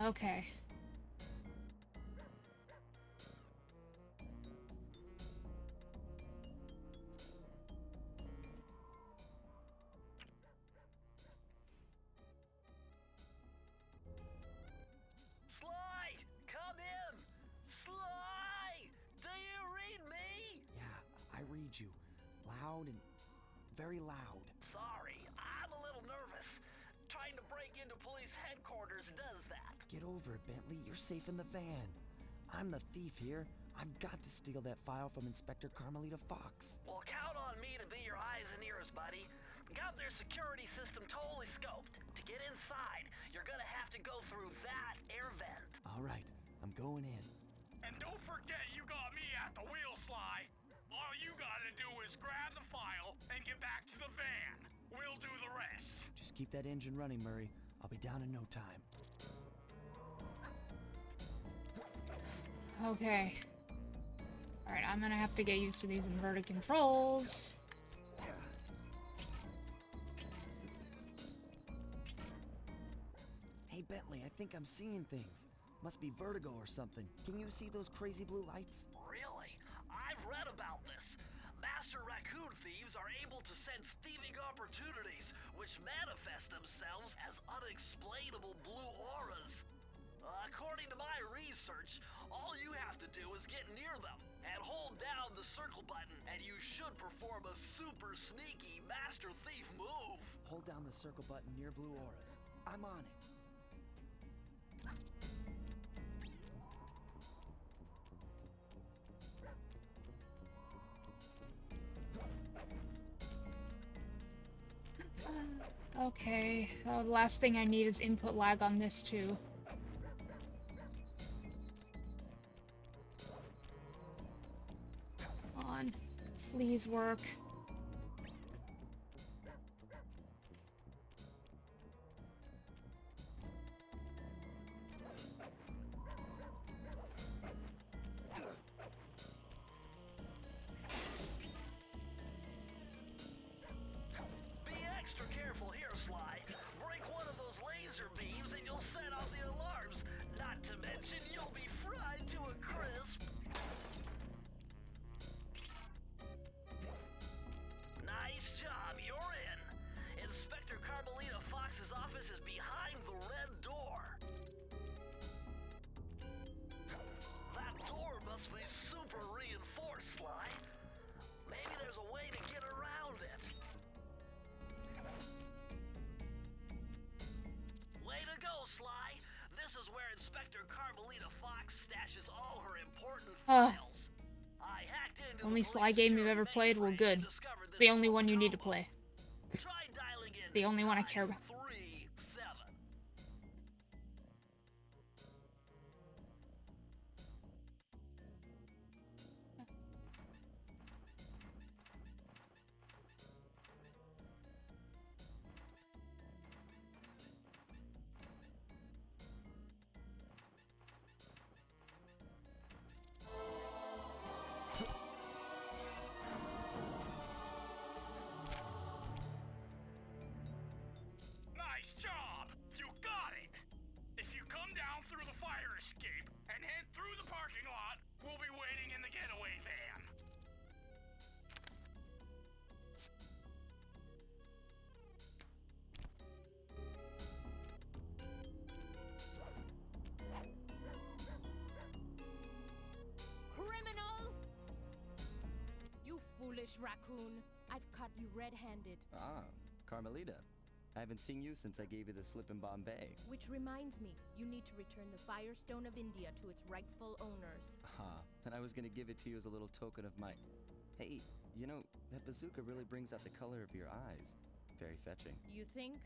Okay. Sly! Come in! Sly! Do you read me? Yeah, I read you. Loud and very loud. Sorry, I'm a little nervous. Trying to break into police headquarters does that. Get over it, Bentley. You're safe in the van. I'm the thief here. I've got to steal that file from Inspector Carmelita Fox. Well, count on me to be your eyes and ears, buddy. Got their security system totally scoped. To get inside, you're gonna have to go through that air vent. All right, I'm going in. And don't forget you got me at the wheel, Sly. All you gotta do is grab the file and get back to the van. We'll do the rest. Just keep that engine running, Murray. I'll be down in no time. Okay. Alright, I'm gonna have to get used to these inverted controls. Hey, Bentley, I think I'm seeing things. Must be vertigo or something. Can you see those crazy blue lights? Really? I've read about this. Master raccoon thieves are able to sense thieving opportunities, which manifest themselves as unexplainable blue auras. According to my research, all you have to do is get near them and hold down the circle button, and you should perform a super sneaky master thief move. Hold down the circle button near blue auras. I'm on it. Okay, the last thing I need is input lag on this too. Come on, please work. Be extra careful here, Sly. Break one of those laser beams and you'll set off the alarms. Not to mention you'll be fried to a crisp. Nice job, you're in. Inspector Carmelita Fox's office is behind the red door. That door must be super reinforced, Sly. Maybe there's a way to get around it. Way to go, Sly. This is where Inspector Carmelita Fox stashes all her important files. I hacked into Only the Sly police game you've security ever played? Well, mainframe good. and discovered It's this the only one you need to combo. play. Try dialing in The only one I care about. 937. Nice job! You got it! If you come down through the fire escape and head through the parking lot, we'll be waiting in the getaway van. Criminal! You foolish raccoon. I've caught you red-handed. Ah, Carmelita. I haven't seen you since I gave you the slip in Bombay. Which reminds me, you need to return the Firestone of India to its rightful owners. And I was gonna give it to you as a little token of my... Hey, you know, that bazooka really brings out the color of your eyes. Very fetching. You think?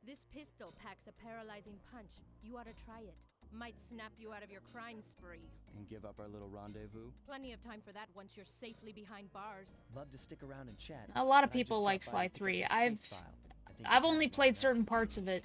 This pistol packs a paralyzing punch. You ought to try it. Might snap you out of your crime spree. And give up our little rendezvous? Plenty of time for that once you're safely behind bars. Love to stick around and chat. A lot of but I just people like dropped by Sly to pick up 3. this I've case file. I think I've it's only kinda played long certain parts of it.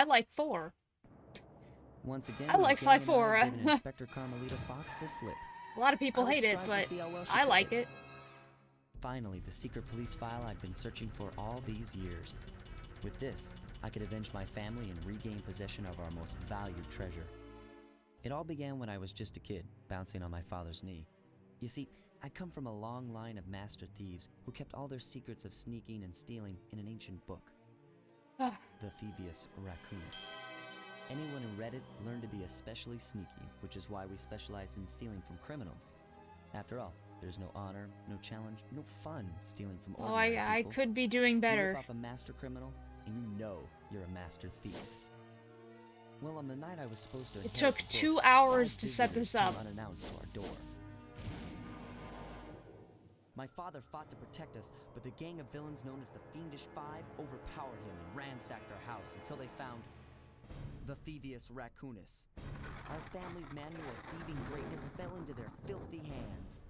I like 4. Once again, I like Sly my gang and I 4. have given Inspector Carmelita Fox the slip. A lot of people I was hate it, surprised to but see how well she I took like it. Finally, the secret police file I've been searching for all these years. With this, I could avenge my family and regain possession of our most valued treasure. It all began when I was just a kid, bouncing on my father's knee. You see, I come from a long line of master thieves who kept all their secrets of sneaking and stealing in an ancient book. The Thievius Raccoonus. Anyone who read it learned to be especially sneaky, which is why we specialize in stealing from criminals. After all, there's no honor, no challenge, no fun stealing from Oh, ordinary I people. could be doing You better. rip off a master criminal, and you know you're a master thief. Well, on the night I was supposed to It inherit took the book, 2 hours 5 to set visitors this up. came unannounced to our door. My father fought to protect us, but the gang of villains known as the Fiendish Five overpowered him and ransacked our house until they found the Thievius Raccoonus. Our family's manual of thieving greatness fell into their filthy hands.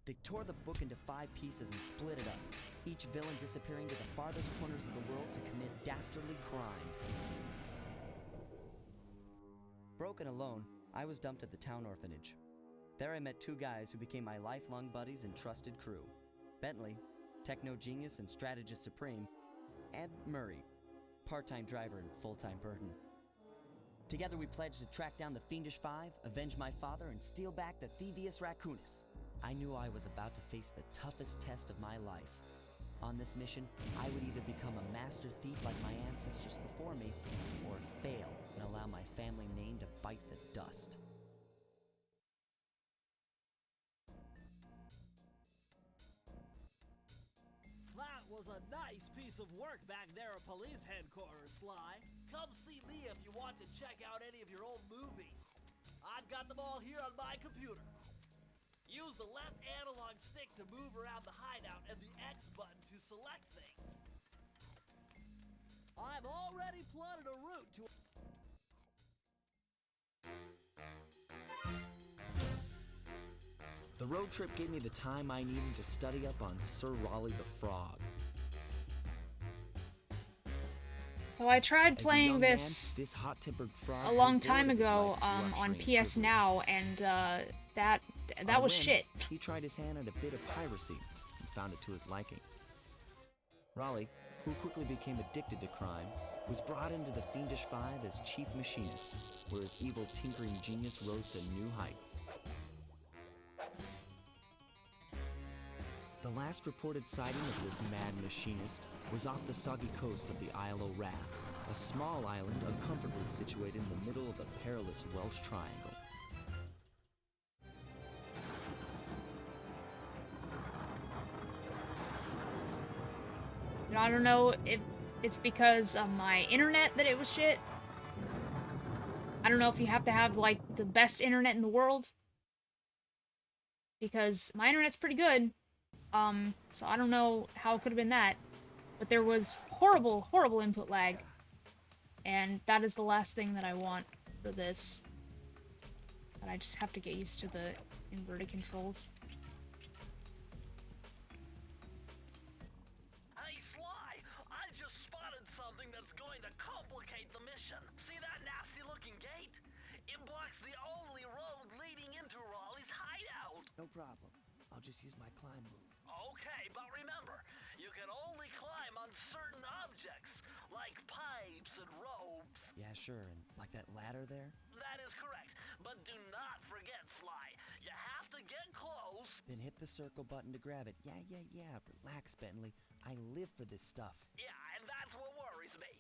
They tore the book into 5 pieces and split it up, each villain disappearing to the farthest corners of the world to commit dastardly crimes. Broken alone, I was dumped at the town orphanage. There I met 2 guys who became my lifelong buddies and trusted crew. Bentley, techno genius and strategist supreme, and Murray, part-time driver and full-time burden. Together we pledged to track down the Fiendish Five, avenge my father, and steal back the Thievius Raccoonus. I knew I was about to face the toughest test of my life. On this mission, I would either become a master thief like my ancestors before me, or fail and allow my family name to bite the dust. That was a nice piece of work back there at police headquarters, Sly. Come see me if you want to check out any of your old movies. I've got them all here on my computer. Use the left analog stick to move around the hideout and the X button to select things. I've already plotted a route to... The road trip gave me the time I needed to study up on Sir Raleigh the Frog. So I tried As a playing young man, this this hot-tempered frog a long grew bored time of his ago life of on luxury and PS privilege. Now, and that On was a whim, shit. He tried his hand at a bit of piracy and found it to his liking. Raleigh, who quickly became addicted to crime, was brought into the Fiendish Five as chief machinist, where his evil tinkering genius rose to new heights. The last reported sighting of this mad machinist was off the soggy coast of the Isle o' Wrath, a small island uncomfortably situated in the middle of the perilous Welsh Triangle. And I don't know if it's because of my internet that it was shit. I don't know if you have to have, like, the best internet in the world. Because my internet's pretty good. So I don't know how it could have been that. But there was horrible, horrible input lag. And that is the last thing that I want for this. But I just have to get used to the inverted controls. Hey, Sly! I just spotted something that's going to complicate the mission. See that nasty-looking gate? It blocks the only road leading into Raleigh's hideout. No problem. I'll just use my climb move. Okay, but remember, you can only climb on certain objects, like pipes and ropes. Yeah, sure, and like that ladder there? That is correct, but do not forget, Sly. You have to get close. Then hit the circle button to grab it. Yeah. Relax, Bentley. I live for this stuff. Yeah, and that's what worries me.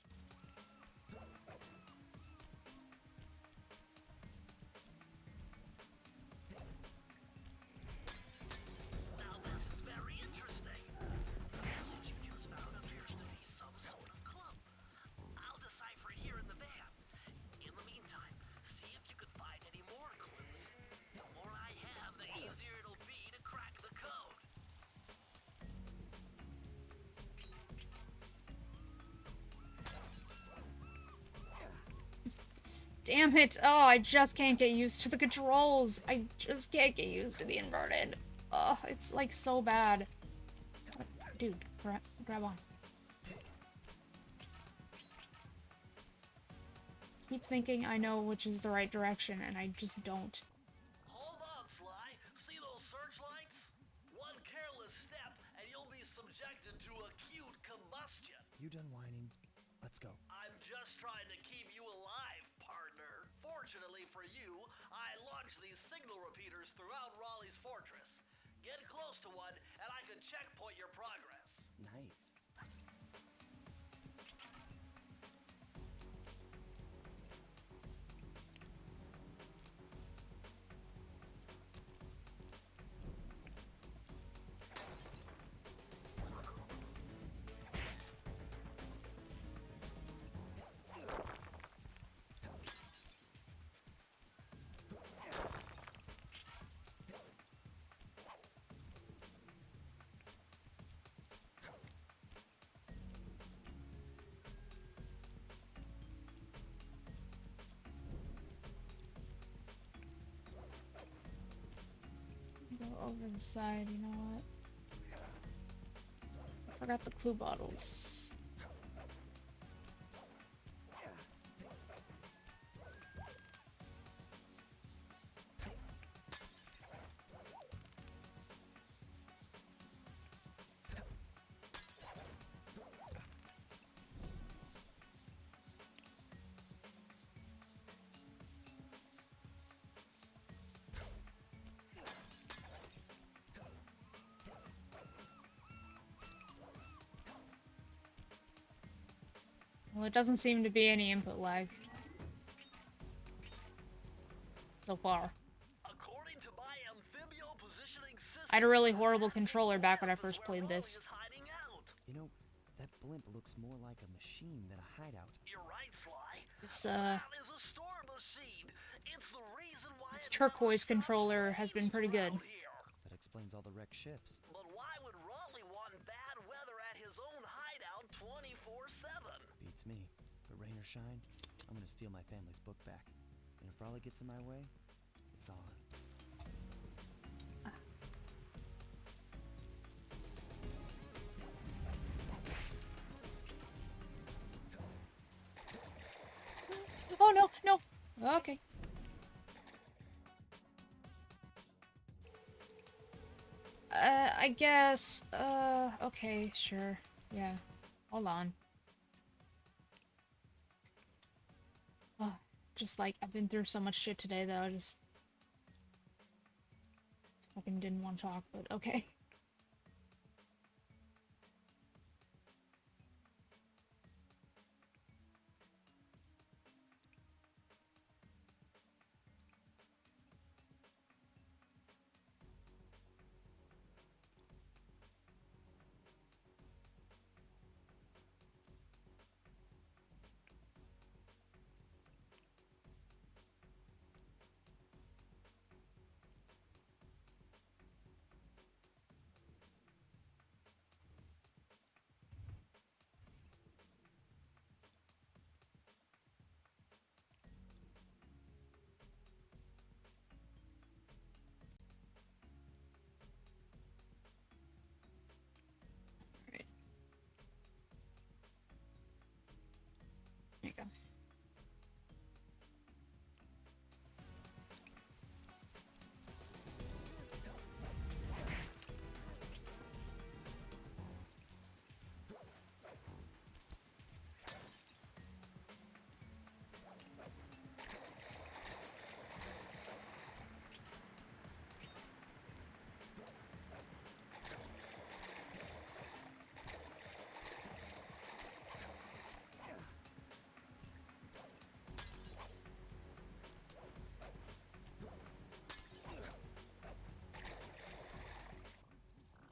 Now this is very interesting. The passage you just found appears to be some sort of clue. I'll decipher it here in the van. In the meantime, see if you can find any more clues. The more I have, the easier it'll be to crack the code. Damn it! Oh, I just can't get used to the controls! I just can't get used to the inverted. Oh, it's like so bad. Dude, grab on. keep thinking I know which is the right direction, and I just don't. Hold on, Sly. See those searchlights? One careless step, and you'll be subjected to acute combustion. You done whining? Let's go. I'm just trying to keep you alive, partner. Fortunately for you, I launched these signal repeaters throughout Raleigh's fortress. Get close to one, and I can checkpoint your progress. Nice. Go over the side, you know what? I forgot the clue bottles. Well, it doesn't seem to be any input lag. So far. According to my amphibio positioning system, I had a really horrible controller back when I first played this. hiding out. You know, that blimp looks more like a machine than a hideout. You're right, Sly. This, That is a store machine. It's the reason why its turquoise controller has been pretty good. out here. That explains all the wrecked ships. But why would Raleigh want bad weather at his own hideout 24/7? Beats me. But rain or shine, I'm gonna steal my family's book back. And if Raleigh gets in my way, it's on. Oh no, no. Okay. I guess, okay, sure. Yeah. Hold on. Oh, just like, I've been through so much shit today that I just fucking didn't want to talk, but okay. There you go.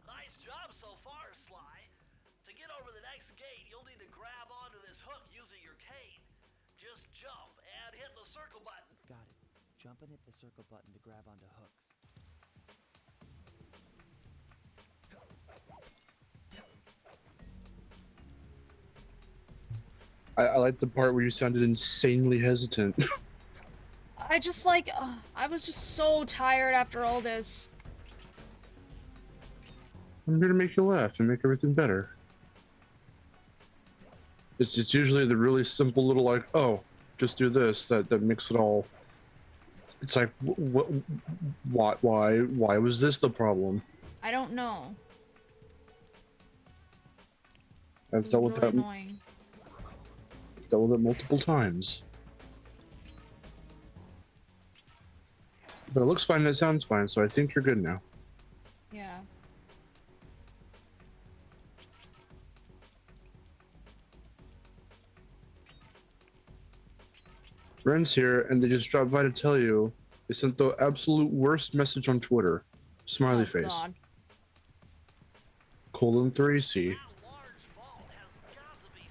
Nice job so far, Sly. To get over the next gate, you'll need to grab onto this hook using your cane. Just jump and hit the circle button. Got it. Jump and hit the circle button to grab onto hooks. I like the part where you sounded insanely hesitant. I just like, I was just so tired after all this. I'm here to make you laugh and make everything better. It's usually the really simple little like, oh, just do this. That makes it all. It's like, why was this the problem? I don't know. I've It's dealt with really that. annoying. I've dealt with it multiple times. But it looks fine and it sounds fine, so I think you're good now. Yeah. Ren's here, and they just dropped by to tell you they sent the absolute worst message on Twitter. Smiley Oh, face. God. :3C.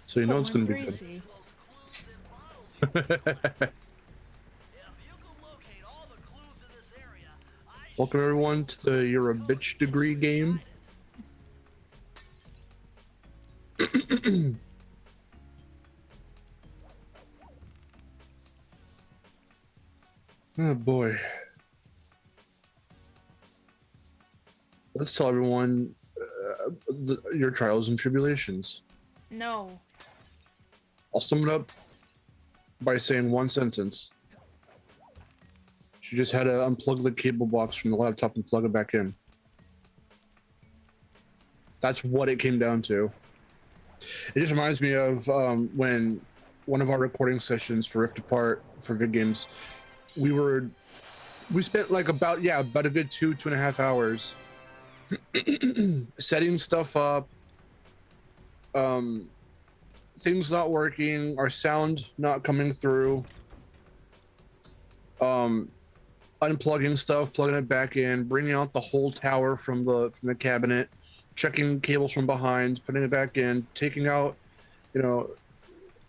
So you know it's gonna be good. Greasy. Welcome everyone to the You're a Bitch degree game. Oh boy. Let's tell everyone your trials and tribulations. No. I'll sum it up by saying one sentence. She just had to unplug the cable box from the laptop and plug it back in. That's what it came down to. It just reminds me of when one of our recording sessions for Rift Apart for vid games, we spent like about a good 2.5 hours setting stuff up, things not working, our sound not coming through, unplugging stuff, plugging it back in, bringing out the whole tower from the cabinet, checking cables from behind, putting it back in, taking out,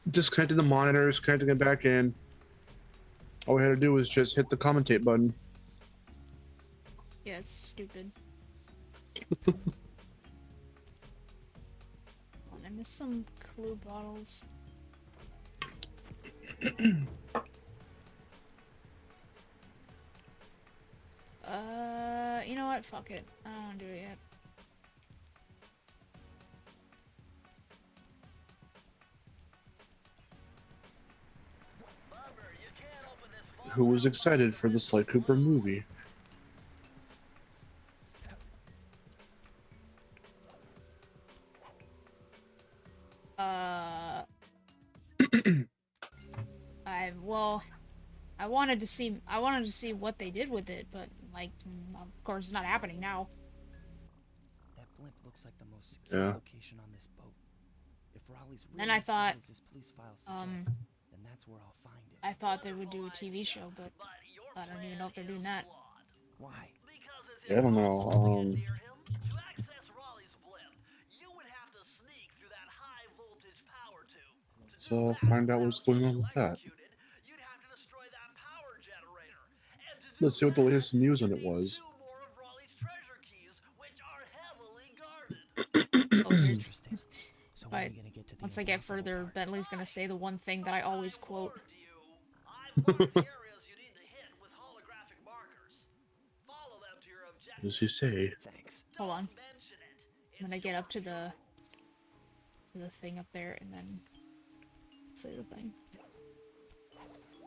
disconnecting the monitors, connecting it back in. All we had to do was just hit the commentate button. Yeah, it's stupid. I missed some clue bottles. You know what? Fuck it. I don't want to do it yet. Who was excited for the Sly Cooper movie? I wanted to see what they did with it, but like, of course, it's not happening now. That blimp looks like the most secure Yeah. location on this boat. If Raleigh's really Then I as smart thought, as his police file suggests, then that's where I'll find it. I thought they would do a TV show, but I don't even know if they're doing that. Why? Yeah, I don't know. So find out what's going on with that. Let's see what the latest news on it was. Oh, here's, Interesting. So when but are we gonna get to the once I get impossible further, part? Bentley's gonna say the one thing that I always quote. What does he say? Thanks. Hold on. I'm gonna get up to the thing up there and then say the thing.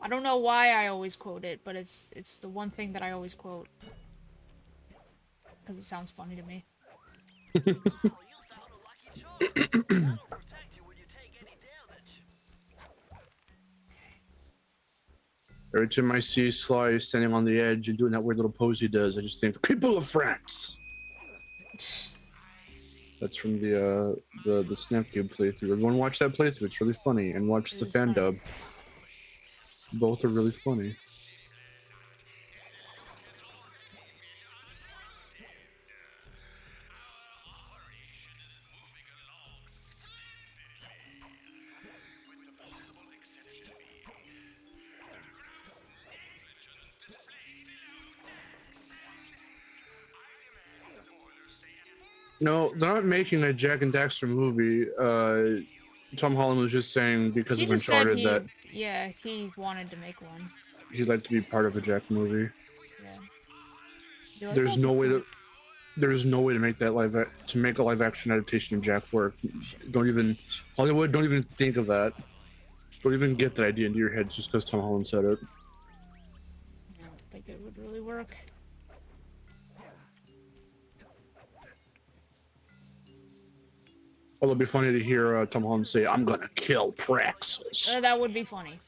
I don't know why I always quote it, but it's the one thing that I always quote. Because it sounds funny to me. Every time I see Sly standing on the edge and doing that weird little pose he does, I just think, people of France! That's from the Snapcube playthrough. Everyone watch that playthrough, it's really funny. And watch the fan dub. Both are really funny. No, they're not making a Jack and Daxter movie. Tom Holland was just saying because He of just said Uncharted that yeah, he wanted to make one. he'd like to be part of a Jack movie. Yeah. Like, There's "Oh, no way cool." to there's no way to make that to make a live action adaptation of Jack work. Hollywood don't even think of that. Don't even get that idea into your head just because Tom Holland said it. I don't think it would really work. Well, it'd be funny to hear Tom Holland say, "I'm gonna kill Praxis." That would be funny. And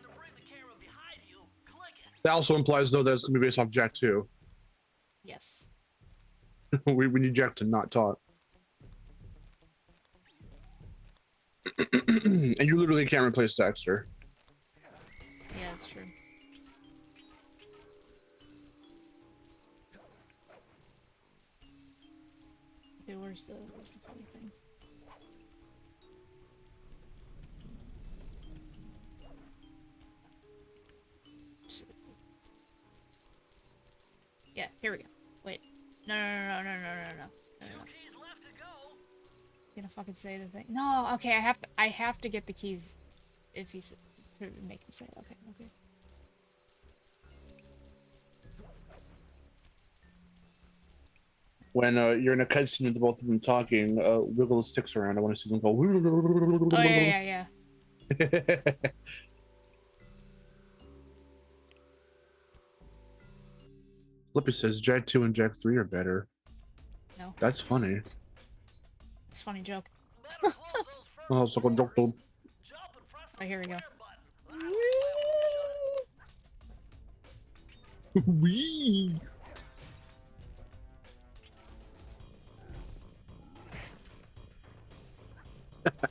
to bring the camera behind you, click it. That also implies, though, that it's gonna be based off Jack 2. Yes. we need Jack to not talk. And you literally can't replace Dexter. Yeah, that's true. Okay, where's the funny thing? Yeah, here we go. Wait. No. Keys left to go. He's gonna fucking say the thing. No, okay, I have to get the keys if he's to make him say it. Okay. When you're in a cutscene with both of them talking, wiggle the sticks around. I want to see them go. Oh yeah. Flippy says Jack 2 and Jack 3 are better. No. That's funny. It's a funny joke. Better close those first Oh, it's like a joke, dude. jump and press Oh, here we go. button. Wee. Eureka!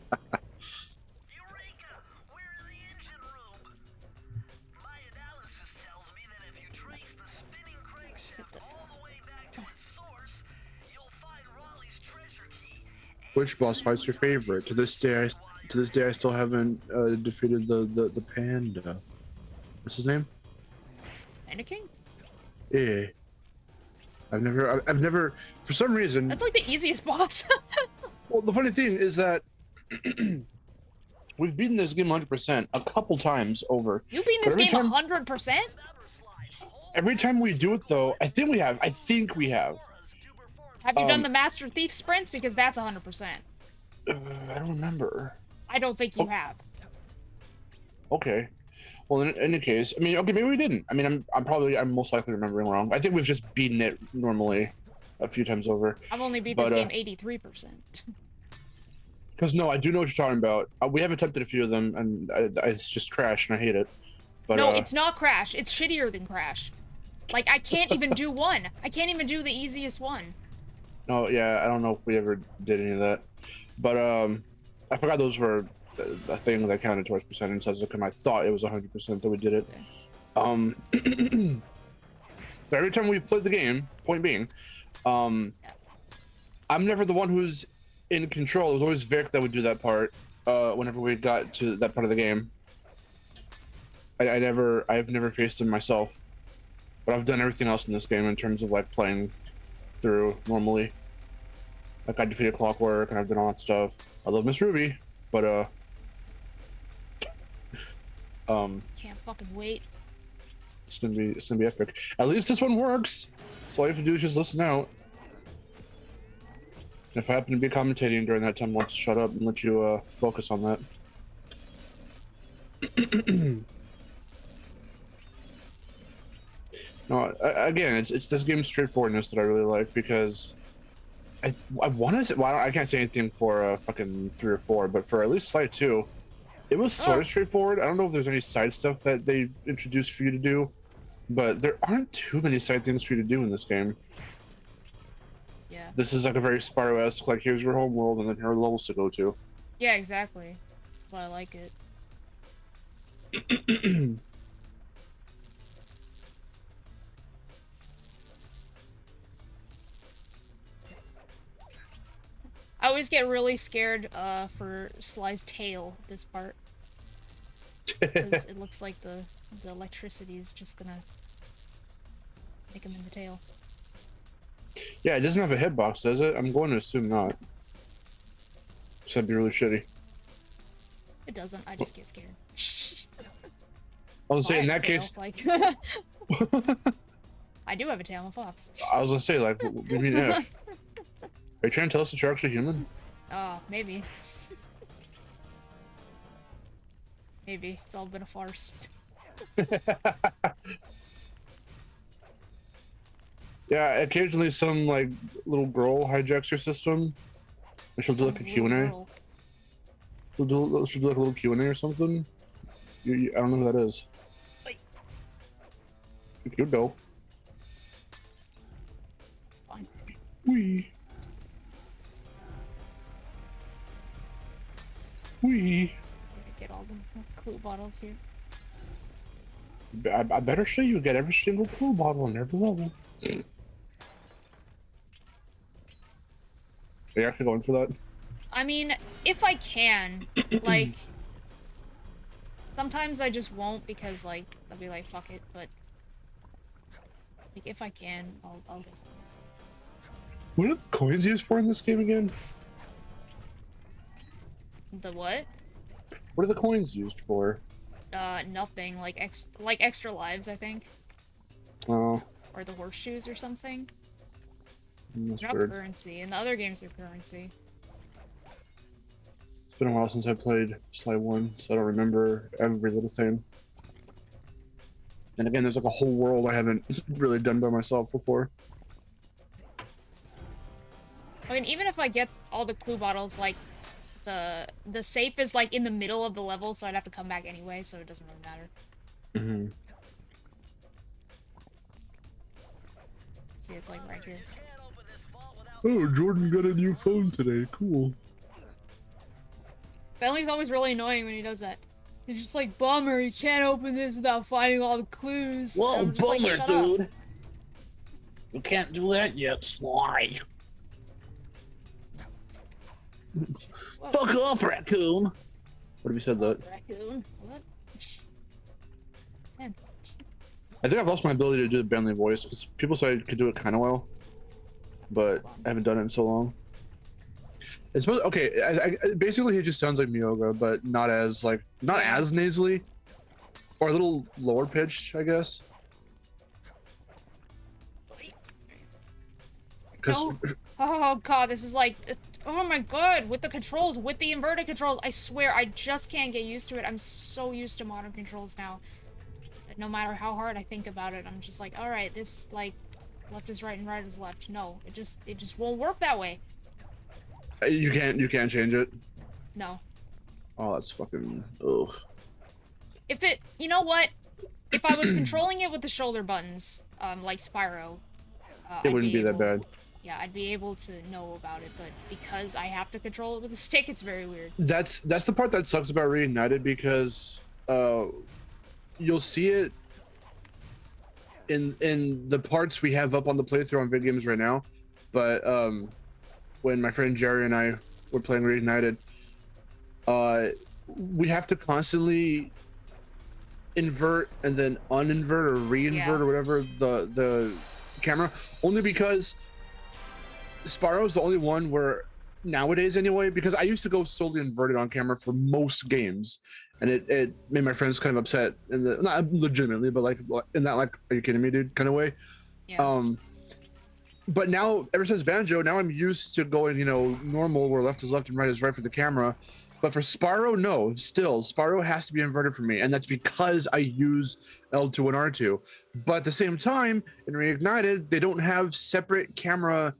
We're in the engine room. My analysis tells me that if you trace the spinning crankshaft all the way back to its source, you'll find Raleigh's treasure key. Which boss fight's your favorite? To this day, I still haven't defeated the panda. What's his name? Anakin? Yeah. I've never, for some reason. That's like the easiest boss. Well, the funny thing is that we've beaten this game 100% a couple times over. You've beaten this game 100%? Every time we do it, though, I think we have. Have you done the Master Thief sprints? Because that's 100%. I don't remember. I don't think you have. Okay. Well, in any case, I mean, okay, maybe we didn't. I mean, I'm most likely remembering wrong. I think we've just beaten it normally a few times over. I've only beat this game 83%. Because no, I do know what you're talking about. We have attempted a few of them, and it's just Crash, and I hate it. But no, it's not Crash. It's shittier than Crash. Like, I can't even do one. I can't even do the easiest one. No, yeah, I don't know if we ever did any of that. But I forgot those were a thing that counted towards percentage. As I thought it was 100% that we did it. Okay. So every time we've played the game, point being, I'm never the one who's in control. It was always Vic that would do that part whenever we got to that part of the game. I've never faced him myself, but I've done everything else in this game in terms of like playing through normally. Like I defeated Clockwork and I've done all that stuff. I love Miss Ruby, but can't fucking wait. it's gonna be epic. At least this one works. So all you have to do is just listen out. If I happen to be commentating during that time, I'll just shut up and let you focus on that. No, again, it's this game's straightforwardness that I really like because I want to say, well, I can't say anything for fucking 3 or 4, but for at least Sly 2, it was sort of straightforward. I don't know if there's any side stuff that they introduced for you to do, but there aren't too many side things for you to do in this game. Yeah. This is like a very Spyro-esque, like here's your home world and then here are levels to go to. Yeah, exactly. That's why I like it. I always get really scared for Sly's tail, this part. Because it looks like the electricity is just gonna make him in the tail. Yeah, it doesn't have a hitbox, does it? I'm going to assume not. So that'd be really shitty. It doesn't, I just get scared. I was gonna say, in that tail, case... like... I do have a tail, I'm a fox. I was gonna say, like, what do you mean if? Are you trying to tell us that you're actually human? Oh, maybe. Maybe it's all been a farce. Yeah, occasionally some like little girl hijacks your system. And she'll do like a Some little Q&A. girl. She'll do like a little Q&A or something. I don't know who that is. Wait. You know. It's fine. Wee. I'm gonna get all the clue bottles here. I better show you get every single clue bottle on every level. Are you actually going for that? I mean, if I can, like, sometimes I just won't because, like, I'll be like, fuck it, but, like, if I can, I'll get them. What are the coins used for in this game again? The what? What are the coins used for? Nothing, like extra lives, I think. Oh, Or the horseshoes or something. that's Not weird. currency. In the other games, they're currency. It's been a while since I played Sly 1, so I don't remember every little thing. And again, there's like a whole world I haven't really done by myself before. I mean, even if I get all the clue bottles, like, the safe is, like, in the middle of the level, so I'd have to come back anyway, so it doesn't really matter. Mm-hmm. See, it's, like, right here. Oh, Jordan got a new phone today. Cool. Bentley's always really annoying when he does that. He's just like, bummer, you can't open this without finding all the clues. Whoa, I'm just like, bummer, shut dude. up. You can't do that yet, Sly. Whoa. Fuck off, raccoon. What have you said that? Raccoon? What? Man. I think I've lost my ability to do the Bentley voice because people say I could do it kind of well, but I haven't done it in so long. It's supposed okay. Basically, he just sounds like Miyoga, but not as as nasally, or a little lower pitched, I guess. No. Oh god, this is like, oh my god, with the controls, with the inverted controls, I swear, I just can't get used to it. I'm so used to modern controls now, that no matter how hard I think about it, I'm just like, alright, this, like, left is right and right is left. No, it just won't work that way. You can't change it. No. Oh, that's fucking. Ugh. If it, you know what? If I was controlling it with the shoulder buttons, like Spyro, It wouldn't be that bad. Yeah, I'd be able to know about it, but because I have to control it with a stick, it's very weird. That's the part that sucks about Reignited because you'll see it in the parts we have up on the playthrough on video games right now, but when my friend Jerry and I were playing Reignited, we have to constantly invert and then uninvert or reinvert or whatever the camera, only because Spyro is the only one where nowadays anyway, because I used to go solely inverted on camera for most games, and it made my friends kind of upset, in the not legitimately, but like in that like, are you kidding me, dude, kind of way. Yeah. But now, ever since Banjo, now I'm used to going, you know, normal, where left is left and right is right for the camera. But for Spyro, no, still, Spyro has to be inverted for me. And that's because I use L2 and R2. But at the same time, in Reignited, they don't have separate camera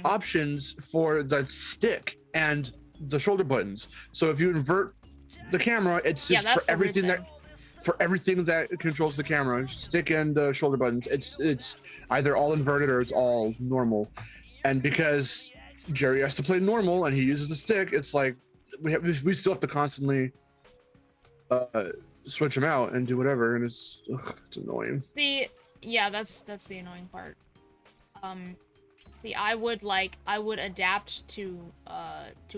options for the stick and the shoulder buttons. So if you invert the camera, it's just for everything that controls the camera, stick and shoulder buttons, it's either all inverted or it's all normal. And because Jerry has to play normal and he uses the stick, it's like we still have to constantly switch them out and do whatever, and it's annoying. That's the annoying part. See, I would adapt to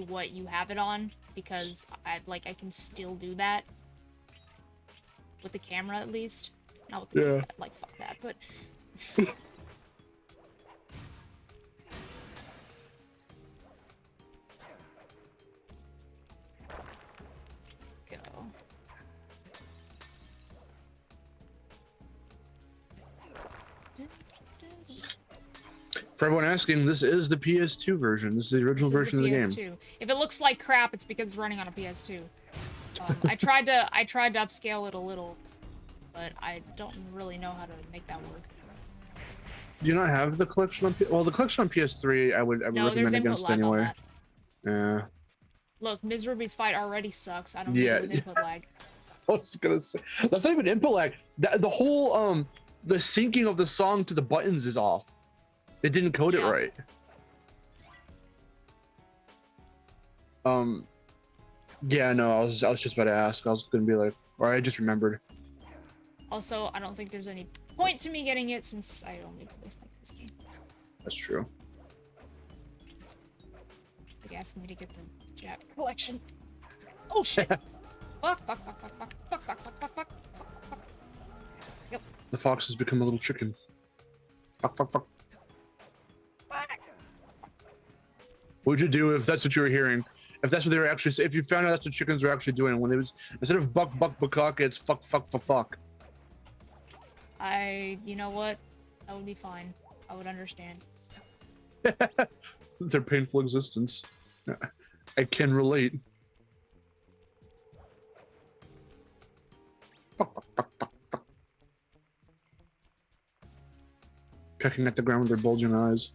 what you have it on, because I can still do that with the camera, at least. Not with the camera, like, fuck that, but go. For everyone asking, this is the PS2 version. This is the original version of the game. If it looks like crap, it's because it's running on a PS2. I tried to upscale it a little, but I don't really know how to make that work. Do you not have the collection on well, the collection on PS3 I would No, there's recommend input against lag on anyway. that. Yeah. Look, Ms. Ruby's fight already sucks. I don't need Yeah. it with input lag. I was gonna say that's not even input lag. The whole the syncing of the song to the buttons is off. It didn't code it Yeah. right. Yeah, no, I was just about to ask. I was gonna be like, or I just remembered. Also, I don't think there's any point to me getting it since I only play like this game. That's true. It's like asking me to get the Jap collection. Oh shit! Fuck, fuck, fuck, fuck, fuck, fuck, fuck, fuck, fuck, fuck, fuck. Yep. The fox has become a little chicken. Fuck, fuck, fuck. What would you do if that's what you were hearing? If that's what they were actually saying? If you found out that's what chickens were actually doing when it was instead of buck, buck, buckok, it's fuck, fuck, fuck, fuck. You know what? That would be fine. I would understand. Their painful existence. I can relate. Fuck, fuck, fuck, fuck, fuck. Pecking at the ground with their bulging eyes.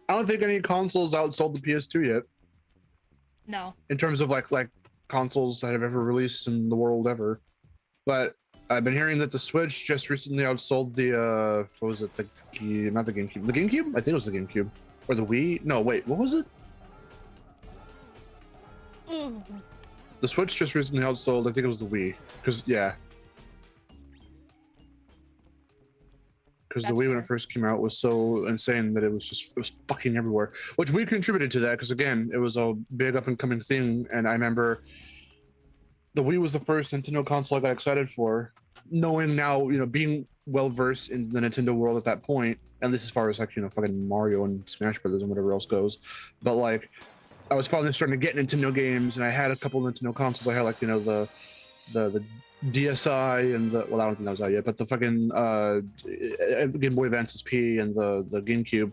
I don't think any consoles outsold the PS2 yet. No. In terms of like consoles that have ever released in the world ever. But I've been hearing that the Switch just recently outsold the what was it? Not the GameCube. The GameCube? I think it was the GameCube. Or the Wii? No, wait, what was it? The Switch just recently outsold, I think it was the Wii. Because yeah. Because the Wii when it first came out was so insane that it was fucking everywhere. Which we contributed to that because again, it was a big up and coming thing, and I remember the Wii was the first Nintendo console I got excited for, knowing now, you know, being well versed in the Nintendo world at that point, at least as far as like, you know, fucking Mario and Smash Brothers and whatever else goes. But like, I was finally starting to get Nintendo games, and I had a couple of Nintendo consoles. I had like, you know, the DSi and the, well, I don't think that was out yet, but the fucking Game Boy Advance SP and the GameCube.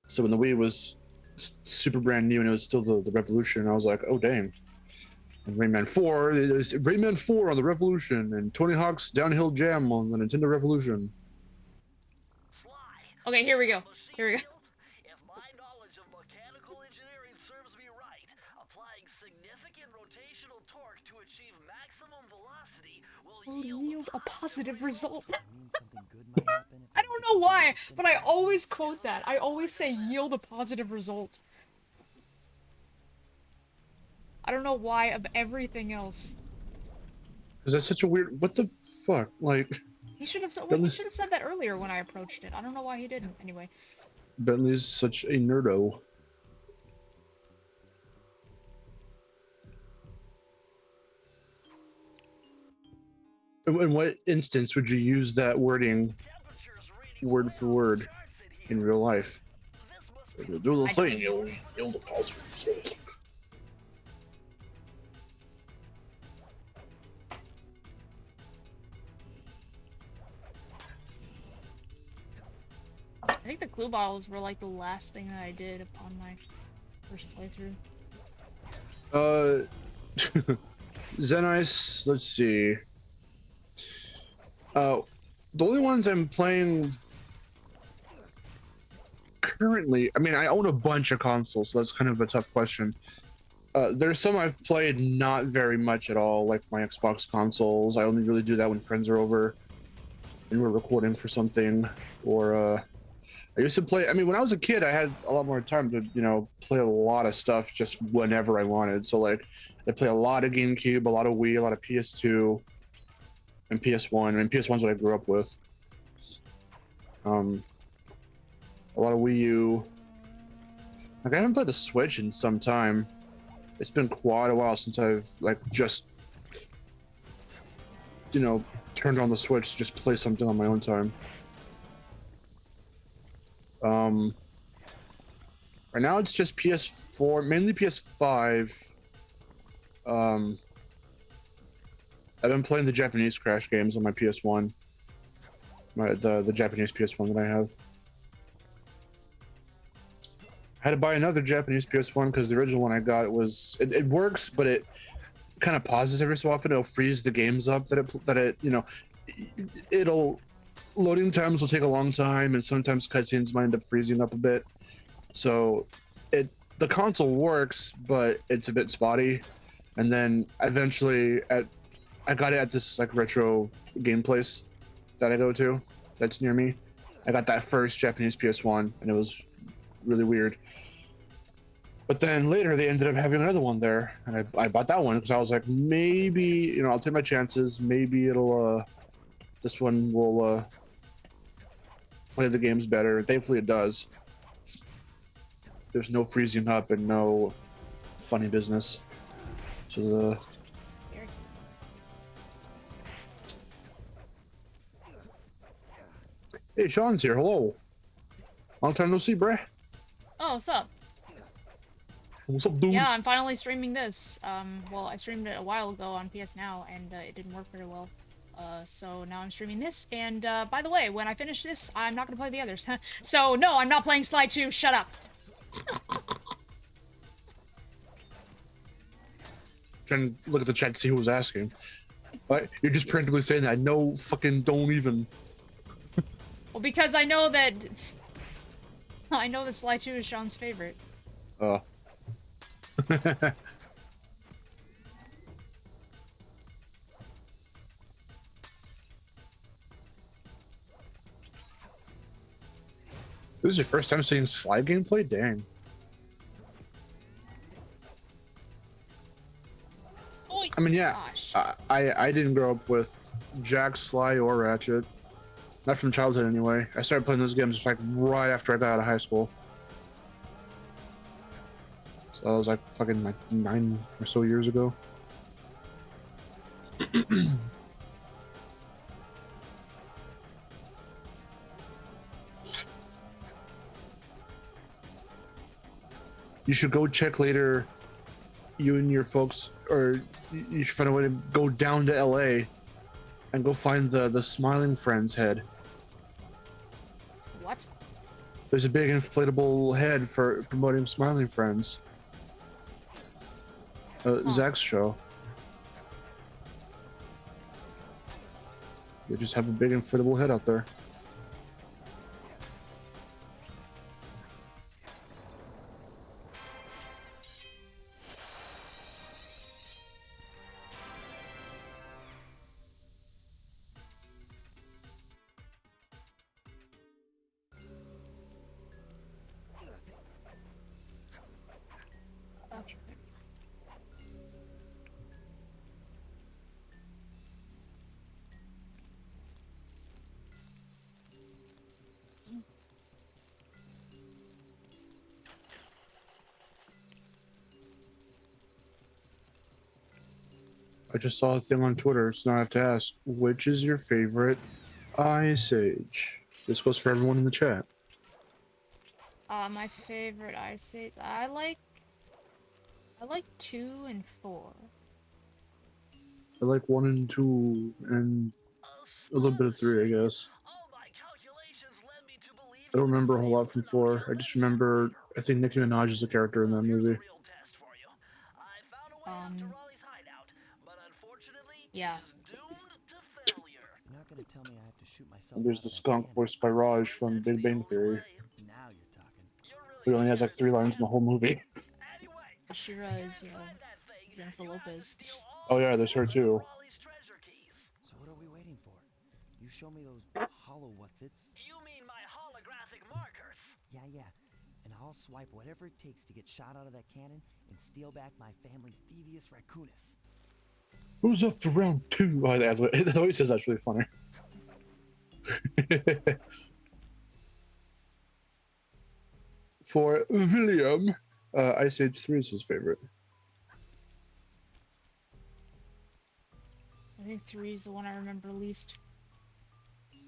So when the Wii was super brand new and it was still the Revolution, I was like, oh dang. And Rayman 4, there's Rayman 4 on the Revolution and Tony Hawk's Downhill Jam on the Nintendo Revolution. Okay, here we go. Here we go. If my knowledge of mechanical engineering serves me right, applying significant rotational torque to achieve maximum velocity will Yield a positive result. I don't know why, but I always quote that. I always say yield a positive result. I don't know why of everything else. Is that such a weird, what the fuck? Like, He should have said that earlier when I approached it. I don't know why he didn't. Anyway. Bentley's such a nerdo. In what instance would you use that wording word for word in real life? Do the thing, you'll deposit result. I think the clue bottles were like the last thing that I did upon my first playthrough. Zenice, let's see. The only ones I'm playing currently, I mean, I own a bunch of consoles, so that's kind of a tough question. There's some I've played not very much at all, like my Xbox consoles. I only really do that when friends are over and we're recording for something, or I used to play, I mean, when I was a kid, I had a lot more time to, you know, play a lot of stuff just whenever I wanted. So, like, I play a lot of GameCube, a lot of Wii, a lot of PS2, and PS1. I mean, PS1's what I grew up with. A lot of Wii U. Like, I haven't played the Switch in some time. It's been quite a while since I've, like, just, you know, turned on the Switch to just play something on my own time. Right now it's just PS4, mainly PS5. I I've been playing the Japanese Crash games on my PS1. The Japanese PS1 that I have. I had to buy another Japanese PS1 because the original one I got was it works, but it kind of pauses every so often. It'll freeze the games up that it you know, it'll loading times will take a long time, and sometimes cutscenes might end up freezing up a bit. So the console works, but it's a bit spotty. And then eventually I got it at this like retro game place that I go to that's near me. I got that first Japanese PS1 and it was really weird. But then later they ended up having another one there, and I bought that one because I was like, maybe, you know, I'll take my chances. Maybe it'll this one will play the games better. Thankfully it does. There's no freezing up and no funny business. So hey, Sean's here. Hello. Long time no see, bruh. Oh, what's up? What's up, dude? Yeah, I'm finally streaming this. Well, I streamed it a while ago on PS Now, and it didn't work very well. So now I'm streaming this, and by the way, when I finish this, I'm not gonna play the others. So no, I'm not playing Sly 2. Shut up. Trying to look at the chat to see who was asking. But you're just preemptively saying that. No, fucking don't even. Well, because I know that Sly 2 is Sean's favorite. This is your first time seeing Sly gameplay? Dang. I mean, yeah, I didn't grow up with Jack, Sly, or Ratchet. Not from childhood, anyway. I started playing those games like right after I got out of high school. So that was like fucking like 9 or so years ago. You should go check later. You and your folks, or you should find a way to go down to LA and go find the Smiling Friends head. What? There's a big inflatable head for promoting Smiling Friends. Zach's show. They just have a big inflatable head out there. Okay. I just saw a thing on Twitter, so now I have to ask, which is your favorite Ice Age? This goes for everyone in the chat. My favorite Ice Age, I like 2 and 4. I like 1 and 2 and a little bit of 3, I guess. I don't remember a whole lot from 4. I just remember, I think Nicki Minaj is a character in that movie. Yeah. You're not gonna tell me I have to shoot myself. And there's the skunk voiced by Raj from Big Bang Theory. Now you're talking. He only has like 3 lines in the whole movie. Shira is Jennifer Lopez. Oh yeah, there's her too. So what are we waiting for? You show me those hollow what's-its. You mean my holographic markers? Yeah. And I'll swipe whatever it takes to get shot out of that cannon and steal back my family's Thievius Raccoonus. Who's up for round 2? Oh, the way he says that's really funny. For William, Ice Age 3 is his favorite. I think 3 is the one I remember least.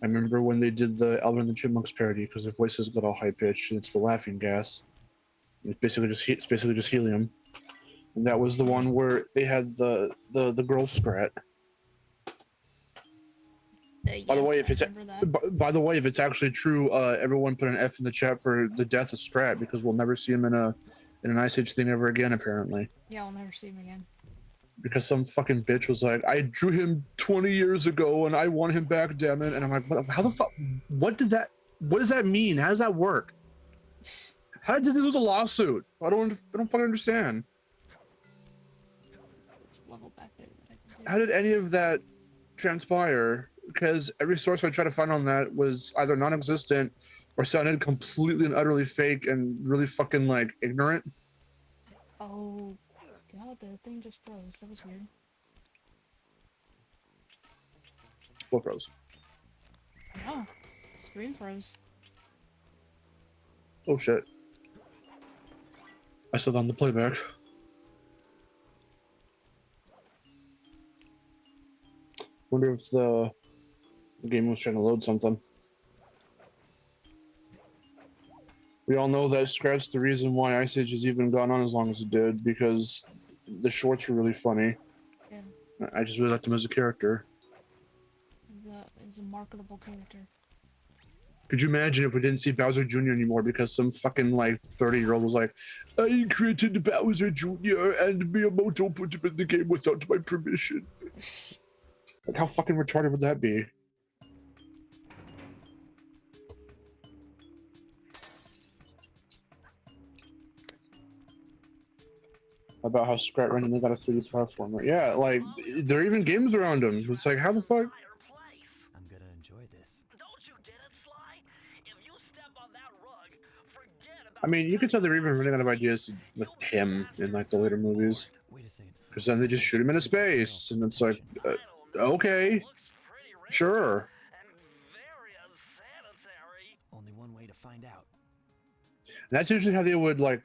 I remember when they did the Alvin and the Chipmunks parody because their voices got all high pitched. It's the laughing gas. It's basically just helium. And that was the one where they had the girl Scrat. By the way, Yes, if it's I remember that. by the way, if it's actually true, everyone put an F in the chat for the death of Strat because we'll never see him in an Ice Age thing ever again, apparently. Yeah, I'll never see him again. Because some fucking bitch was like, I drew him 20 years ago and I want him back, damn it. And I'm like, how the fuck? What does that mean? How does that work? How did he lose a lawsuit? I don't fucking understand. There's a level back there that I can do. How did any of that transpire? Because every source I tried to find on that was either non-existent or sounded completely and utterly fake and really fucking like ignorant. Oh god, the thing just froze. That was weird. What froze? No, screen froze. Oh shit. I still on the playback. Wonder if the game was trying to load something. We all know that Scrat's the reason why Ice Age has even gone on as long as it did, because the shorts were really funny. Yeah, I just really liked him as a character. he's a marketable character. Could you imagine if we didn't see Bowser Jr. anymore because some fucking like 30-year-old was like, I created Bowser Jr. and Miyamoto put him in the game without my permission. Like, how fucking retarded would that be? About how Scrat randomly got a 3D platformer. Yeah, like, there are even games around him. It's like, how the fuck? I'm gonna enjoy this. Don't you get it, Sly? If you step on that rug, forget about I mean, you can tell they're even running out of ideas with him in like the later movies. Wait a second. Because then they just shoot him into space, and it's like, okay, sure. and very unsanitary. Only one way to find out. And that's usually how they would like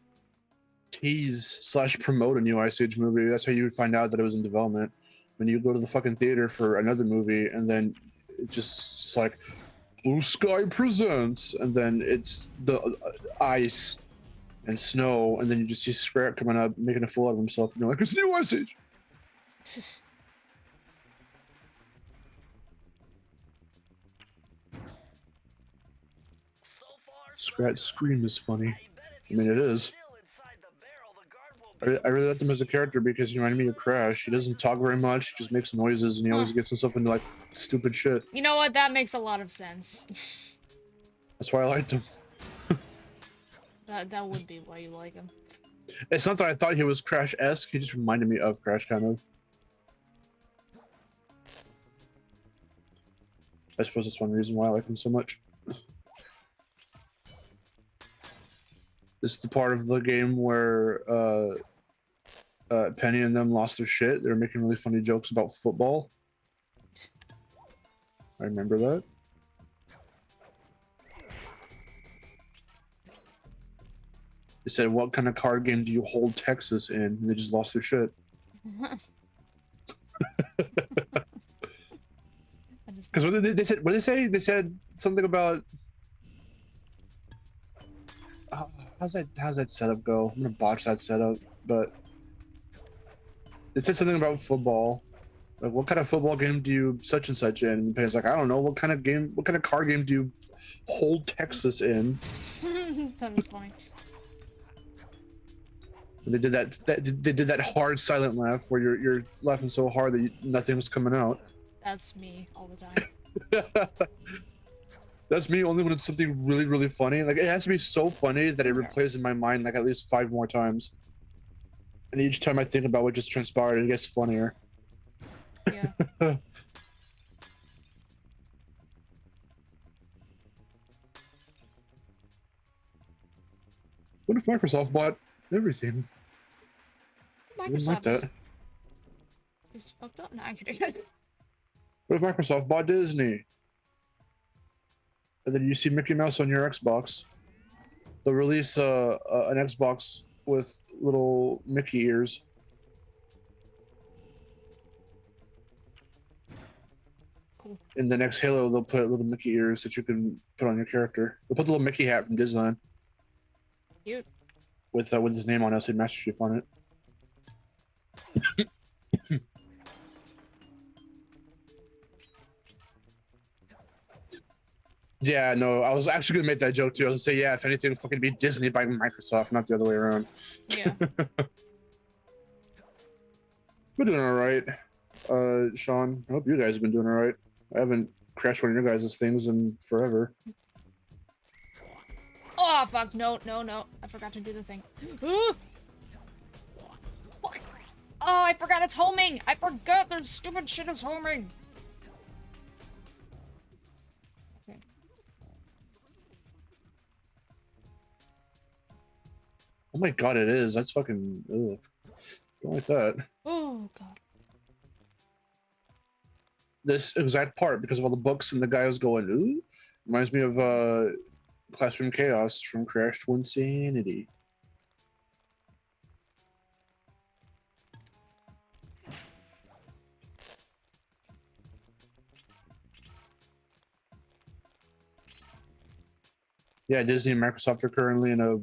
tease / promote a new Ice Age movie. That's how you would find out that it was in development. When you go to the fucking theater for another movie, and then it just like Blue Sky presents, and then it's the ice and snow, and then you just see Scrat coming up making a fool out of himself. And you're like, it's a new Ice Age. So far, Scrat's scream is funny. I bet if I mean, it is. still inside the barrel, the guard will I really liked him as a character because he reminded me of Crash. He doesn't talk very much, he just makes noises, and he always gets himself into like stupid shit. You know what? That makes a lot of sense. That's why I liked him. That would be why you like him. It's not that I thought he was Crash-esque, he just reminded me of Crash, kind of. I suppose that's one reason why I like him so much. This is the part of the game where Penny and them lost their shit. They were making really funny jokes about football. I remember that. They said, what kind of card game do you hold Texas in? And they just lost their shit. Because what they said, what did they say? They said something about how's that setup go? I'm gonna botch that setup, but it said something about football. Like, what kind of football game do you such and such in? And Payne's like, I don't know. What kind of card game do you hold Texas in? That was funny. And they did that hard silent laugh where you're laughing so hard that nothing's coming out. That's me all the time. That's me only when it's something really, really funny. Like, it has to be so funny that it replays in my mind like at least 5 more times. And each time I think about what just transpired, it gets funnier. Yeah. What if Microsoft bought everything? I wouldn't like Microsoft that. just fucked up. No, I'm kidding. What if Microsoft bought Disney? And then you see Mickey Mouse on your Xbox. They'll release an Xbox with little Mickey ears. Cool. In the next Halo, they'll put little Mickey ears that you can put on your character. They'll put the little Mickey hat from Disneyland. Cute. With his name on it, say Master Chief on it. Yeah, no, I was actually gonna make that joke too. I was gonna say, yeah, if anything, fucking be Disney by Microsoft, not the other way around. Yeah. We're doing all right, Sean. I hope you guys have been doing all right. I haven't crashed one of your guys' things in forever. Oh, fuck. No, no, no. I forgot to do the thing. Ooh! Fuck. Oh, I forgot it's homing. I forgot their stupid shit is homing. Okay. Oh my god, it is. That's fucking. Ugh. Don't like that. Oh, God. This exact part, because of all the books and the guy was going, ooh, reminds me of Classroom Chaos from Crash to Insanity. Yeah, Disney and Microsoft are currently in a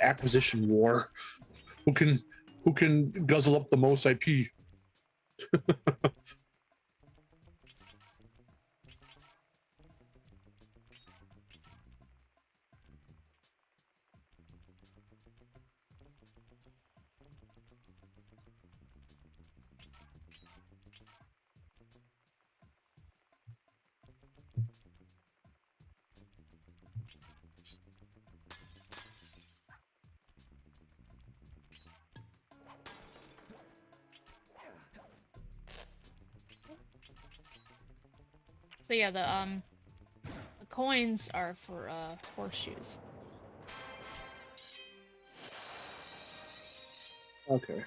acquisition war. Who can guzzle up the most IP? So yeah, the coins are for, horseshoes. Okay.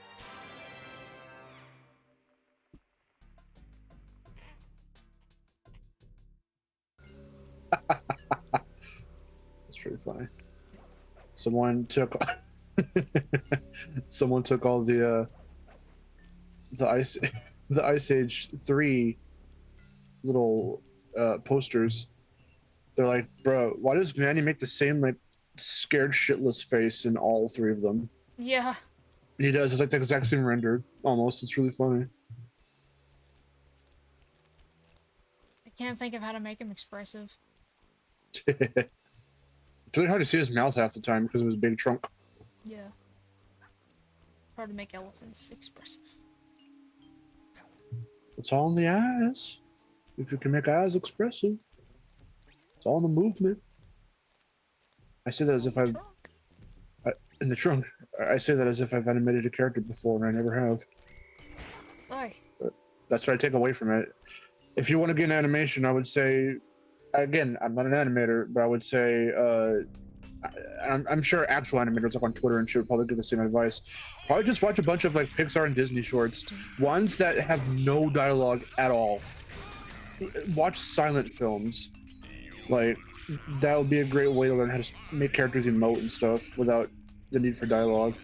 That's pretty funny. Someone took someone took all the ice the Ice Age 3 little posters. They're like, bro, why does Manny make the same like scared shitless face in all three of them? Yeah. He does. It's like the exact same render, almost. It's really funny. I can't think of how to make him expressive. It's really hard to see his mouth half the time because of his big trunk. Yeah. It's hard to make elephants expressive. It's all in the eyes. If you can make eyes expressive, it's all in the movement. I say that as if I've in the trunk. I say that as if I've animated a character before, and I never have. Why? But that's what I take away from it. If you want to get an animation, I would say, again, I'm not an animator, but I would say, I'm sure actual animators like on Twitter and shit would probably give the same advice. Probably just watch a bunch of like Pixar and Disney shorts, ones that have no dialogue at all. Watch silent films. Like, that would be a great way to learn how to make characters emote and stuff without the need for dialogue.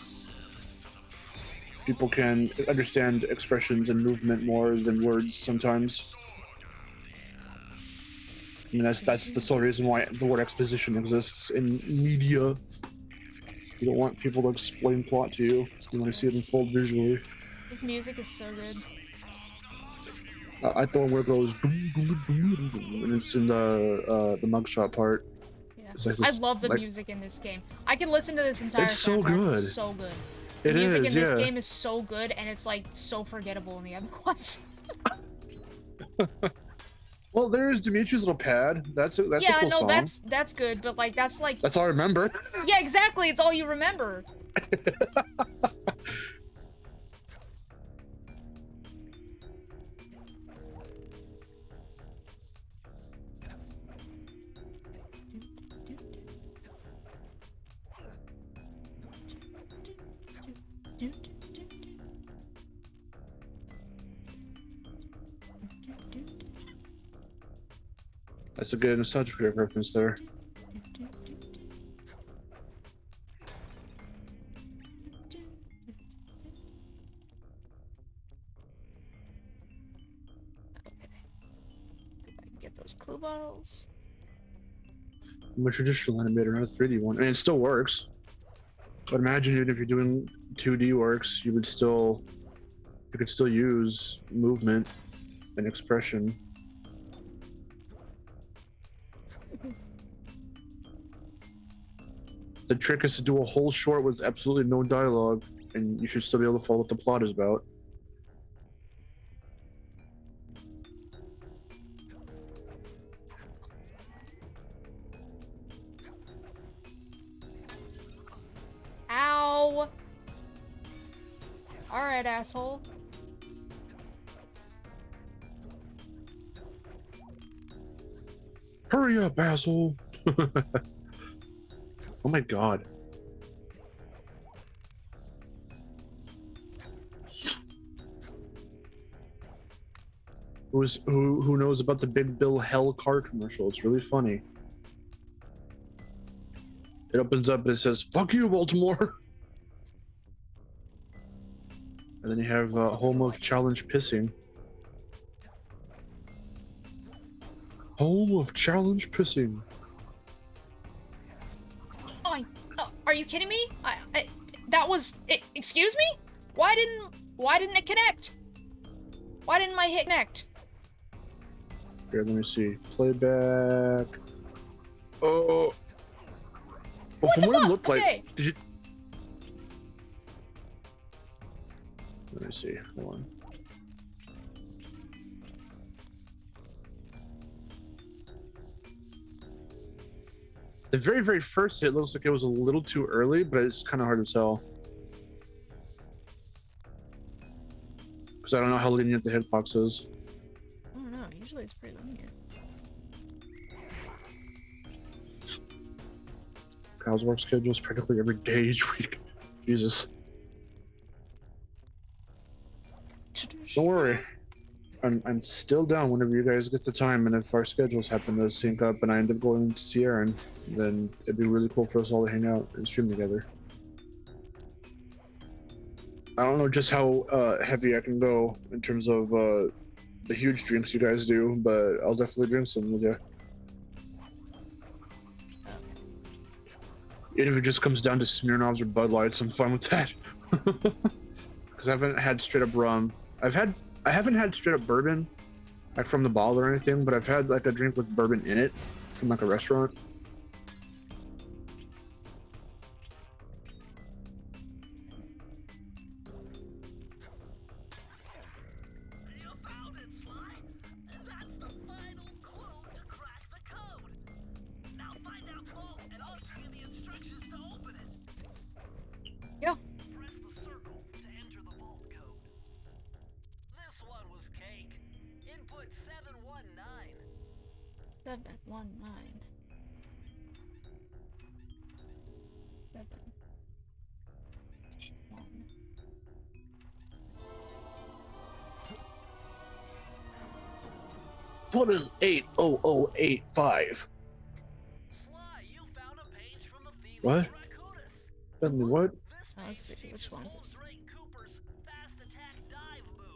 People can understand expressions and movement more than words sometimes. I mean, that's the sole reason why the word exposition exists in media. You don't want people to explain plot to you. You want to see it unfold visually. This music is so good. I thought where it goes, and it's in the mugshot part. Yeah. Like I this, love the like, music in this game. I can listen to this entire It's so soundtrack. good. It's so good. It The music is, in this yeah. game is so good, and it's like so forgettable in the other ones. Well, there's Dimitri's little pad. That's a Yeah, cool no, song. that's good, but like that's That's all I remember. yeah, exactly. It's all you remember. That's a good nostalgic reference there. Get those clue bottles. I'm a traditional animator, not a 3D one. I mean, it still works. But imagine even if you're doing 2D works, you could still use movement and expression. The trick is to do a whole short with absolutely no dialogue, and you should still be able to follow what the plot is about. Ow! Alright, asshole. Hurry up, asshole! Oh my god. Who knows about the Big Bill Hell car commercial? It's really funny. It opens up and it says, "Fuck you, Baltimore." And then you have home of challenge pissing. Home of challenge pissing. Oh, are you kidding me? That was it. Excuse me? Why didn't it connect? Why didn't my hit connect? Here, let me see. Playback. Oh. Well, from what it looked like, did you? Let me see. Hold on. The very, very first hit looks like it was a little too early, but it's kind of hard to tell. Because I don't know how lenient the hitbox is. I don't know. Usually it's pretty linear. Kyle's work schedule is practically every day each week. Jesus. Don't worry. I'm still down whenever you guys get the time, and if our schedules happen to sync up and I end up going to see Aaron, then it'd be really cool for us all to hang out and stream together. I don't know just how heavy I can go in terms of the huge drinks you guys do, but I'll definitely drink some with you. Even if it just comes down to Smirnoffs or Bud Lights, I'm fine with that. Because I haven't had straight up rum. I haven't had straight up bourbon, like from the bottle or anything, but I've had like a drink with bourbon in it from like a restaurant. You found it, Sly. That's the final clue to crack the code. Now find out both, and I'll give you the instructions to open it. Yeah. Press the circle to enter the vault code. This one was cake. Input 719. 719. 7. 1. Put in 80085. Sly, you found a page from the Thievius What? Raccoonus. Suddenly what? Let's see, which one is this? Drake Cooper's fast attack dive move.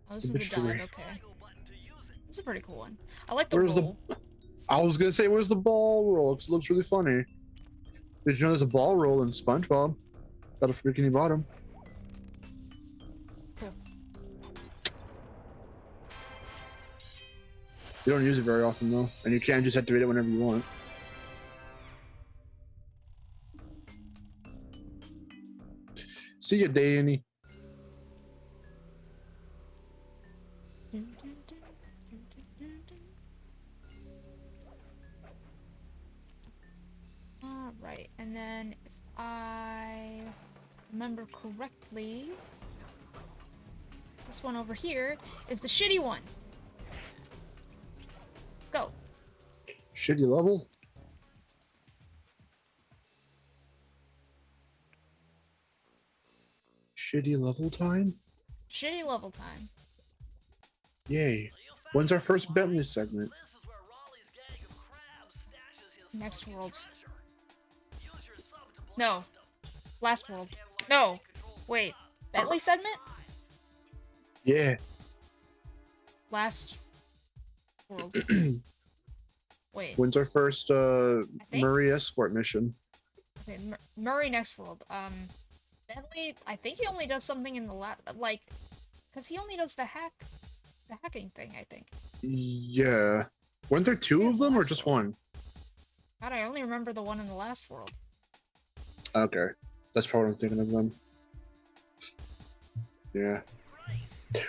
Oh, this is the Obituary. dive, okay. Triangle button to use it. This is a pretty cool one. I like the Where's roll. I was gonna say, where's the ball roll? 'Cause it looks really funny. Did you know there's a ball roll in SpongeBob? That'll for Bikini Bottom. Cool. You don't use it very often though, and you can just activate it whenever you want. See ya, Danny. Alright, and then if I remember correctly, this one over here is the shitty one. Let's go. Shitty level. Shitty level time? Shitty level time. Yay. When's our first Bentley segment? This is where Raleigh's gang of crabs stashes his Next world. treasure. Use your sub to blast No. them. Last world. No. Wait. Bentley segment? Yeah. Last world. Wait. When's our first think- Murray escort mission? Okay, Murray next world. Bentley, I think he only does something in the like, because he only does the hacking thing, I think. Yeah. Weren't there two Yes, of them or last just world. one? God, I only remember the one in the last world. Okay, that's probably what I'm thinking of them. Yeah.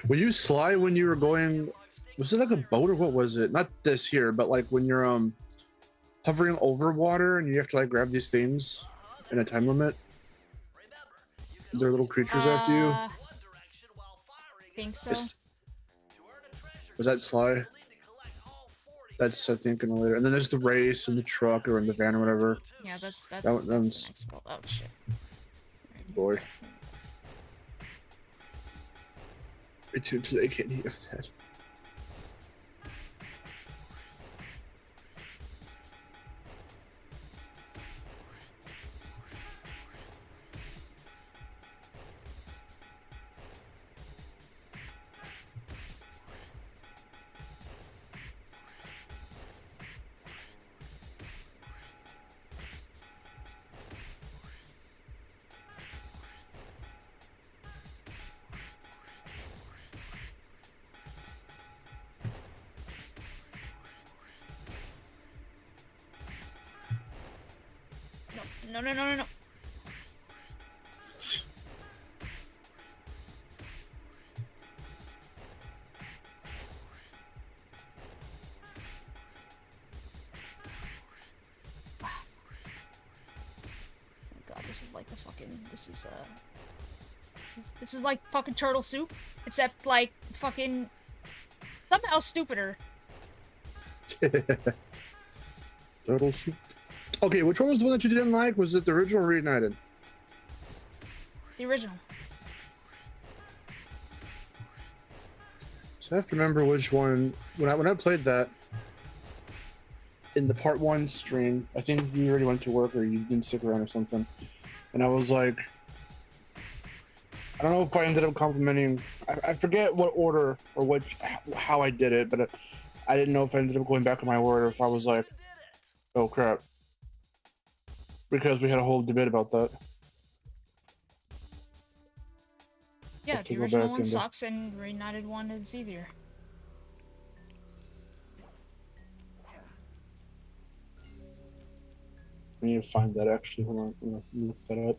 Would you slide when you were going? Was it like a boat or what was it? Not this here, but like when you're hovering over water and you have to like grab these things in a time limit. They're little creatures after you. Think so. Was that Sly? That's I think in the later. And then there's the race and the truck or in the van or whatever. Yeah, that's That the one's- next world. Oh shit. Boy. Return to the kidney of that. No, no, no, no, no. Oh god, this is like the fucking. This is like fucking turtle soup, except like fucking somehow stupider. Turtle soup. Okay, which one was the one that you didn't like? Was it the original or Reunited? The original. So I have to remember which one. When I played that in the part 1 stream, I think you already went to work or you didn't stick around or something, and I was like, I don't know if I ended up complimenting. I forget what order or how I did it, but I didn't know if I ended up going back on my word or if I was like, oh crap, because we had a whole debate about that. Yeah, Have to the go original back one and- sucks and Reunited one is easier. I need to find that actually. Hold on, I'm gonna look that up.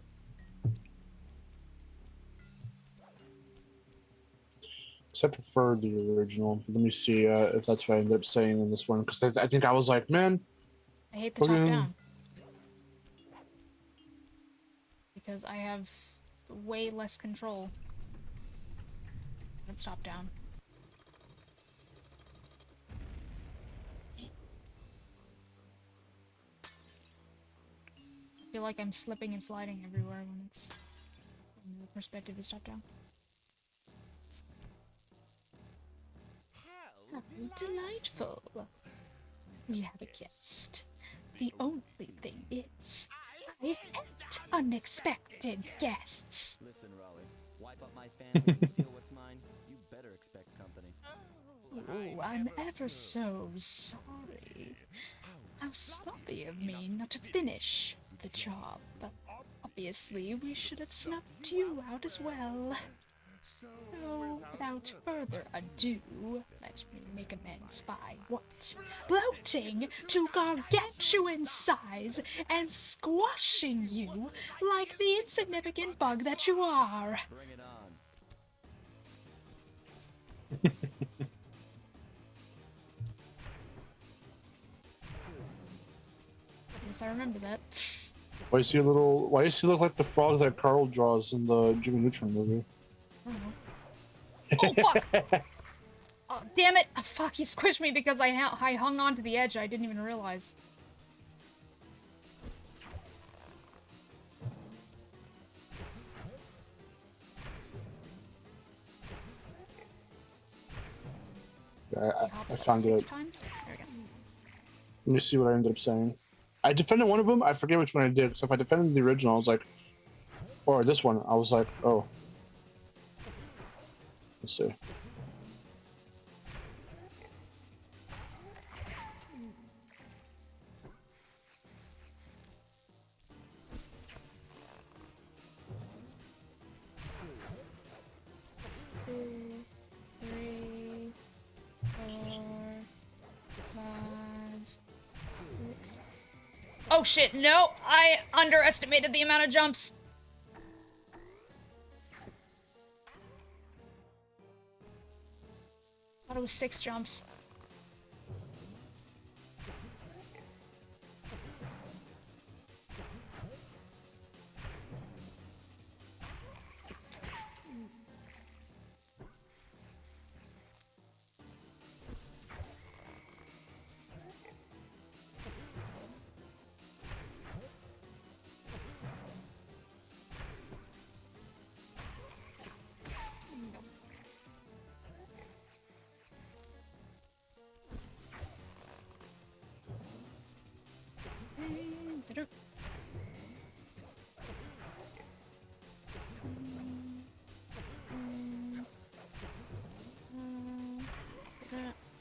So I prefer the original. Let me see if that's what I ended up saying in this one, because I think I was like, man, I hate the top fucking- down. Because I have way less control. Let's top down. I feel like I'm slipping and sliding everywhere when the perspective is top down. How delightful. We have a guest. The only thing is, I hate unexpected guests. Listen, Raleigh, wipe up my family and steal what's mine. You better expect company. Oh, I'm ever so sorry. How sloppy of me not to finish the job. Obviously, we should have snuffed you out as well. So, without further ado, let me make amends by what? Bloating to gargantuan size and squashing you like the insignificant bug that you are. Bring it on. Yes, I remember that. why does he look like the frog that Carl draws in the Jimmy Neutron movie? I don't know. Oh, fuck! Oh, damn it! Oh, fuck, he squished me because I hung on to the edge. I didn't even realize. I Hops found like it. 6 times? There we go. Let me see what I ended up saying. I defended one of them. I forget which one I did. So if I defended the original, I was like, or this one, I was like, oh. Let's see. Two, 3, 4, 5, 6. Oh Oh shit, no! I underestimated the amount of jumps. I thought it was 6 jumps.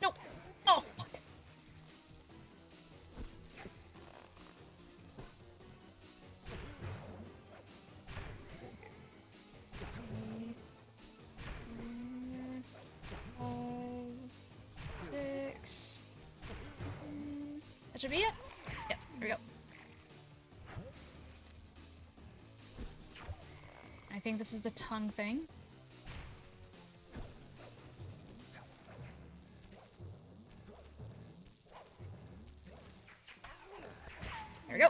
Nope. Oh, fuck. Six. That should be it. Yep, there we go. I think this is the tongue thing. There we go.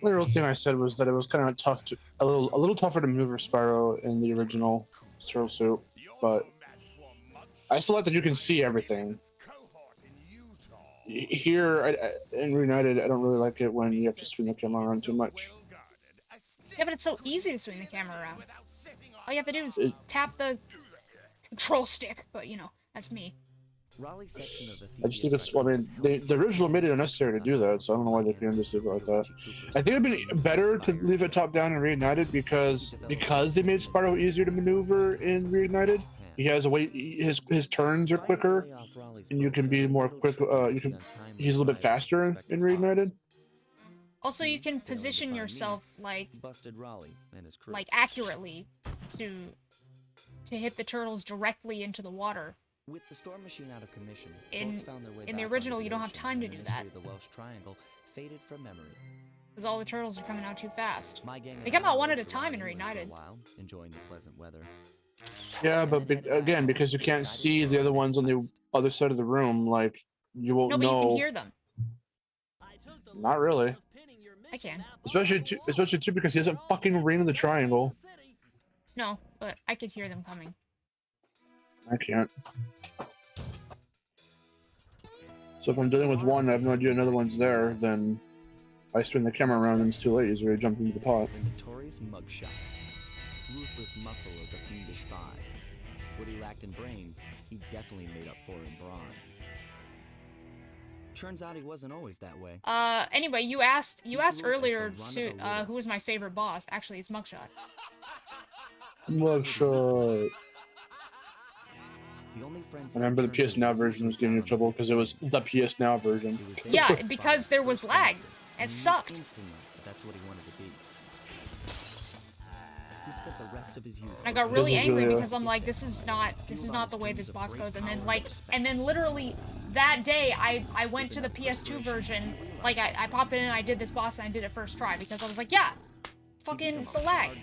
The real thing I said was that it was kind of tough to a little tougher to maneuver Spyro in the original turtle suit, but I still like that you can see everything. Here in Reunited, I don't really like it when you have to swing the camera around too much. Yeah, but it's so easy to swing the camera around. All you have to do is tap the control stick, but you know, that's me. Raleigh's section of the I just think it's, I mean, the original made it unnecessary to do that, so I don't know why they can't just leave it like that. I think it'd been better to leave it top down and Reunited because they made Spyro easier to maneuver in Reunited. He has a way, his turns are quicker, and you can be more quick. He's a little bit faster in Reunited. Also, you can position yourself like accurately to hit the turtles directly into the water. With the storm machine out of commission, In the original, you don't have time to do that. The Welsh Triangle faded from memory. Because all the turtles are coming out too fast. They come out one at a time in Reunited. Enjoying the pleasant weather. Yeah, but again, because you can't see the other ones on the other side of the room, like you won't know. No, but you can hear them. Not really. I can. Especially too because he doesn't fucking ring in the triangle. No, but I could hear them coming. I can't. So if I'm dealing with one, I have no idea another one's there, then I swing the camera around and it's too late. He's already jumped into the pot. The notorious mugshot. Ruthless muscle of the Fiendish Five. What he lacked in brains, he definitely made up for in brawn. Turns out he wasn't always that way. Anyway, you asked earlier to who was my favorite boss. Actually, it's Mugshot. Mugshot. The only friends I remember the PS Now version was getting in trouble because it was the PS Now version. Yeah, because there was lag. It sucked. Instantly, but that's what he wanted to be. He spent the rest of his youth. I got really angry because I'm like, this is not the way this boss goes. And then literally that day I went to the PS2 version. Like I popped it in and I did this boss and I did it first try because I was like, yeah, fucking it's the lag.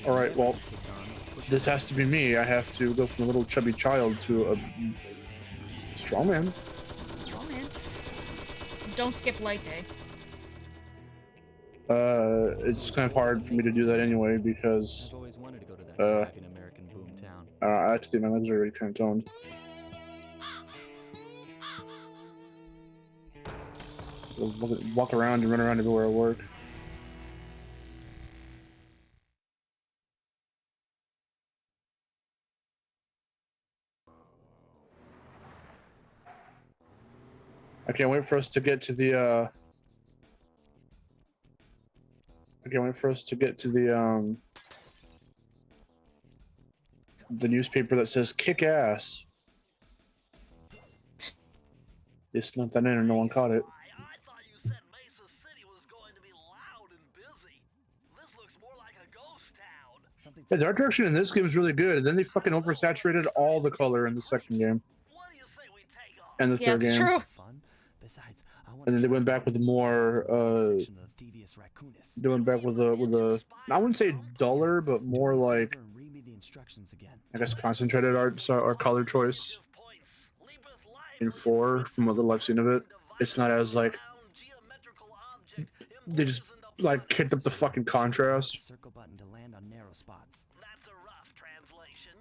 Alright, well, this has to be me. I have to go from a little chubby child to a strong man. Strong man. Don't skip leg day. It's kind of hard for me to do that anyway because I've always wanted to go to that American boom town. actually my legs are already kind of toned. Walk around and run around everywhere I work. I can't wait for us to get to the the newspaper that says "kick ass." They snuck that in and no one caught it. I thought you said Mesa City was going to be loud and busy. This looks more like a ghost town. Yeah, the art direction in this game is really good. And then they fucking oversaturated all the color in the second game What do you say we take off? and the Yeah, third it's game. true. Fun. Besides, I want And then they went back with more section of the Thievius Raccoonus. they went back with a I wouldn't say duller, but more like And read me the instructions again. I guess concentrated art or color choice in 4 from what little I've seen of it. It's not as like they just like kicked up the fucking contrast. Circle button to land on narrow spots. That's a rough translation.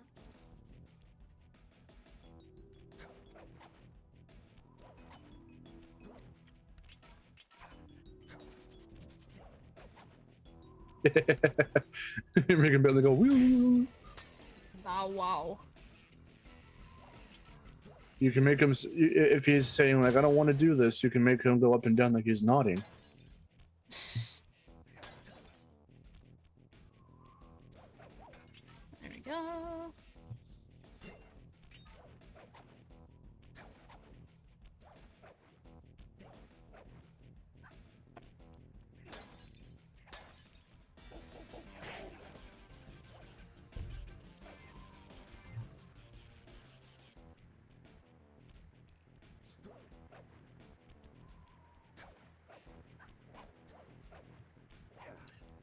You're making Billy go woo. Wow, wow. You can make him if he's saying like I don't want to do this. You can make him go up and down like he's nodding. There we go.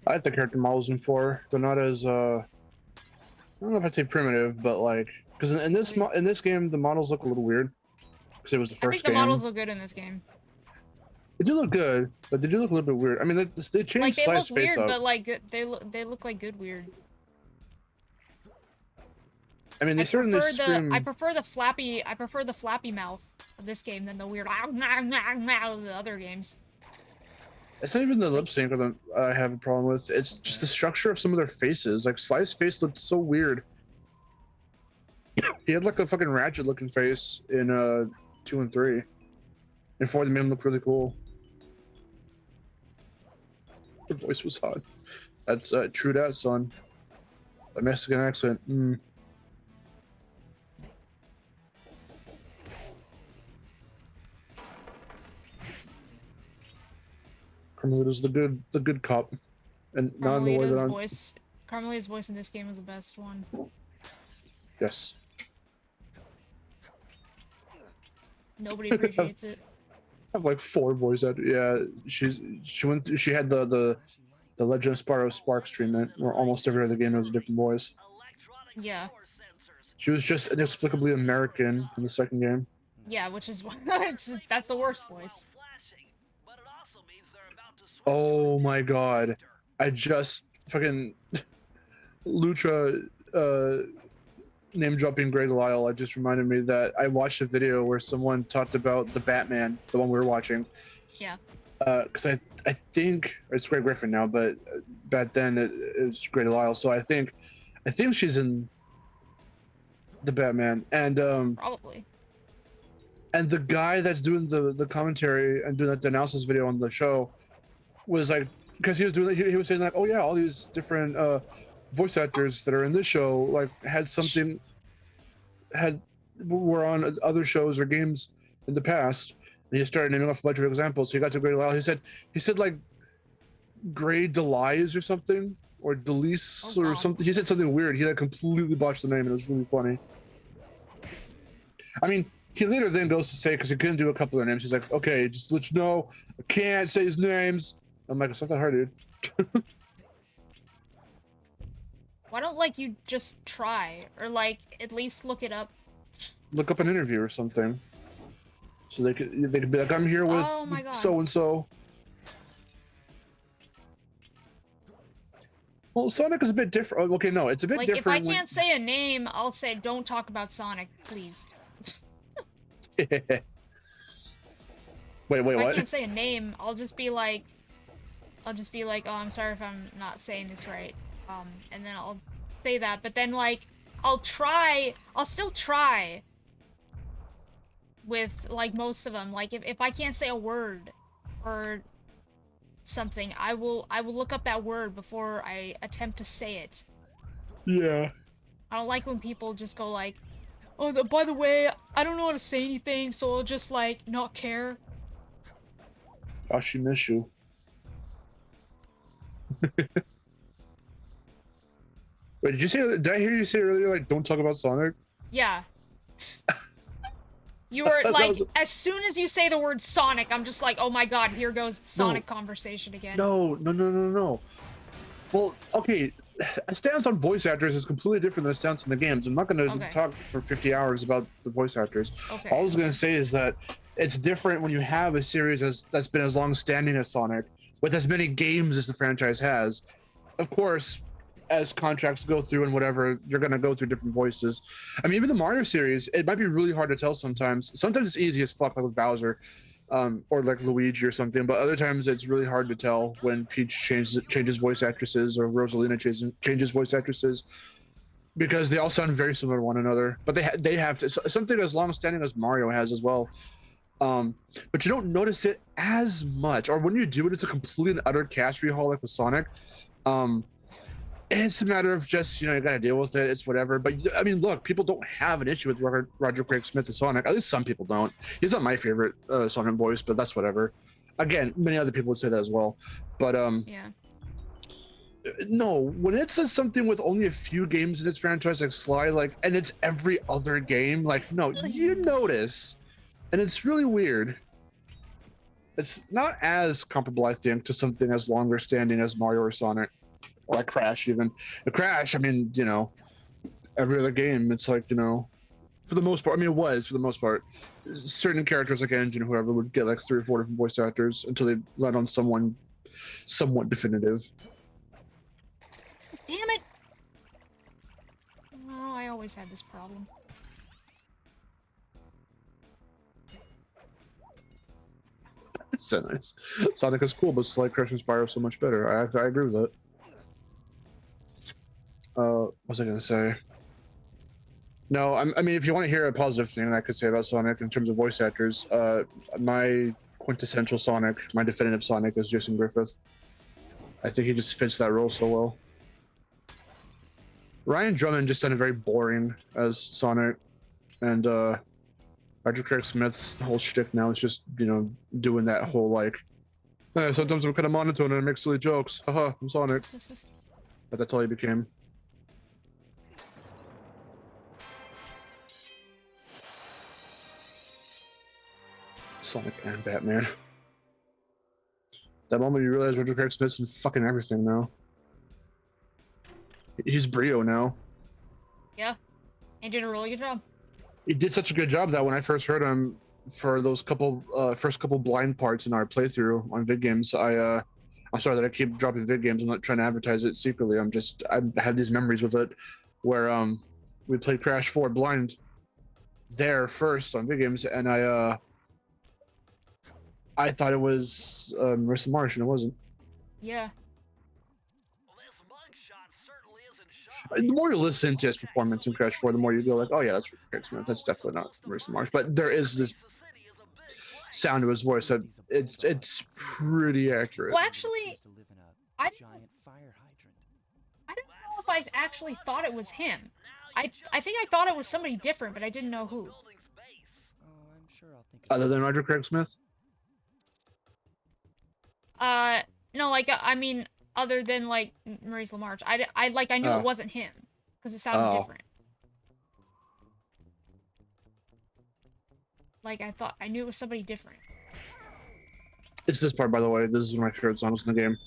I like the character models in 4. They're not as I don't know if I'd say primitive, but like because in this game the models look a little weird because it was the I first think the game. models look good in this game. They do look good, but they do look a little bit weird. I mean, they changed Like they Sly's look face weird, up. but like they look like good weird. I mean, they certainly scream. I prefer the flappy mouth of this game than the weird of the other games. It's not even the lip sync that I have a problem with. It's just the structure of some of their faces. Like Sly's face looked so weird. He had like a fucking Ratchet looking face in 2 and 3. And 4 they made him look really cool. Her voice was hot. That's true that, son. A Mexican accent. Carmelita's the good cop, and not in the way that I'm. Carmelita's voice in this game was the best one. Yes. Nobody appreciates it. I have like 4 voice actors. Yeah, she had the Legend of Sparrow Sparks treatment, where almost every other game has a different voice. Yeah. She was just inexplicably American in the second game. Yeah, which is that's the worst voice. Oh my god. I just fucking Lucha name dropping Greg Lyle. I just reminded me that I watched a video where someone talked about the Batman, the one we were watching. Yeah. Because I think it's Greg Griffin now, but back then it was Greg Lyle. So I think she's in the Batman, and probably. And the guy that's doing the commentary and doing the analysis video on the show was like, because he was saying like, oh yeah, all these different voice actors that are in this show like were on other shows or games in the past. And he started naming off a bunch of examples. So he got to Grey Delisle. He said like Grey Delisle or something, or Delise or something. He said something weird. He like completely botched the name, and it was really funny. I mean, he later then goes to say, because he couldn't do a couple of their names, he's like, okay, just let you know, I can't say his names. I'm like, it's not that hard, dude. Why don't like you just try, or like at least look it up? Look up an interview or something, so they could be like, I'm here with so and so. Well, Sonic is a bit different. Okay, no, it's a bit different. Like if I can't say a name, I'll say don't talk about Sonic, please. Wait, If what? I can't say a name, I'll just be like, oh, I'm sorry if I'm not saying this right. And then I'll say that, but then like, I'll still try with like most of them. Like if I can't say a word or something, I will look up that word before I attempt to say it. Yeah. I don't like when people just go like, oh, by the way, I don't know how to say anything, so I'll just like not care. Oh, she miss you. Wait, did you say? Did I hear you say earlier like don't talk about Sonic? Yeah. You were That like, was- as soon as you say the word Sonic, I'm just like, oh my god, here goes the Sonic conversation again. No. Well, okay, a stance on voice actors is completely different than a stance on the games. I'm not going to talk for 50 hours about the voice actors. Okay. All I was going to say is that it's different when you have a series that's been as long-standing as Sonic, with as many games as the franchise has. Of course, as contracts go through and whatever, you're going to go through different voices. I mean, even the Mario series, it might be really hard to tell sometimes. Sometimes it's easy as fuck, like with Bowser. Or like Luigi or something, but other times it's really hard to tell when Peach changes voice actresses or Rosalina changes voice actresses, because they all sound very similar to one another. But they have to, something as long standing as Mario has as well. But you don't notice it as much, or when you do it, it's a complete and utter cast rehaul like with Sonic. It's a matter of just, you gotta deal with it. It's whatever. But I mean, look, people don't have an issue with Roger Craig Smith as Sonic. At least some people don't. He's not my favorite Sonic voice, but that's whatever. Again, many other people would say that as well. But yeah. No, when it says something with only a few games in its franchise, like Sly, and it's every other game, no, you notice, and it's really weird. It's not as comparable, I think, to something as longer standing as Mario or Sonic. Or like Crash, even. The Crash, I mean, every other game, it's like, for the most part, I mean, it was for the most part. Certain characters like Engine, whoever, would get like 3 or 4 different voice actors until they land on someone somewhat definitive. Damn it! Oh, I always had this problem. So nice. Sonic is cool, but Sly, Crash, and Spyro so much better. I agree with that. What was I gonna say? No, I mean, if you want to hear a positive thing I could say about Sonic in terms of voice actors, my quintessential Sonic, my definitive Sonic, is Jason Griffith. I think he just fits that role so well. Ryan Drummond just sounded very boring as Sonic, and Roger Craig Smith's whole shtick now is just, doing that whole sometimes I'm kind of monotone and I make silly jokes. Haha, I'm Sonic. But that's all he became. Sonic and Batman. That moment you realize Roger Craig Smith's in fucking everything now. He's Brio now. Yeah, he did a really good job. He did such a good job that when I first heard him for those first couple blind parts in our playthrough on vid games, I'm sorry that I keep dropping vid games. I'm not trying to advertise it secretly. I had these memories with it where we played Crash 4 blind there first on vid games, and I thought it was Marissa Marsh, and it wasn't. Yeah. The more you listen to his performance in Crash 4, the more you go like, oh yeah, that's Craig Smith. That's definitely not Marissa Marsh. But there is this sound to his voice that it's pretty accurate. Well, actually, I don't know if I actually thought it was him. I think I thought it was somebody different, but I didn't know who. Other than Roger Craig Smith? No, I mean, other than Maurice LaMarche, I knew it wasn't him because it sounded different. I knew it was somebody different. It's this part, by the way. This is one of my favorite songs in the game.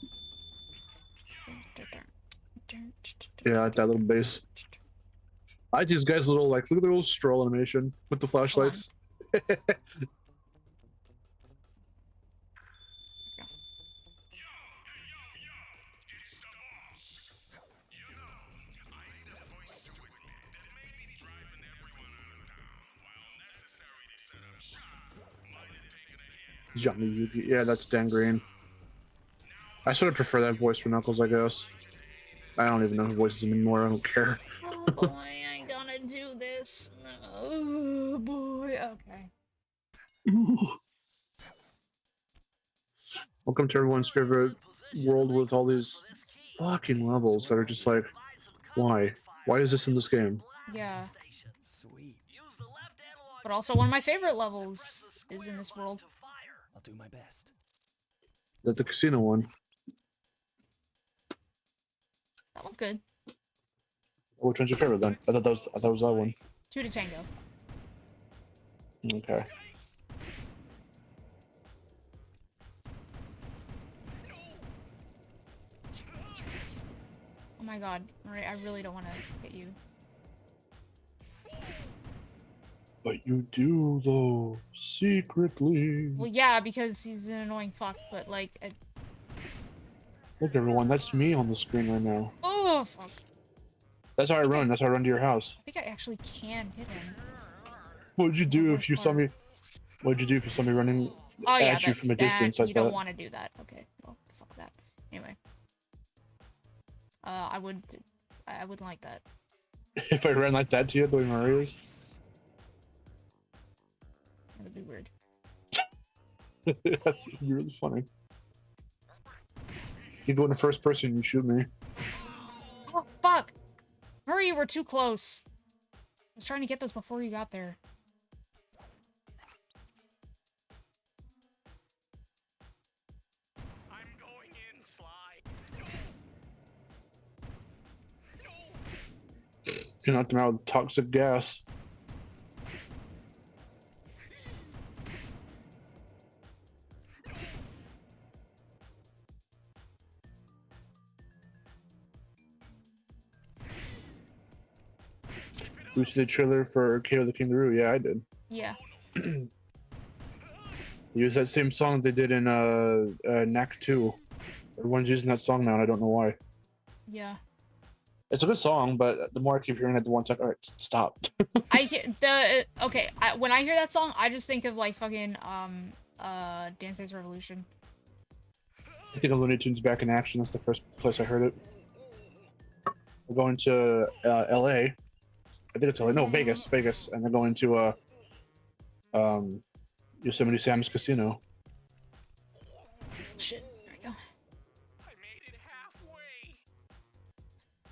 Yeah, I like that little bass. I like these guys' little look at their little stroll animation with the flashlights. Johnny Yuki. Yeah, that's Dan Green. I sort of prefer that voice for Knuckles, I guess. I don't even know who voices him anymore. I don't care. Oh boy, I gotta do this. Oh boy. Okay. Welcome to everyone's favorite world with all these fucking levels that are just like, why? Why is this in this game? Yeah. Sweet. But also one of my favorite levels is in this world. I'll do my best. That's the casino one. That one's good. Which one's your favorite then? I thought that was that one. 2 to Tango. Okay. Oh my god, Murray, I really don't want to hit you. But you do though, secretly. Well, yeah, because he's an annoying fuck, but like, Look, everyone, that's me on the screen right now. oh fuck. That's how I run. That's how I run to your house. I think I actually can hit him. What would you do if you saw me? What would you do if you saw me running at you from a distance like you that? don't want to do that. Okay, well, fuck that. Anyway, I wouldn't like that. If I ran like that to you, the way Mario is? That'd be weird. That's really funny. You go in the first person, you shoot me. Oh, fuck! Hurry, you were too close. I was trying to get those before you got there. I'm going in, Sly. You knocked him out with toxic gas. You see the trailer for KO the Kangaroo? Yeah, I did. Yeah. Use that same song they did in Knack 2. Everyone's using that song now, and I don't know why. Yeah. It's a good song, but the more I keep hearing it, the more it's like, all right, stop. I hear okay. When I hear that song, I just think of like fucking Dance Dance Revolution. I think of Looney Tunes Back in Action. That's the first place I heard it. We're going to LA. I think it's LA. No, Vegas, and they're going to Yosemite Sam's Casino. Shit. There we go. I made it halfway.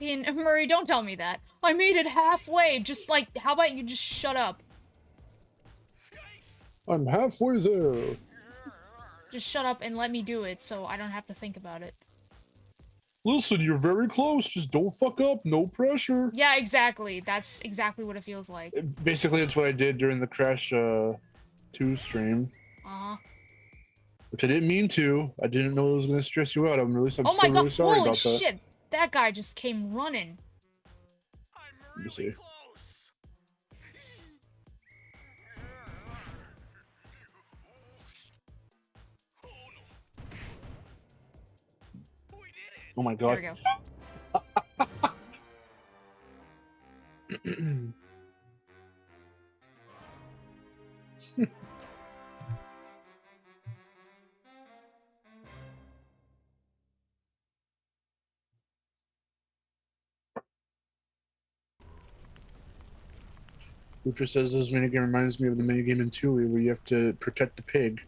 Ian, Murray, don't tell me that. I made it halfway. Just like, how about you just shut up? I'm halfway there. Just shut up and let me do it, so I don't have to think about it. Listen, you're very close. Just don't fuck up. No pressure. Yeah, exactly. That's exactly what it feels like. Basically, it's what I did during the Crash 2 stream. Uh-huh. Which I didn't mean to. I didn't know it was going to stress you out. I'm Oh my still god, really sorry holy about that. shit. That guy just came running. Let me see. Oh my god. There we go. Lucha says this minigame reminds me of the minigame in Tui where you have to protect the pig.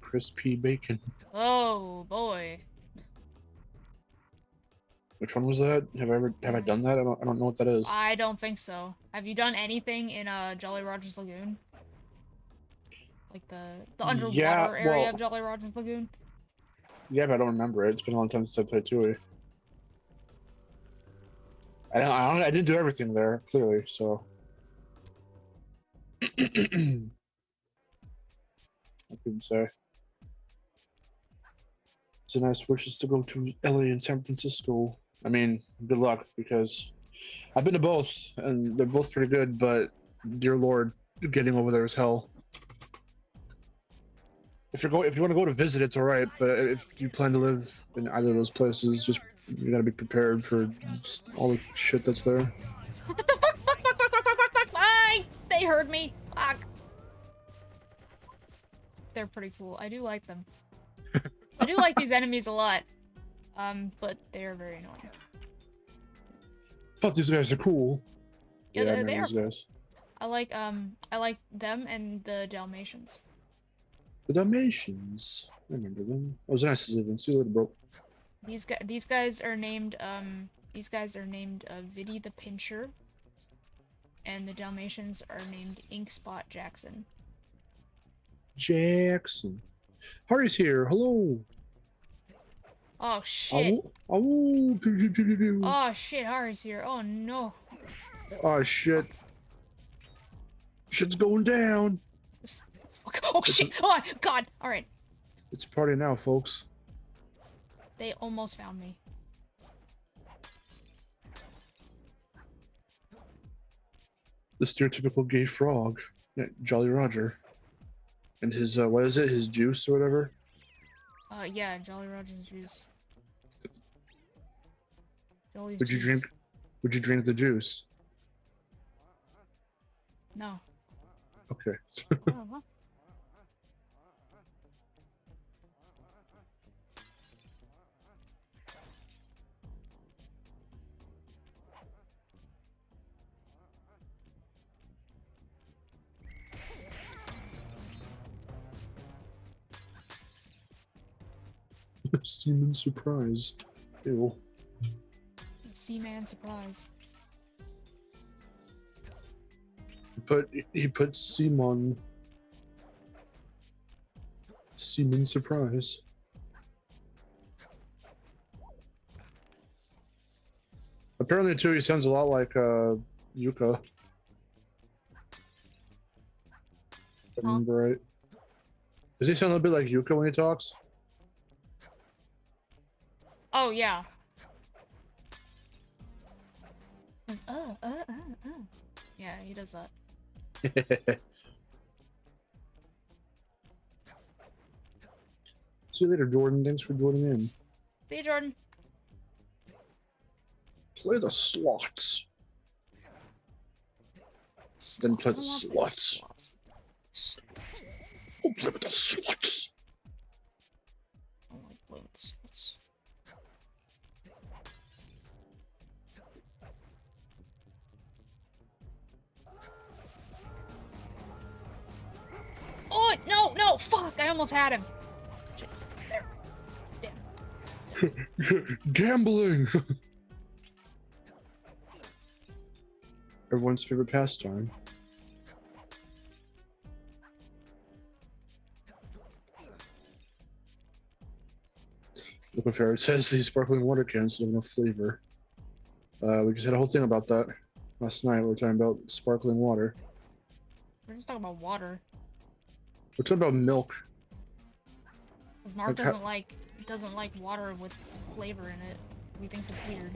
Crispy bacon. Oh, boy. Which one was that? Have I done that? I don't know what that is. I don't think so. Have you done anything in Jolly Roger's Lagoon? Like the underwater area of Jolly Roger's Lagoon? Yeah, but I don't remember it. It's been a long time since I played Tui. I didn't do everything there, clearly, so. I couldn't say. It's a nice wishes to go to LA and San Francisco. I mean, good luck, because I've been to both, and they're both pretty good, but dear Lord, getting over there is hell. If you want to go to visit, it's all right, but if you plan to live in either of those places, just you gotta be prepared for all the shit that's there. What the fuck? Fuck! They heard me. Fuck. They're pretty cool. I do like them. I do like these enemies a lot. But they are very annoying. Thought these guys are cool. Yeah, I they remember are. these guys. I like them and the Dalmatians. The Dalmatians. I remember them. Oh, it was nice to live in. See you later, bro. These guys are named Viddy the Pincher, and the Dalmatians are named Inkspot Jackson. Jackson. Harry's here. Hello. Oh shit. Oh, pew, pew, pew, pew, pew. Oh shit, Hari's here. Oh no. Oh shit. Shit's going down. Fuck. Oh shit! Oh god! Alright. It's a party now, folks. They almost found me. The stereotypical gay frog. Yeah, Jolly Roger. And his, what is it? His juice or whatever? Yeah, Jolly Roger's juice. Jolly's Would you juice. drink the juice? No. Okay. Oh, well. Seaman surprise. Ew. Seaman surprise. He put Seaman. Seaman surprise. Apparently too, he sounds a lot like Yuka. If I remember right. Does he sound a little bit like Yuka when he talks? Oh yeah. Yeah, he does that. See you later, Jordan. Thanks for joining in. See you, Jordan. Play the slots. Then play the slots. Oh, play with the slots. I like play with the slots. Oh no, no, fuck! I almost had him. Shit. There. Damn. Gambling. Everyone's favorite pastime. Look what Farrah says. These sparkling water cans have no flavor. We just had a whole thing about that last night. We were talking about sparkling water. We're just talking about water. We're talking about milk. Because Mark Like doesn't like water with flavor in it. He thinks it's weird.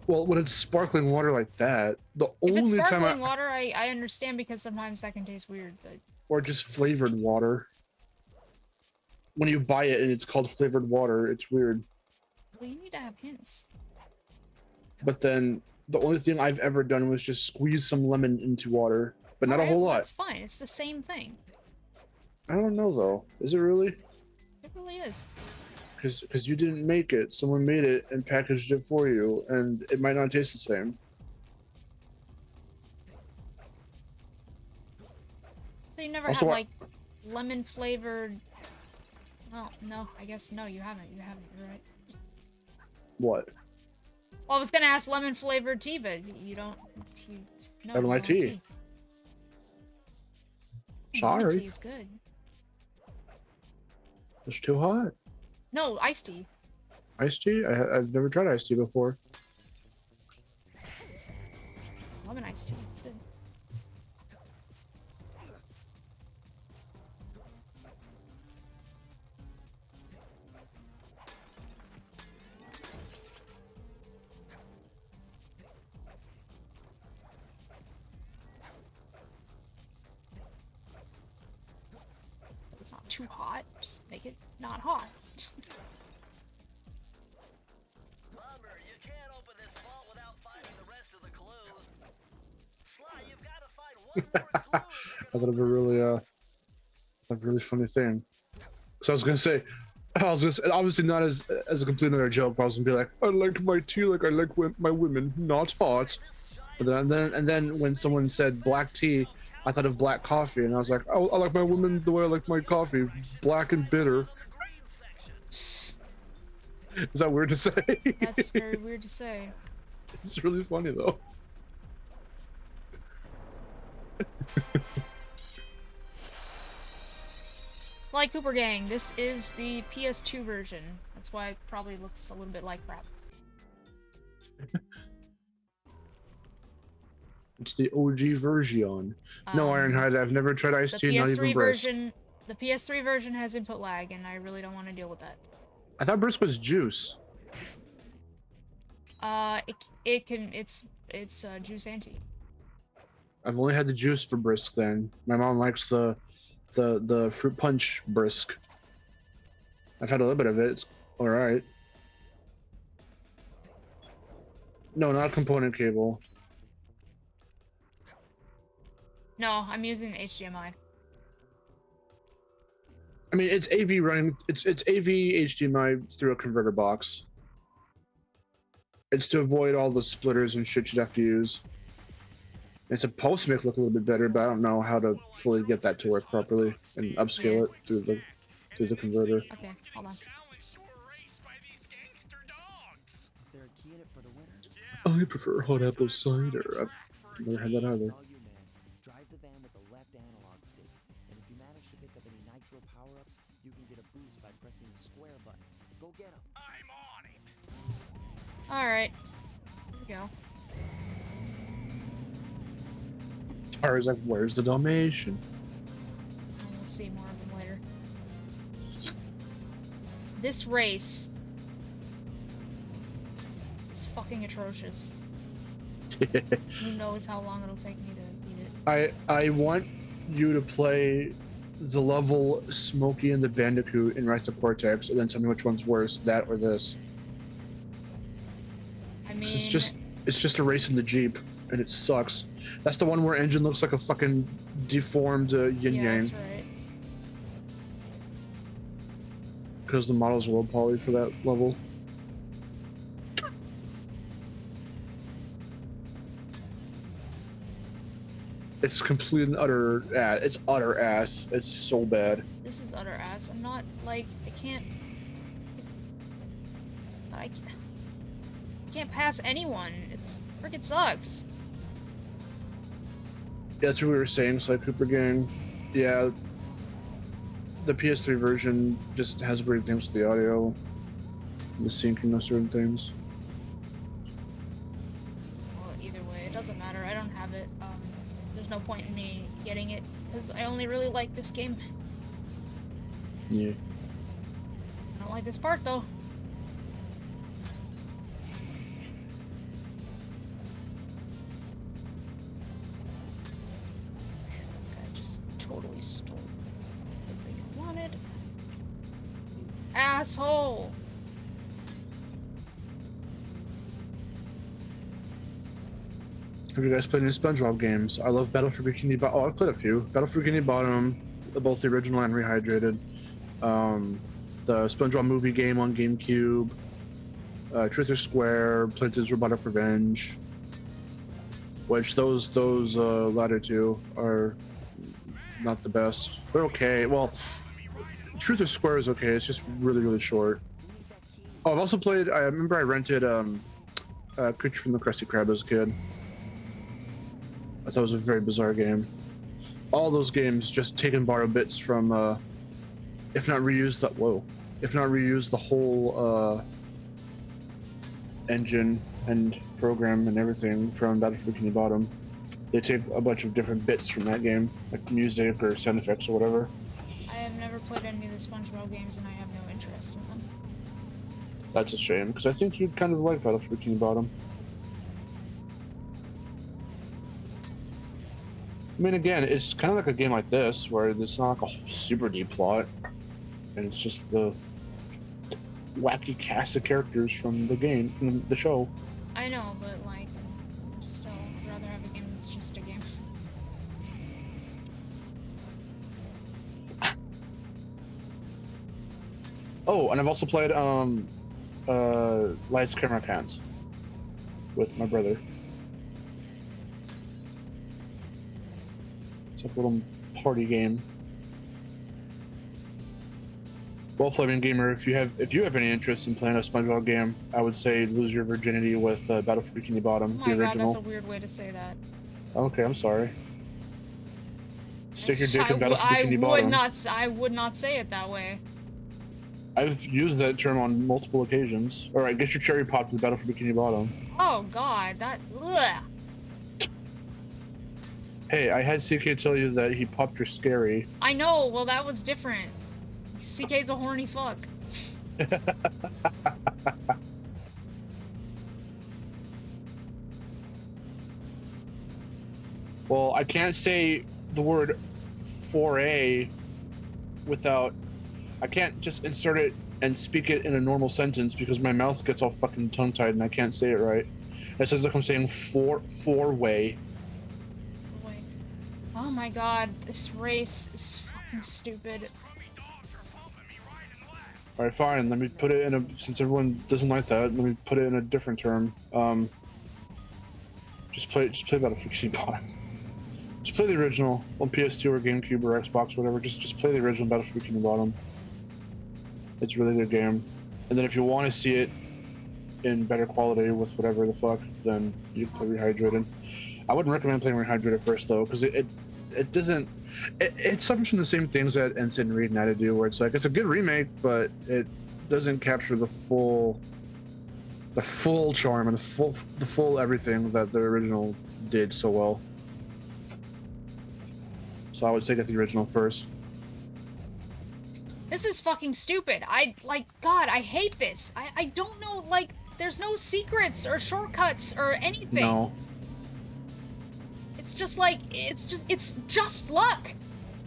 Well, when it's sparkling water like that, the If it's only time sparkling water, I understand because sometimes that can taste weird, but or just flavored water. When you buy it and it's called flavored water, it's weird. well, you need to have hints. But then the only thing I've ever done was just squeeze some lemon into water, but not a Alright, whole well, lot. That's fine. It's the same thing. I don't know though. Is it really? It really is. Because you didn't make it. Someone made it and packaged it for you, and it might not taste the same. So you never Also, had like lemon flavored. Well, no, I guess no, you haven't. You haven't. You're right. What? Well, I was gonna ask lemon flavored tea, but you don't. No, I don't you like tea. Lemon Sorry. tea is good. It's too hot. No, iced tea. Iced tea? I've never tried iced tea before. Lemon iced tea. It's good. It's not too hot. Just make it not hot. Bummer, you can't open this vault without finding the rest of the clues. Sly, you've got to find one more clue. I thought of a really funny thing. So I was gonna say, obviously not as a complete another joke, but I was gonna be like, I like my tea like I like my women, not hot. But then when someone said black tea, I thought of black coffee, and I was like, oh, I like my women the way I like my coffee, black and bitter. Is that weird to say? That's very weird to say. It's really funny though. Sly Cooper Gang, this is the PS2 version. That's why it probably looks a little bit like crap. It's the OG version. No, Ironhide, I've never tried Ice The Tea, not even PS3 Brisk. version, the PS3 version has input lag, and I really don't want to deal with that. I thought Brisk was juice. It's juice anti. I've only had the juice for Brisk then. My mom likes the fruit punch Brisk. I've had a little bit of it. It's all right. No, not component cable. No, I'm using HDMI. I mean, it's AV running. It's AV HDMI through a converter box. It's to avoid all the splitters and shit you'd have to use. It's supposed to make it look a little bit better, but I don't know how to fully get that to work properly and upscale it through the converter. Okay, hold on. Challenged to a race by these gangster dogs. Is there a key in it for the winner? I prefer hot apple cider. I've never had that either. All you, man. Drive the van with the left analog stick, and if you manage to pick up any nitro power-ups, you can get a boost by pressing the square button. Go get 'em. I'm on it. Alright. Here we go. Tara's like, where's the Dalmatian? And we'll see more of them later. This race is fucking atrocious. Who knows how long it'll take me to beat it. I want you to play the level Smokey and the Bandicoot in Rise of Cortex, and then tell me which one's worse, that or this. I mean, It's just a race in the Jeep, and it sucks. That's the one where engine looks like a fucking deformed yin yeah, yang. that's right. Because the models are low poly for that level. It's complete and utter ass. It's utter ass. It's so bad. This is utter ass. I'm not, like, I can't pass anyone. It's freaking sucks. Yeah, that's what we were saying, Sly Cooper Gang. Yeah, the PS3 version just has weird things with the audio, and the syncing of certain things. Well, either way, it doesn't matter. I don't have it. There's no point in me getting it, because I only really like this game. Yeah. I don't like this part, though. I just totally stole everything I wanted. Asshole! Have you guys played any SpongeBob games? I love Battle for Bikini Bottom. Oh, I've played a few. Battle for Bikini Bottom, both the original and rehydrated. The SpongeBob movie game on GameCube. Truth or Square, Plankton's Robotic Revenge. Which those latter two are not the best. They're okay. Well, Truth or Square is okay. It's just really, really short. Oh, I've also played. I remember I rented Creature from the Krusty Krab as a kid. I thought it was a very bizarre game. All those games just take and borrow bits from, if not reuse the whole engine and program and everything from Battle for Bikini Bottom. They take a bunch of different bits from that game, like music or sound effects or whatever. I have never played any of the SpongeBob games, and I have no interest in them. That's a shame, because I think you'd kind of like Battle for Bikini Bottom. I mean, again, it's kind of like a game like this, where it's not like a super deep plot, and it's just the wacky cast of characters from the game, from the show. I know, but, like, still, I'd rather have a game that's just a game. Oh, and I've also played Lights, Camera, Pants with my brother. It's like a little party game. Well, Flavian Gamer, if you have any interest in playing a SpongeBob game, I would say lose your virginity with Battle for Bikini Bottom, Oh the my god, original. that's a weird way to say that. Okay, I'm sorry. Stick your dick in Battle for Bikini Bottom. Bottom. I would not say it that way. I've used that term on multiple occasions. All right, get your cherry popped with Battle for Bikini Bottom. Oh god, that. Ugh. Hey, I had CK tell you that he popped your scary. I know, well that was different. CK's a horny fuck. Well, I can't say the word 4A without... I can't just insert it and speak it in a normal sentence because my mouth gets all fucking tongue-tied and I can't say it right. It says like I'm saying four-way. Wait. Oh my god, this race is fucking stupid. Alright, fine, let me put it in a... Since everyone doesn't like that, let me put it in a different term. Just play Battlefield Bikini Bottom. Just play the original on PS2 or GameCube or Xbox, whatever. Just play the original Battlefield Bikini Bottom. It's a really good game. And then if you want to see it in better quality with whatever the fuck, then you can play Rehydrated. I wouldn't recommend playing Rehydrated first though, because it doesn't... It suffers from the same things that Ensign Reed and I do, where it's like, it's a good remake, but it doesn't capture the full charm and the full everything that the original did so well. So I would say get the original first. This is fucking stupid. God, I hate this. I don't know, like, there's no secrets or shortcuts or anything. No. It's just like, it's just luck.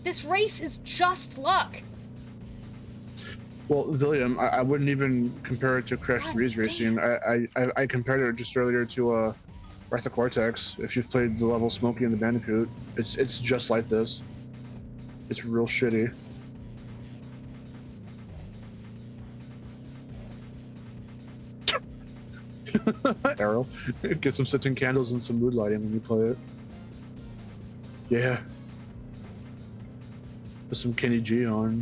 This race is just luck. Well, William, I wouldn't even compare it to Crash 3's racing. I compared it just earlier to Wrath of Cortex. If you've played the level Smokey and the Bandicoot, it's just like this. It's real shitty. Arrow, get some scented candles and some mood lighting when you play it. Yeah. Put some Kenny G on,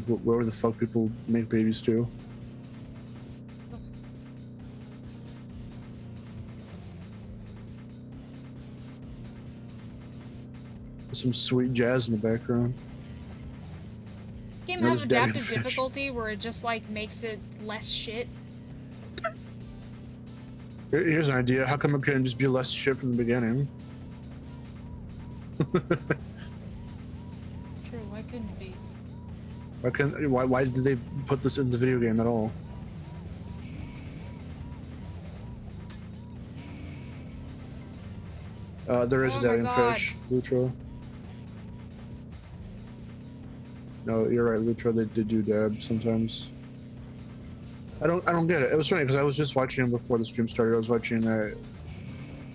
or wherever the fuck people make babies to. Put some sweet jazz in the background. This game That has was Daddy adaptive Fish. difficulty where it just like makes it less shit. Here's an idea. How come it couldn't just be less shit from the beginning? It's true, why couldn't it be? Why did they put this in the video game at all? There is Oh a my Daddy God. Fish, Lutro. No, you're right, Lutro. They did do dab sometimes. I don't get it. It was funny because I was just watching him before the stream started. I was watching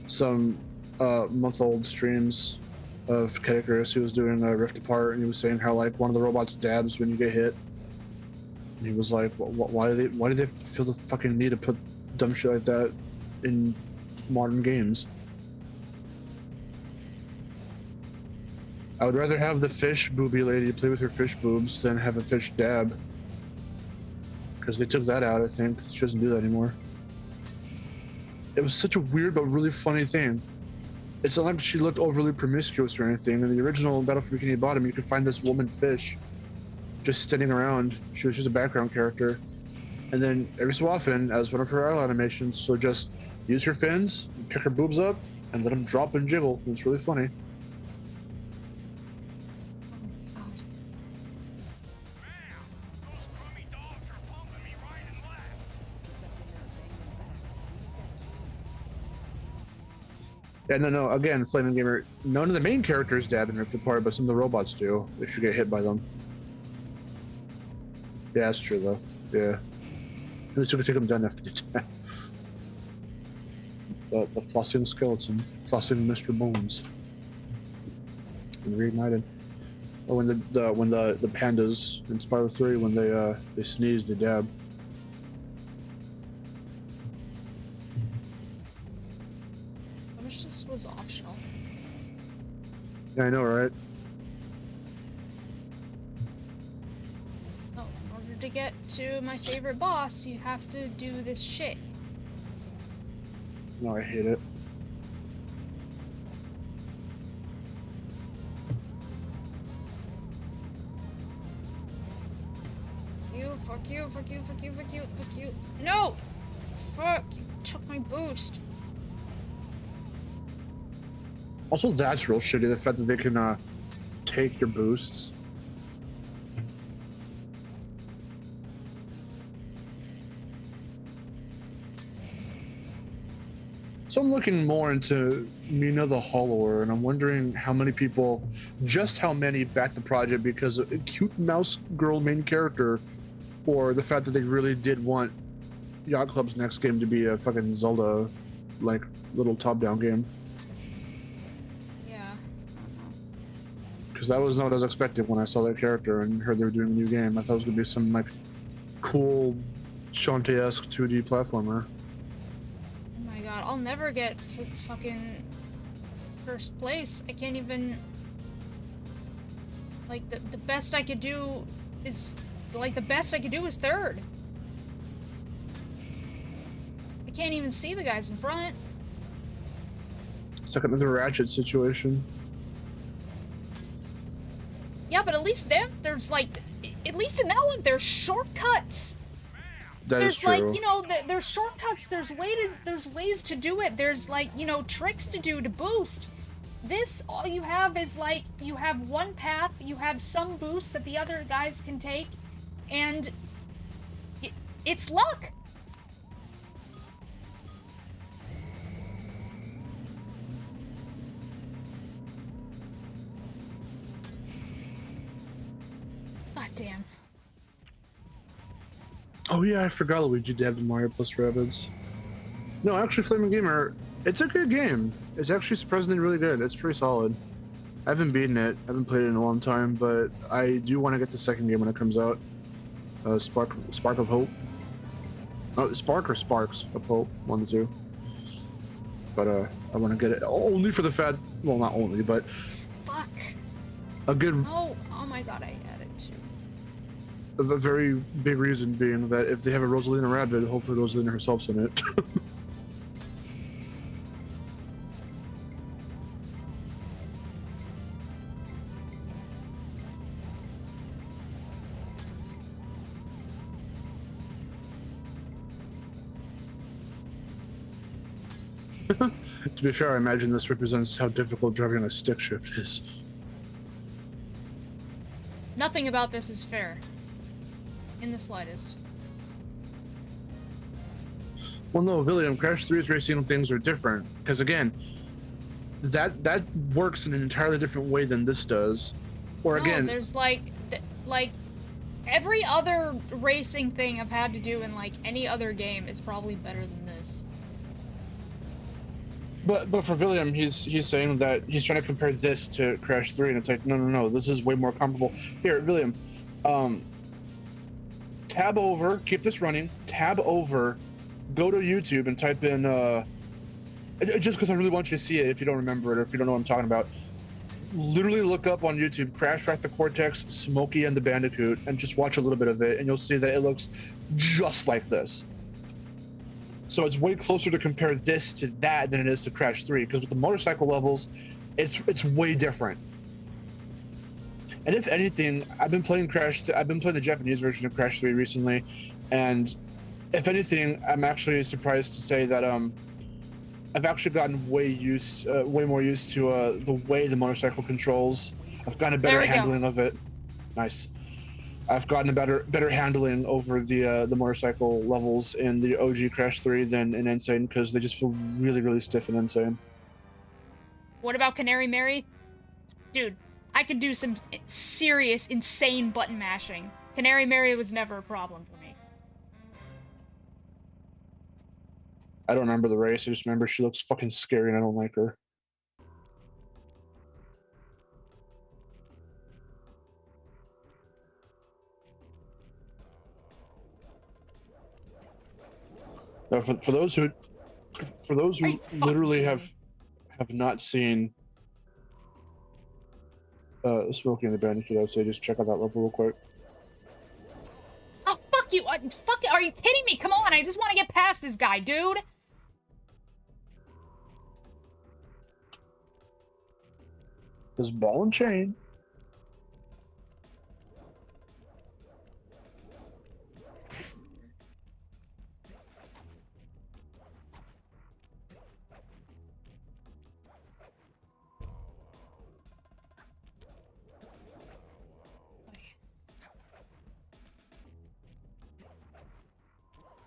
some month-old streams of Kedekris. He was doing a Rift Apart, and he was saying how like one of the robots dabs when you get hit. And he was like, why do they feel the fucking need to put dumb shit like that in modern games? I would rather have the fish booby lady play with her fish boobs than have a fish dab. Because they took that out, I think. She doesn't do that anymore. It was such a weird but really funny thing. It's not like she looked overly promiscuous or anything. In the original Battlefield Bikini Bottom, you could find this woman fish just standing around. She was just a background character. And then every so often, as one of her idle animations, she'll just use her fins, pick her boobs up, and let them drop and jiggle. And it's really funny. Yeah, no, again, Flaming Gamer, none of the main characters dab in Rift Apart, but some of the robots do, if you get hit by them. Yeah, that's true, though. Yeah. At least you can take them down after the attack. The flossing skeleton. Flossing Mr. Bones. And reignited. Or when the pandas in Spyro 3, when they sneeze, they dab. I wish this was optional. Yeah, I know, right? Oh, in order to get to my favorite boss, you have to do this shit. No, I hate it. Fuck you, fuck you, fuck you, fuck you, fuck you. No! Fuck, you took my boost. Also, that's real shitty. The fact that they can take your boosts. So I'm looking more into Mina the Hollower, and I'm wondering how many people, just how many backed the project because of a cute mouse girl main character, or the fact that they really did want Yacht Club's next game to be a fucking Zelda, like, little top-down game. Yeah. Because that was not what I was expecting when I saw that character and heard they were doing a new game. I thought it was gonna be some, like, cool Shantae-esque 2D platformer. Oh my god, I'll never get to fucking first place. I can't even... Like, the best I could do is... Like, the best I could do is third. I can't even see the guys in front. It's like another Ratchet situation. Yeah, but at least there's, like... At least in that one, there's shortcuts. That There's is true. like, you know, there's shortcuts, there's ways to do it, there's like, you know, tricks to do to boost. This, all you have is like, you have one path, you have some boosts that the other guys can take, and it's luck. God damn. Oh yeah, I forgot Luigi did have the Mario plus Rabbids. No, actually, Flaming Gamer, it's a good game. It's actually surprisingly really good. It's pretty solid. I haven't beaten it. I haven't played it in a long time, but I do want to get the second game when it comes out. Spark of Hope. Oh, Spark or Sparks of Hope, one of the two. But I want to get it only for the fact. Well, not only, but Fuck. a good. Oh my god, I had it too. A very big reason being that if they have a Rosalina Rabbit, hopefully Rosalina herself's in it. To be fair, I imagine this represents how difficult driving a stick shift is. Nothing about this is fair. In the slightest. Well, no, William, Crash 3's racing things are different. Because again, that works in an entirely different way than this does. Or No, again, there's like every other racing thing I've had to do in like any other game is probably better than this. but for William, he's saying that he's trying to compare this to Crash 3, and it's like, no, this is way more comparable. Here, William, tab over, keep this running, tab over, go to YouTube and type in, just because I really want you to see it if you don't remember it or if you don't know what I'm talking about. Literally look up on YouTube, Crash Wreck the Cortex, Smokey and the Bandicoot, and just watch a little bit of it, and you'll see that it looks just like this. So it's way closer to compare this to that than it is to Crash 3, because with the motorcycle levels, it's way different. And if anything, I've been playing the Japanese version of Crash 3 recently, and if anything, I'm actually surprised to say that I've actually gotten way more used to the way the motorcycle controls. I've gotten a better handling of it. Nice. I've gotten a better handling over the motorcycle levels in the OG Crash 3 than in Insane, because they just feel really, really stiff in Insane. What about Canary Mary? Dude, I could do some serious, insane button mashing. Canary Mary was never a problem for me. I don't remember the race. I just remember she looks fucking scary and I don't like her. For those who literally have not seen Smokey and the Bandicoot, I'd say just check out that level real quick. Oh, fuck you! Fuck it! Are you kidding me? Come on, I just want to get past this guy, dude! This ball and chain.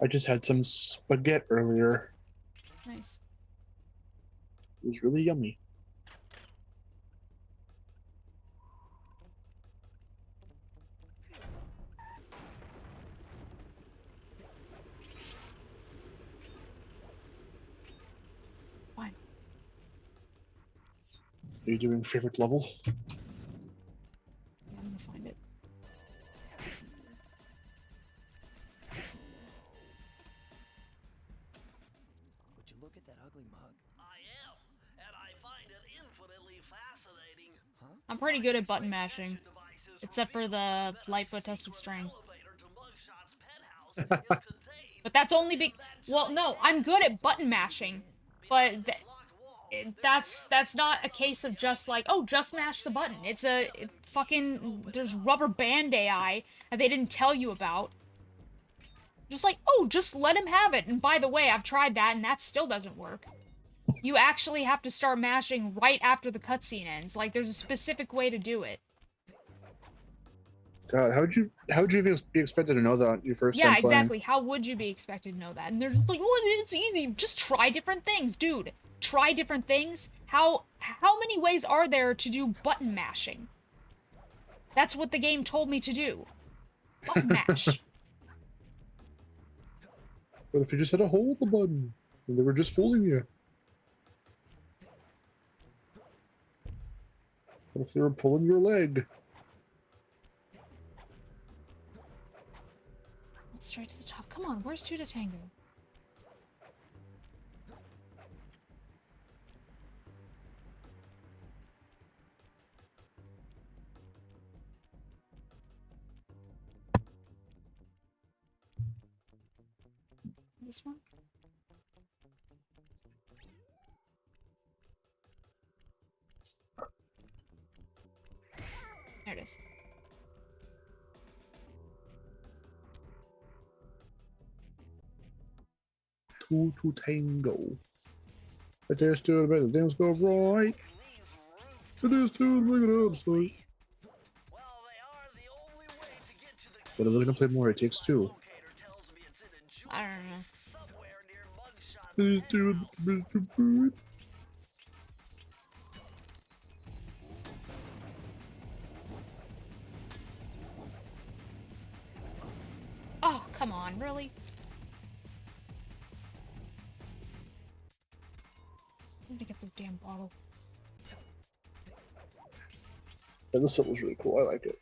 I just had some spaghetti earlier. Nice. It was really yummy. Fine. Are you doing favorite level? Yeah, I'm gonna find it. Would you look at that ugly mug? I am, and I find it infinitely fascinating. Huh? I'm pretty good at button mashing, except for the Lightfoot test of strength. But that's only well, no, I'm good at button mashing, but that's not a case of just like, oh, just mash the button. It's fucking, there's rubber band AI that they didn't tell you about. Just like, oh, just let him have it. And by the way, I've tried that and that still doesn't work. You actually have to start mashing right after the cutscene ends. Like, there's a specific way to do it. God, how would you even be expected to know that your first time Yeah, playing? exactly. How would you be expected to know that? And they're just like, oh, it's easy. Just try different things, dude. Try different things. How many ways are there to do button mashing? That's what the game told me to do. Button mash. But if you just had to hold the button, and they were just fooling you. What if they were pulling your leg? Straight to the top. Come on, where's 2 to Tango? This one? There it is. Two to tango. But there's two better things go right. But there's two to make it up, so. But I'm looking to play more. It takes two. I don't know. There's two. Oh, come on, really? I need to get the damn bottle. Yeah, this level's really cool. I like it.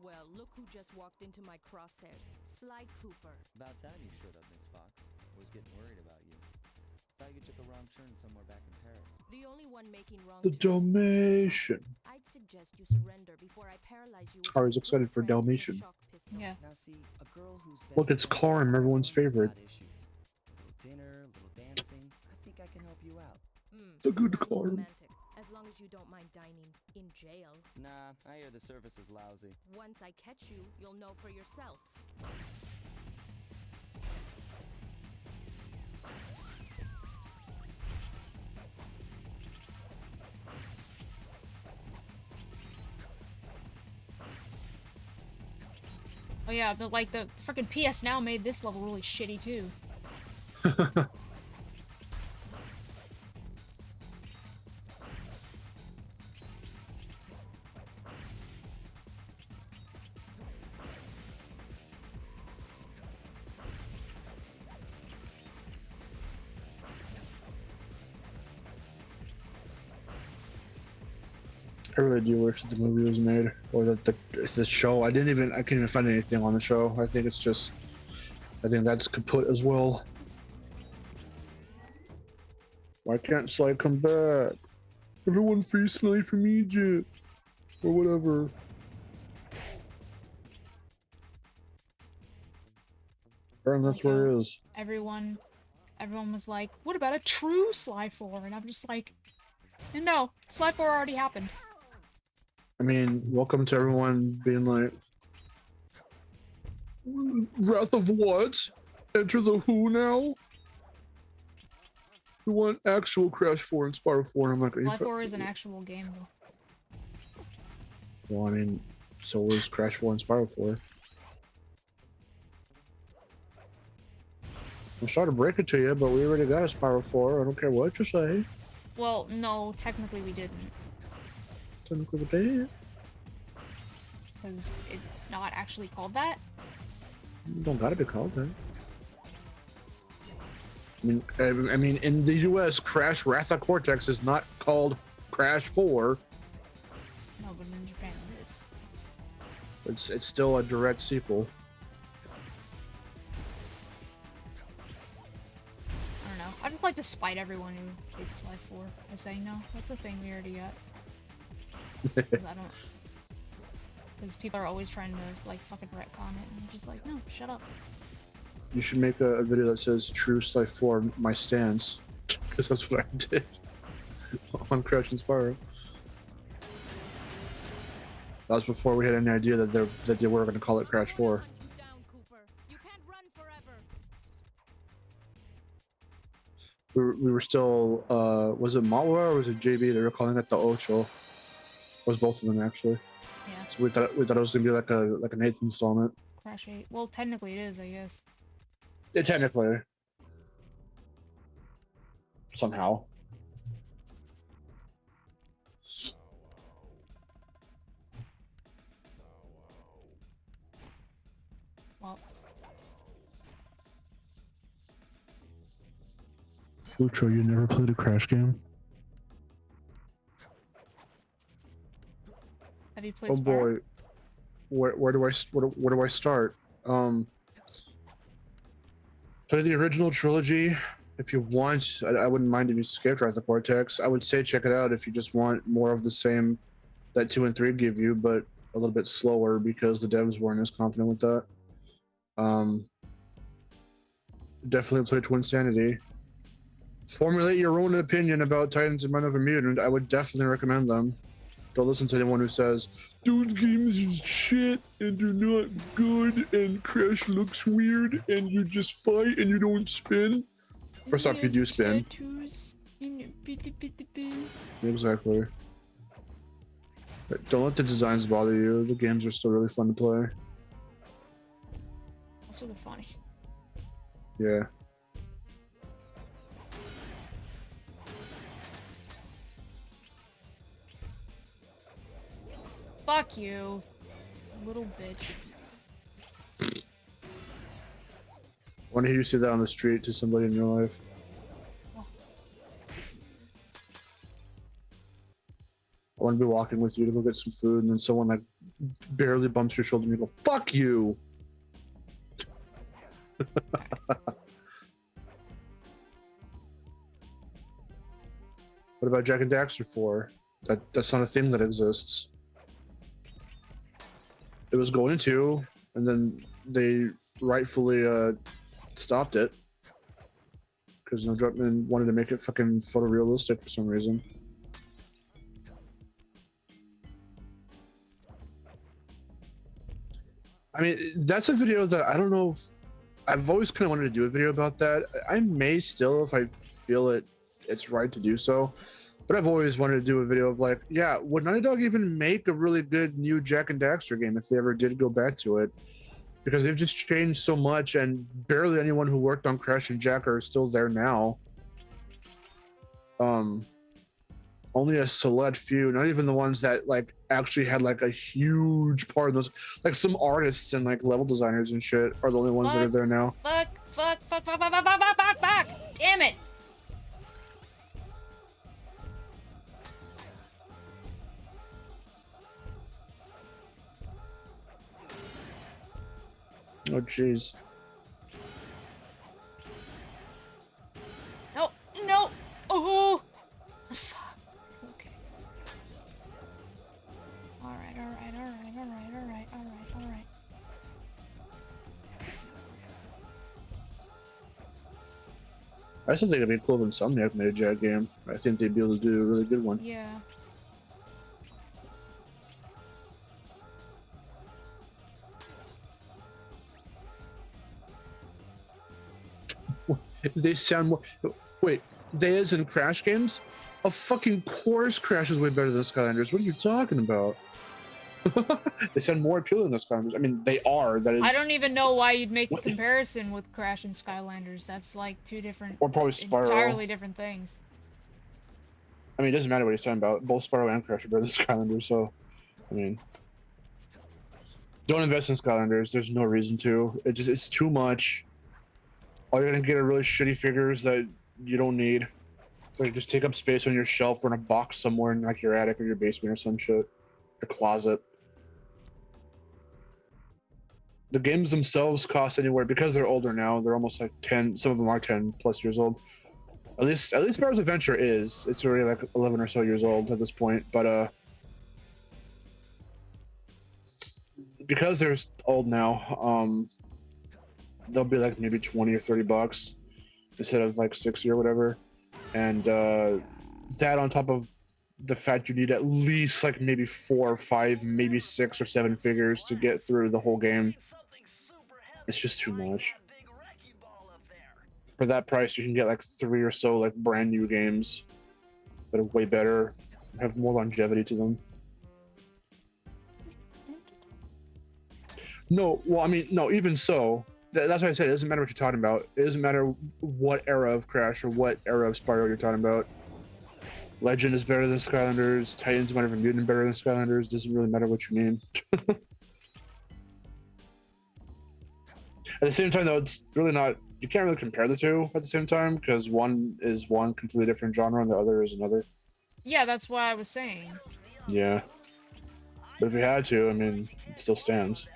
Well, look who just walked into my crosshairs. Sly Cooper. About time you showed up, Miss Fox. I was getting worried about you. Thought you took a wrong turn somewhere back in Paris. The only one making wrong The turns is Dalmatian. I'd suggest you surrender before I paralyze you. I was excited for Dalmatian. Yeah. Now see, a girl who's been Look, it's Karim, everyone's favorite. issues. A little dinner, a little dancing. I think I can help you out. The good sounds Karim. romantic, as long as you don't mind dining in jail. Nah, I hear the service is lousy. Once I catch you, you'll know for yourself. Oh yeah, but like the frickin' PS Now made this level really shitty too. I really do wish that the movie was made, or that the show. I can't even find anything on the show. I think that's kaput as well. Why can't Sly come back? Everyone free Sly from Egypt, or whatever. And that's where it is. Everyone was like, what about a true Sly 4? And I'm just like, no, Sly 4 already happened. I mean, welcome to everyone being like, Wrath of what? Enter the Who now? We want actual Crash 4 and Spyro 4. I'm like, Life 4 is an actual game, though. well, I mean, so is Crash 4 and Spyro 4. I'm sorry to break it to you, but we already got a Spyro 4. I don't care what you say. Well, no, technically we didn't. Technically we did. Because it's not actually called that. Don't gotta be called that. I mean, in the U.S., Crash Wrath of Cortex is not called Crash 4. No, but in Japan it is. It's still a direct sequel. I don't know. I'd just like to spite everyone who hates Life 4 by saying no. That's a thing we already got. Because I don't. Because people are always trying to, like, fucking retcon it, and I'm just like, no, shut up. You should make a video that says True Life 4, my stance. Because that's what I did on Crash and Spyro. That was before we had any idea that they were going to call it Crash 4. We were still, was it Malwa or was it JB? They were calling it the Ocho. It was both of them, actually. Yeah. So we thought it was going to be like an 8th installment. Crash 8. Well, technically it is, I guess. Yeah, technically. Somehow. Well. Lucho, you never played a Crash game? Have you played Oh Spyro? boy. Where do I start? Play the original trilogy if you want. I wouldn't mind if you skipped Wrath of Cortex. I would say check it out if you just want more of the same that 2 and 3 give you, but a little bit slower because the devs weren't as confident with that. Definitely play Twin Sanity. Formulate your own opinion about Titans and Men of a Mutant. I would definitely recommend them. Don't listen to anyone who says, those games is shit and they're not good and Crash looks weird and you just fight and you don't spin. First off, you do spin. Exactly. But don't let the designs bother you. The games are still really fun to play. Also, they're funny. Yeah. Fuck you, little bitch. Want to hear you say that on the street to somebody in your life? Oh. I want to be walking with you to go get some food, and then someone like barely bumps your shoulder, and you go, "Fuck you!" What about Jack and Daxter 4? That's not a thing that exists. It was going to, and then they rightfully stopped it because Neil Druckmann wanted to make it fucking photorealistic for some reason. I mean, that's a video that I don't know if I've always kind of wanted to do a video about that. I may still if I feel it's right to do so. But I've always wanted to do a video of like, yeah, would Naughty Dog even make a really good new Jack and Daxter game if they ever did go back to it? Because they've just changed so much, and barely anyone who worked on Crash and Jack are still there now. Only a select few, not even the ones that like actually had like a huge part of those. Like some artists and like level designers and shit are the only ones that are there now. Fuck. Damn it. Oh jeez. No. Oh. Fuck. Okay. All right. I still think it'd be cool if Insomniac made a Jack game. I think they'd be able to do a really good one. Yeah. They sound more. Wait, they as in Crash games? A fucking course Crash is way better than Skylanders. What are you talking about? They sound more appealing than Skylanders. I mean, they are. That is. I don't even know why you'd make a comparison with Crash and Skylanders. That's like two different, or probably Spyro. entirely different things. I mean, it doesn't matter what he's talking about. Both Spyro and Crash are better than Skylanders, so I mean, don't invest in Skylanders. There's no reason to. It's too much. All you're gonna get are really shitty figures that you don't need. Or just take up space on your shelf or in a box somewhere in like your attic or your basement or some shit. Your closet. The games themselves cost anywhere, because they're older now, they're almost like 10, some of them are 10 plus years old. At least Sparrow's Adventure is. It's already like 11 or so years old at this point, but because they're old now, they'll be like maybe 20 or 30 bucks instead of like 60 or whatever. And that on top of the fact you need at least like maybe 4 or 5, maybe 6 or 7 figures to get through the whole game. It's just too much. For that price, you can get like 3 or so like brand new games that are way better, have more longevity to them. No, well, I mean, no, even so, that's why I said it doesn't matter what you're talking about. It doesn't matter what era of Crash or what era of Spyro you're talking about. Legend is better than Skylanders. Titans Might Have Mutant better than Skylanders. Doesn't really matter what you mean. At the same time, though, it's really not. You can't really compare the two at the same time, because one is one completely different genre and the other is another. Yeah, that's what I was saying. Yeah. But if you had to, I mean, it still stands.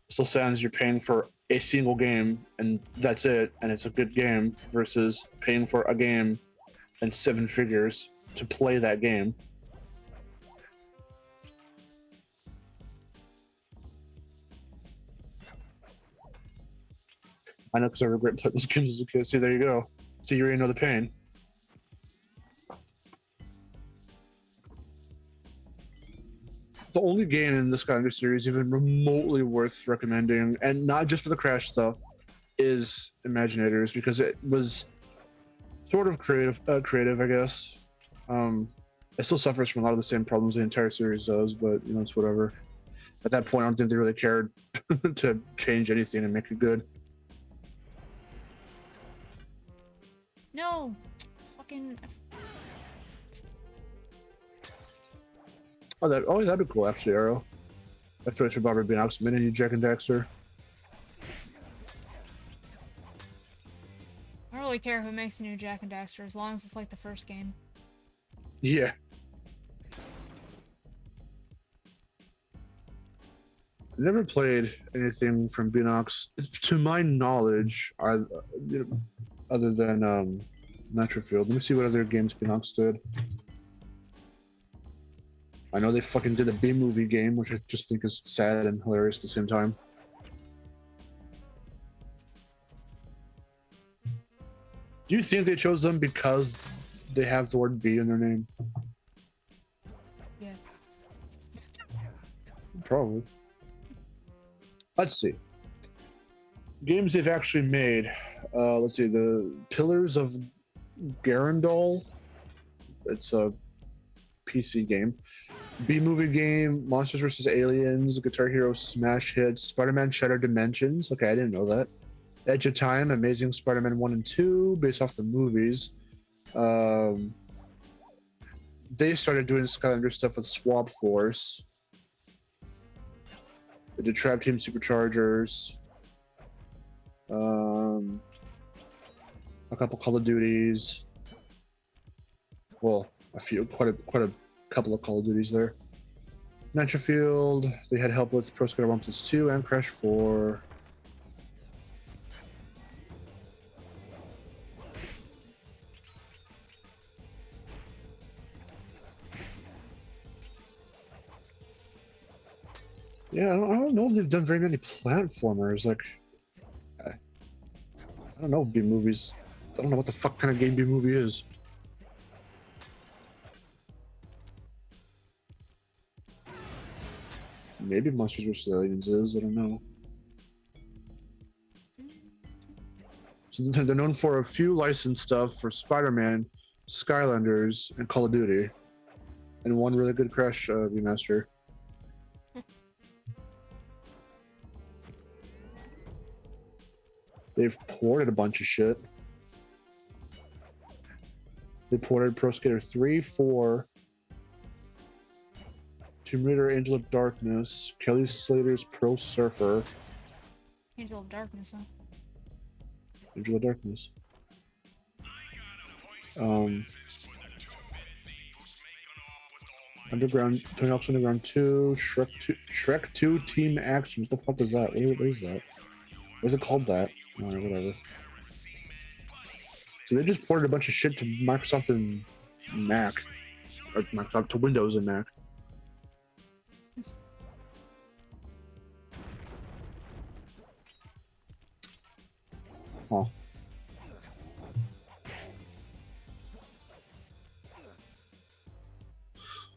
Still stands. You're paying for a single game and that's it, and it's a good game, versus paying for a game and 7 figures to play that game. I know, because I regret playing those games as a kid. See, there you go. See, you already know the pain. The only game in the Skylander series even remotely worth recommending, and not just for the Crash stuff, is Imaginators, because it was sort of creative, I guess. It still suffers from a lot of the same problems the entire series does, but you know, it's whatever. At that point, I don't think they really cared to change anything and make it good. No, fucking. Oh, that'd be cool, actually, Arrow. That's what I should probably be an Oxman and you, Jack and Daxter. I don't really care who makes a new Jack and Daxter, as long as it's like the first game. Yeah. I never played anything from Beanox, to my knowledge, other than Nitrofield. Let me see what other games Beanox did. I know they fucking did a B-movie game, which I just think is sad and hilarious at the same time. Do you think they chose them because they have the word B in their name? Yeah. Probably. Let's see. Games they've actually made. Let's see. The Pillars of Garandol. It's a PC game. B-movie game, Monsters vs. Aliens, Guitar Hero Smash Hits, Spider-Man Shattered Dimensions. Okay, I didn't know that. Edge of Time, Amazing Spider-Man 1 and 2, based off the movies. They started doing Skylander stuff with Swap Force. They did Trap Team Superchargers. A couple Call of Duties. Well, quite a couple of Call of Duties there. Nitrofield, they had help with Pro Skater 1+2 and Crash 4. Yeah, I don't know if they've done very many platformers. Like, I don't know, B-movies. I don't know what the fuck kind of game B-movie is. Maybe Monsters vs. Aliens is, I don't know. So they're known for a few licensed stuff for Spider-Man, Skylanders, and Call of Duty, and one really good Crash remaster. They've ported a bunch of shit. They ported Pro Skater 3, 4, Tomb Raider, Angel of Darkness, Kelly Slater's Pro Surfer. Angel of Darkness, huh? Angel of Darkness. Underground, Tony Hawk's Underground 2, Shrek 2 Team Action. What the fuck is that? What is that? What is it called that? Oh, whatever. So they just ported a bunch of shit to Microsoft and Mac. Or Microsoft to Windows and Mac. Oh.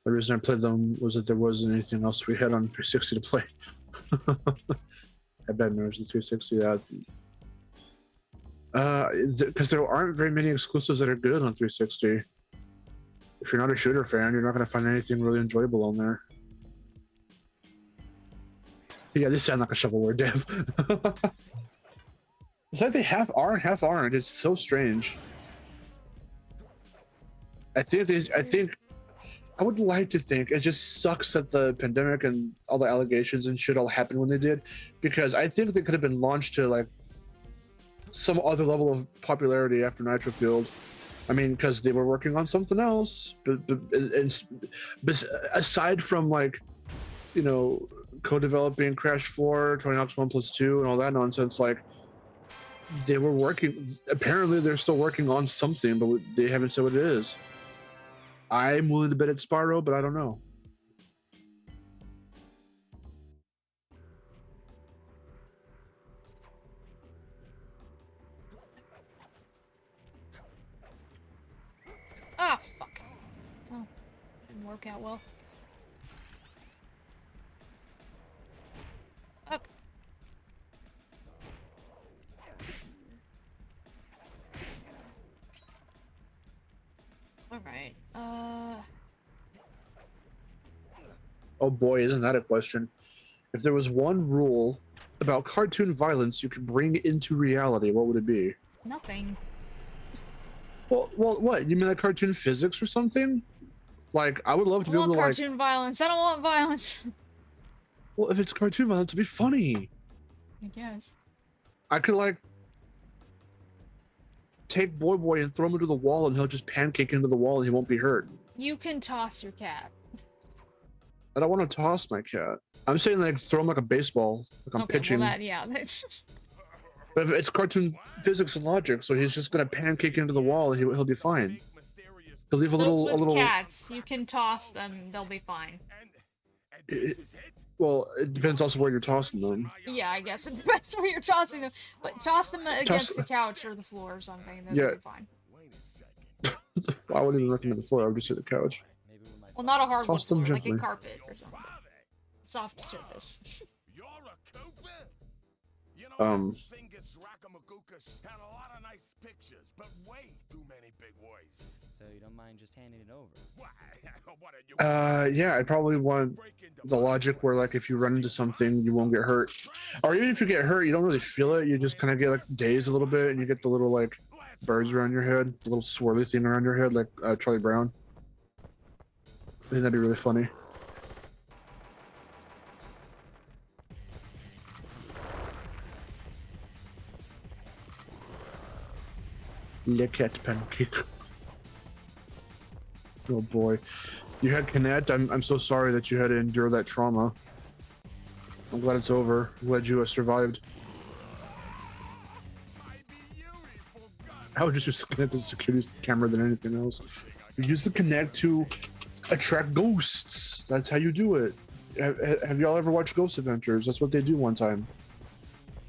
The reason I played them was that there wasn't anything else we had on 360 to play. I bet there's the 360. Yeah. Because there aren't very many exclusives that are good on 360. If you're not a shooter fan, you're not going to find anything really enjoyable on there. Yeah, they sound like a shovelware dev. It's like they half are and half aren't. It's so strange. I would like to think it just sucks that the pandemic and all the allegations and shit all happened when they did, because I think they could have been launched to like some other level of popularity after Nitro Field. I mean, because they were working on something else, but aside from like, you know, co-developing Crash 4, Tony Hawk's 1+2, and all that nonsense, like they were working. Apparently, they're still working on something, but they haven't said what it is. I'm willing to bet it's Spyro, but I don't know. Ah, fuck. Oh, didn't work out well. Up. Alright, Oh boy, isn't that a question? If there was one rule about cartoon violence you could bring into reality, what would it be? nothing. Well, what? You mean like cartoon physics or something? Like, I would love to I be want able to like. cartoon violence. I don't want violence. Well, if it's cartoon violence, it'd be funny. I guess. I could like take Boy and throw him into the wall, and he'll just pancake into the wall, and he won't be hurt. You can toss your cat. I don't want to toss my cat. I'm saying like throw him like a baseball, like I'm pitching. Well, yeah, that's... But if it's cartoon physics and logic, so he's just gonna pancake into the wall, and he'll be fine. He'll leave a Those little, with cats, you can toss them; they'll be fine. Well, it depends also where you're tossing them. Yeah, I guess it depends where you're tossing them, but toss them against the couch or the floor or something. They'll be fine. I wouldn't even recommend the floor. I would just hit the couch. Well, not a hardwood floor, like a gently. carpet or something. Soft surface. Thingus Rackamagookus had a lot of nice pictures, but way too many big words. So you don't mind just handing it over? What are you? Yeah, I probably want the logic where like if you run into something, you won't get hurt, or even if you get hurt, you don't really feel it. You just kind of get like dazed a little bit, and you get the little like birds around your head, the little swirly thing around your head, like Charlie Brown. I think that'd be really funny. Lick at pancake. Oh boy, you had Kinet. I'm so sorry that you had to endure that trauma. I'm glad it's over. I'm glad you survived. I would just use the Kinect as a security camera than anything else. You use the Kinect to attract ghosts. That's how you do it. Have y'all ever watched Ghost Adventures? That's what they do one time.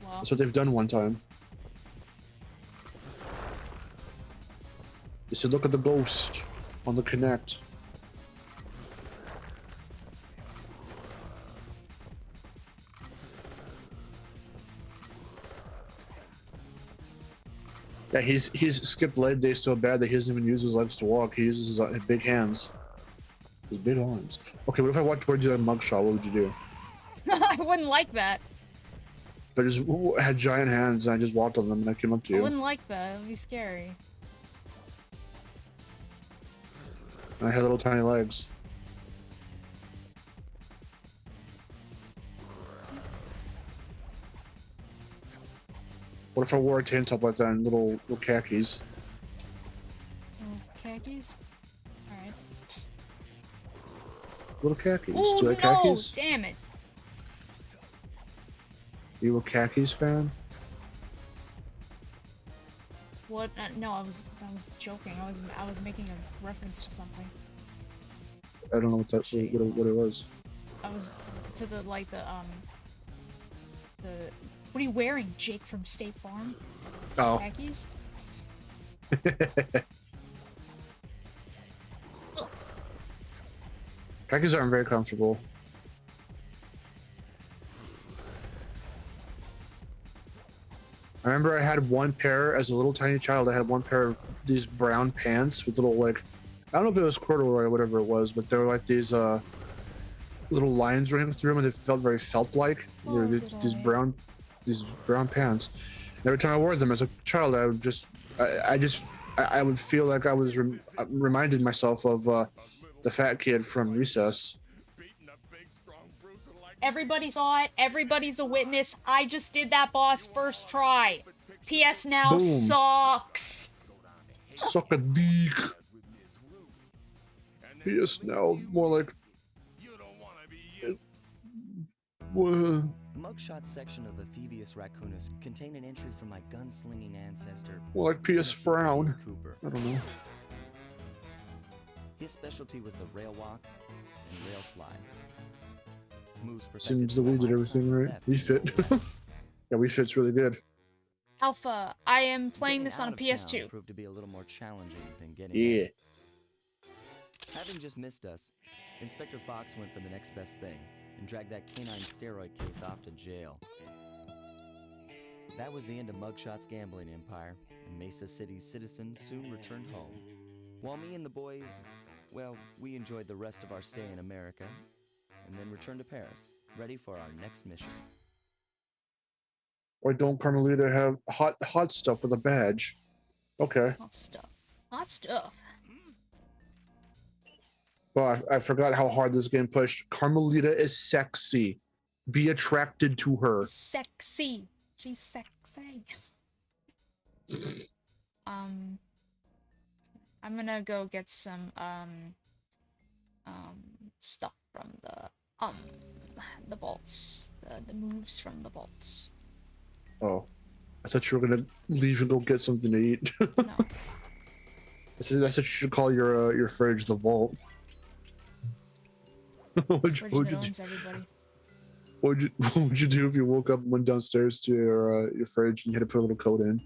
Well, That's what they've done one time. They said, look at the ghost on the Kinect. Yeah, he's skipped leg day so bad that he doesn't even use his legs to walk. He uses his big hands, his big arms. Okay, what if I walked towards you like a mugshot? What would you do? I wouldn't like that. If I just had giant hands and I just walked on them and I came up to I you, wouldn't like that. It would be scary. and I had little tiny legs. What if I wore a tank top like that and little khakis? Oh, khakis? Alright. Little khakis. Oh, Do you no! like khakis? Damn it. You a khakis fan? What? No, I was joking. I was making a reference to something. I don't know what it was. I was to the what are you wearing, Jake from State Farm? Oh. Khakis? Khakis aren't very comfortable. I remember I had one pair as a little tiny child. I had one pair of these brown pants with little like, I don't know if it was corduroy or whatever it was, but they were like these little lines running through them, and they felt very felt-like. Oh, They were these brown pants. And every time I wore them as a child, I would just I would feel like I was reminded myself of the fat kid from Recess. Everybody saw it. Everybody's a witness. I just did that boss first try. PS now Boom. sucks. Suck a dick. PS now more like. The mugshot section of the Thievius Raccoonus contained an entry from my gunslinging ancestor. More like PS Frown. Cooper. I don't know. His specialty was the rail walk and rail slide. Moves perfected Seems that through we a did everything lifetime of right. theft We and fit. abuse. Yeah, we fit's really good. Alpha, I am playing Getting this on out of PS2. town proved to be a little more challenging than getting Yeah. in. Having just missed us, Inspector Fox went for the next best thing and dragged that canine steroid case off to jail. That was the end of Mugshot's gambling empire, and Mesa City's citizens soon returned home. While me and the boys, well, we enjoyed the rest of our stay in America, and then returned to Paris, ready for our next mission. Why don't Carmelita have hot stuff with a badge? Okay. Hot stuff. Hot stuff. Well, I forgot how hard this game pushed. Carmelita is sexy. Be attracted to her. Sexy. She's sexy. I'm gonna go get some stuff from the vaults. The moves from the vaults. Oh. I thought you were gonna leave and go get something to eat. No. That's what you should call your fridge the vault. Fridge that owns everybody. What would you do if you woke up and went downstairs to your fridge and you had to put a little code in?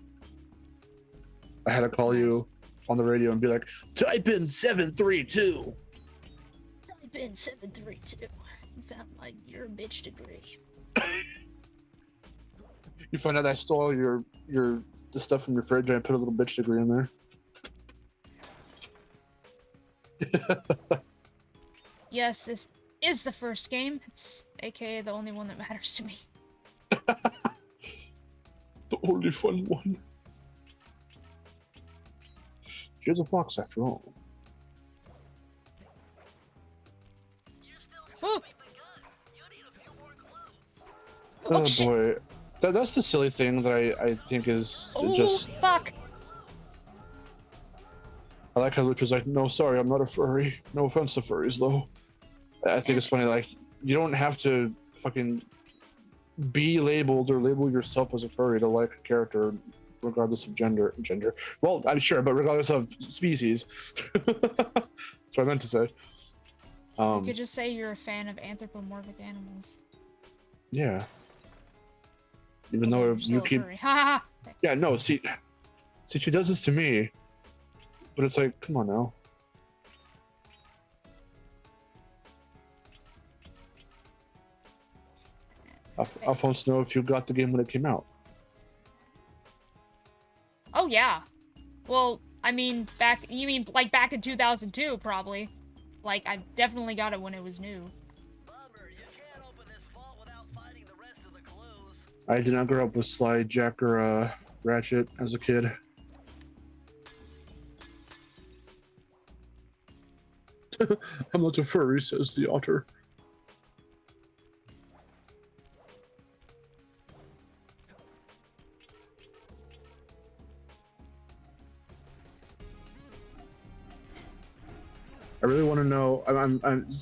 I had to call you on the radio and be like, type in 732. Type in 732. You found your bitch degree. You find out I stole the stuff from your fridge and I put a little bitch degree in there. Yes, this is the first game. It's aka the only one that matters to me. The only fun one. She's a fox after all. Oh, Oh shit. boy. That's the silly thing that I think is Oh, just... fuck. I like how Lucha's like, no, sorry, I'm not a furry. No offense to furries, though. I think it's funny, like, you don't have to fucking be labeled or label yourself as a furry to like a character, regardless of gender. Well, I'm sure, but regardless of species. That's what I meant to say. You could just say you're a fan of anthropomorphic animals. Yeah. Even though You're you still a keep... furry. Ha ha. Yeah, no, see, she does this to me, but it's like, come on now. Alphonse, know if you got the game when it came out. Oh yeah. Well, I mean, you mean like back in 2002, probably. Like, I definitely got it when it was new. Bummer, you can't open this vault without finding the rest of the clues. I did not grow up with Slide, Jack, or Ratchet as a kid. I'm not a furry, says the otter. I really want to know.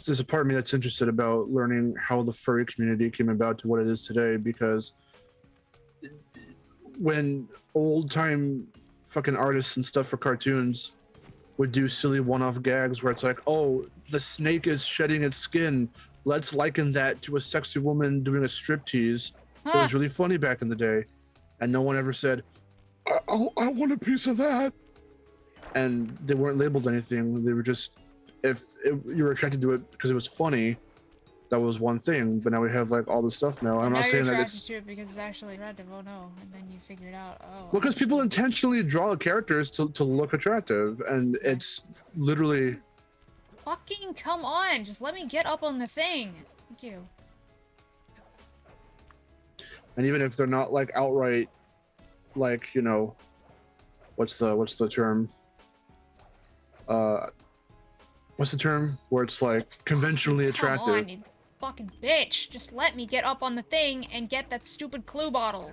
There's a part of me that's interested about learning how the furry community came about to what it is today, because when old time fucking artists and stuff for cartoons would do silly one-off gags where it's like, oh, the snake is shedding its skin, let's liken that to a sexy woman doing a striptease. It was really funny back in the day, and no one ever said, I want a piece of that. And they weren't labeled anything. They were just, you were attracted to it because it was funny, that was one thing. But now we have like all this stuff now. I'm not saying that it's to it because it's actually attractive. Oh no! And then you figure it out. Oh. well, because people intentionally draw characters to look attractive, and it's literally. Fucking come on! Just let me get up on the thing. Thank you. And even if they're not like outright, like, you know, what's the term? What's the term where it's like conventionally attractive? Come on, you fucking bitch! Just let me get up on the thing and get that stupid clue bottle.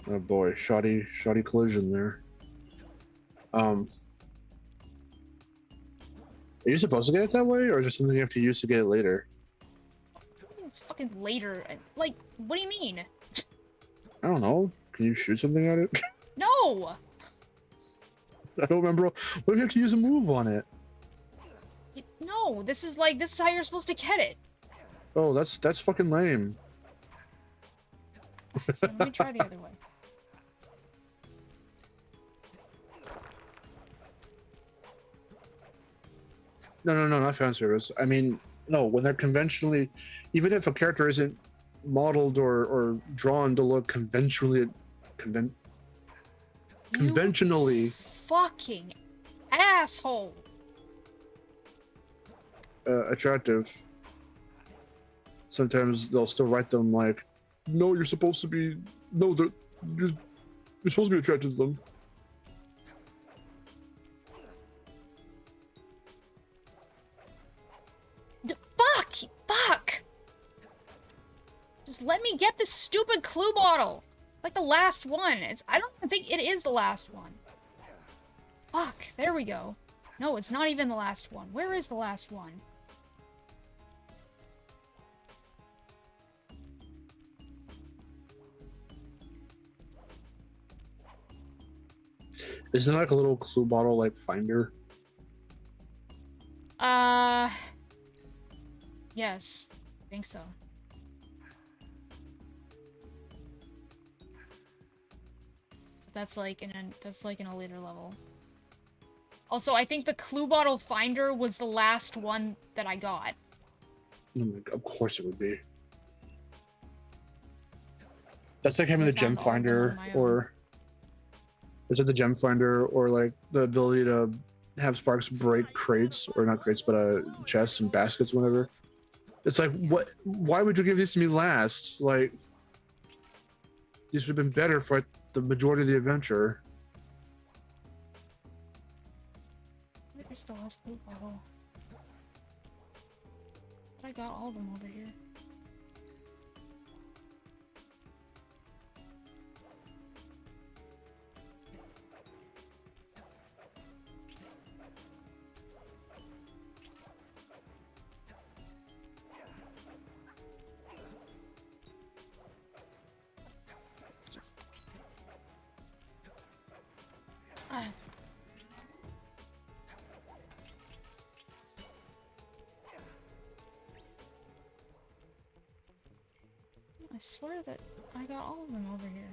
Oh boy, shoddy collision there. Are you supposed to get it that way, or is there something you have to use to get it later? Fucking later. Like, what do you mean? I don't know. Can you shoot something at it? No! I don't remember. What do you have to use a move on it? No, this is how you're supposed to get it. Oh, that's fucking lame. Let me try the other way. No, not fan service. I mean, no, when they're conventionally, even if a character isn't modeled or drawn to look conventionally Fucking asshole. Attractive, sometimes they'll still write them like, no, you're supposed to be, no, you're supposed to be attracted to them. Fuck! Just let me get this stupid clue bottle. It's like the last one. I don't even think it is the last one. Fuck, there we go. No, it's not even the last one. Where is the last one? Isn't it like a little clue bottle like finder? Yes, I think so. But that's like in a later level. Also, I think the clue bottle finder was the last one that I got. Oh my God, of course it would be. That's like having the gem finder, or is it the gem finder, or like the ability to have Sparks break crates, or not crates, but chests and baskets, whatever. It's like, what? Why would you give these to me last? Like, these would have been better for the majority of the adventure. Where's the last clue bottle? I got all of them over here. It's just... I swear that I got all of them over here.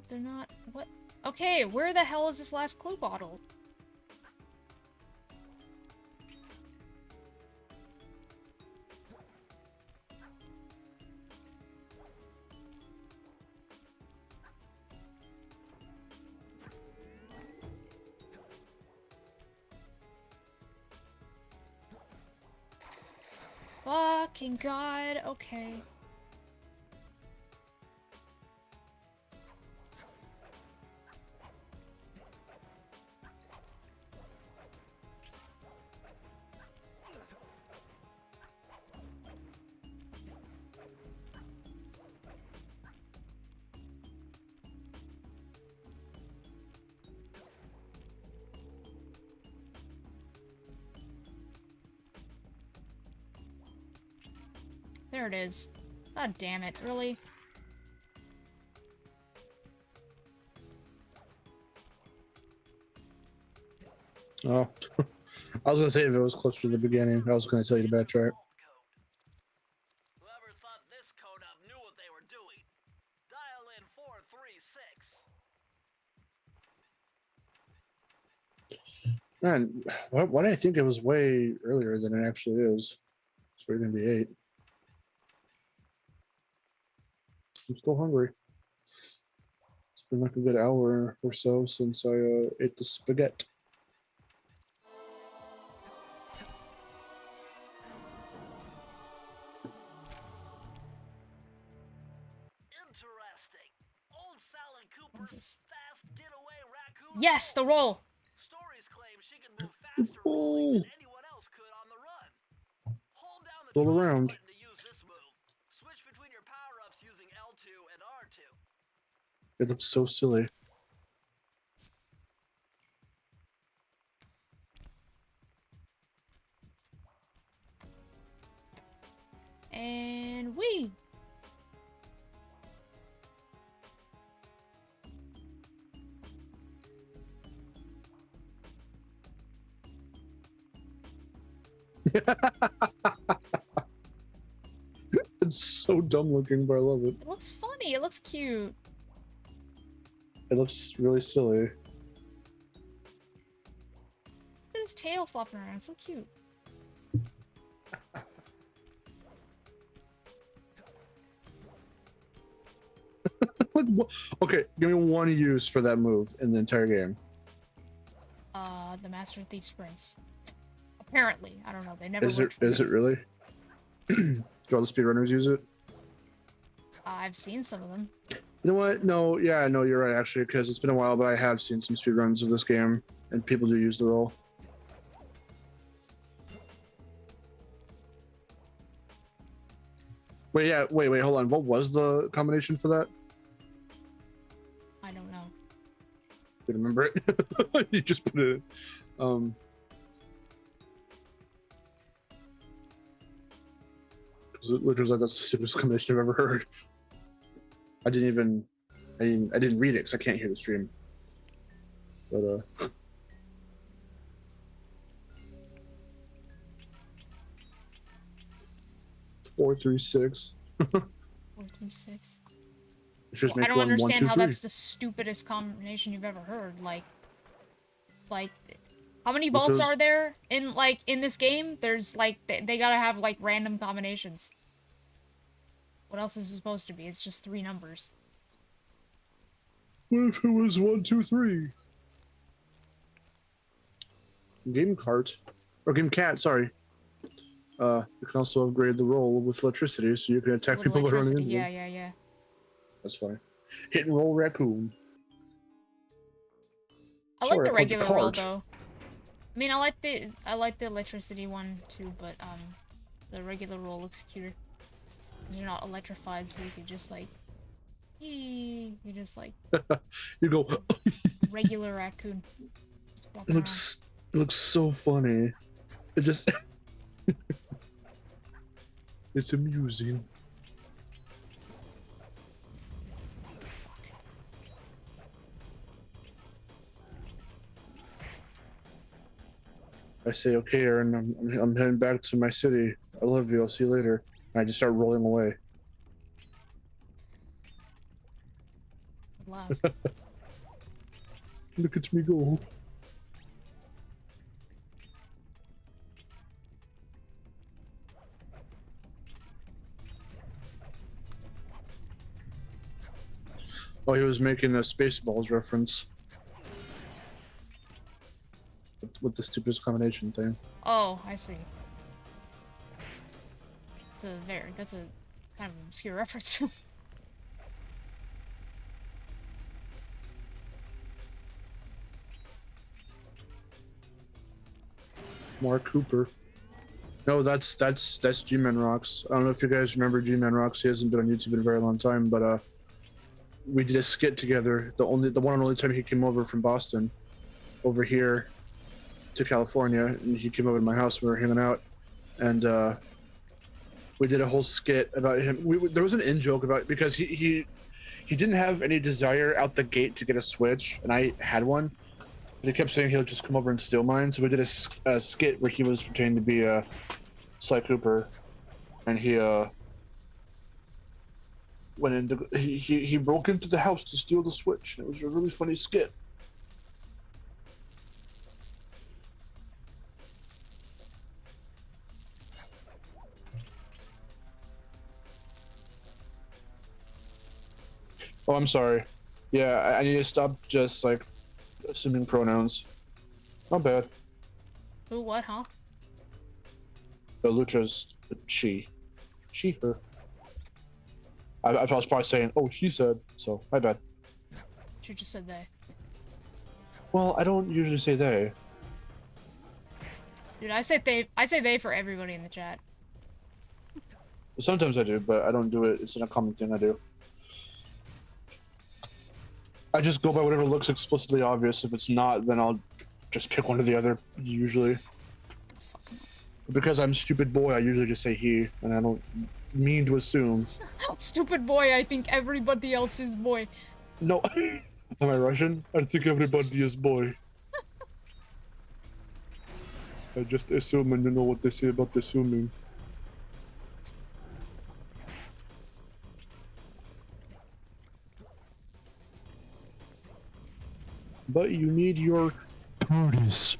they're not... What? Okay, where the hell is this last clue bottle? Fucking God, okay. There it is. God damn it, really? Oh. I was gonna say if it was closer to the beginning, I was gonna tell you to backtrack. Whoever thought this code up knew what they were doing. Dial in 436. Man, why did I think it was way earlier than it actually is? It's going to be 8. I'm still hungry. It's been like a good hour or so since I ate the spaghetti. Interesting. Old Sally Cooper's fast getaway raccoon. Yes, the roll! Stories claim she can move faster rolling than anyone else could on the run. Hold down the Roll triangle around. button to use this move. Switch between your power-ups using L2 and R2. It looks so silly. And we. It's so dumb looking, but I love it. It looks funny. It looks cute. It looks really silly. Look at his tail flopping around. It's so cute. Okay, give me one use for that move in the entire game. The Master Thief sprints. Apparently, I don't know. They never. Is it really? Do all the speedrunners use it? I've seen some of them. You know what? No, yeah, no, you're right actually, because it's been a while, but I have seen some speedruns of this game, and people do use the roll. Wait, yeah, wait, hold on. What was the combination for that? I don't know. You remember it? You just put it in. Because it literally was like, that's the stupidest combination I've ever heard. I didn't read it because I can't hear the stream. But 436. 436. Just I make don't one, understand 1, 2, how 3. that's the stupidest combination you've ever heard. Like, how many Because- bolts are there in this game? There's they gotta have like random combinations. What else is it supposed to be? It's just 3 numbers. What if it was 1, 2, 3? Game cart or game cat? Sorry. You can also upgrade the roll with electricity, so you can attack With people that are running electricity. into them. Yeah. That's fine. Hit and roll raccoon. I Sorry, like the I called you regular roll cart. though. I mean, I like the electricity one too, but the regular roll looks cuter. 'Cause you're not electrified, so you can just like, you're just like You go. regular raccoon. Just walk It looks so funny. It just it's amusing. I say, okay, Aaron, I'm heading back to my city. I love you. I'll see you later. And I just start rolling away. Laugh. Look at me go. Oh, he was making a Spaceballs reference with the stupidest combination thing. Oh, I see. That's a kind of obscure reference. Mark Cooper. No, that's G-Man Rocks. I don't know if you guys remember G-Man Rocks. He hasn't been on YouTube in a very long time, but we did a skit together. The one and only time he came over from Boston, over here to California, and he came over to my house. We were hanging out, and we did a whole skit about him. There was an in-joke about, because he didn't have any desire out the gate to get a Switch, and I had one. But he kept saying he'll just come over and steal mine. So we did a skit where he was pretending to be Sly Cooper, and he went into he broke into the house to steal the Switch. And it was a really funny skit. Oh, I'm sorry. Yeah, I need to stop just like assuming pronouns. Not bad. Who, what, huh? The Lucha's she, her. I was probably saying, oh, he said, so my bad. Should just said they. Well, I don't usually say they. Dude, I say they. I say they for everybody in the chat. Sometimes I do, but I don't do it. It's not a common thing I do. I just go by whatever looks explicitly obvious. If it's not, then I'll just pick one or the other, usually. Because I'm stupid boy, I usually just say he, and I don't mean to assume. Stupid boy, I think everybody else is boy. No. Am I Russian? I think everybody is boy. I just assume, and you know what they say about assuming. But you need your TARDIS.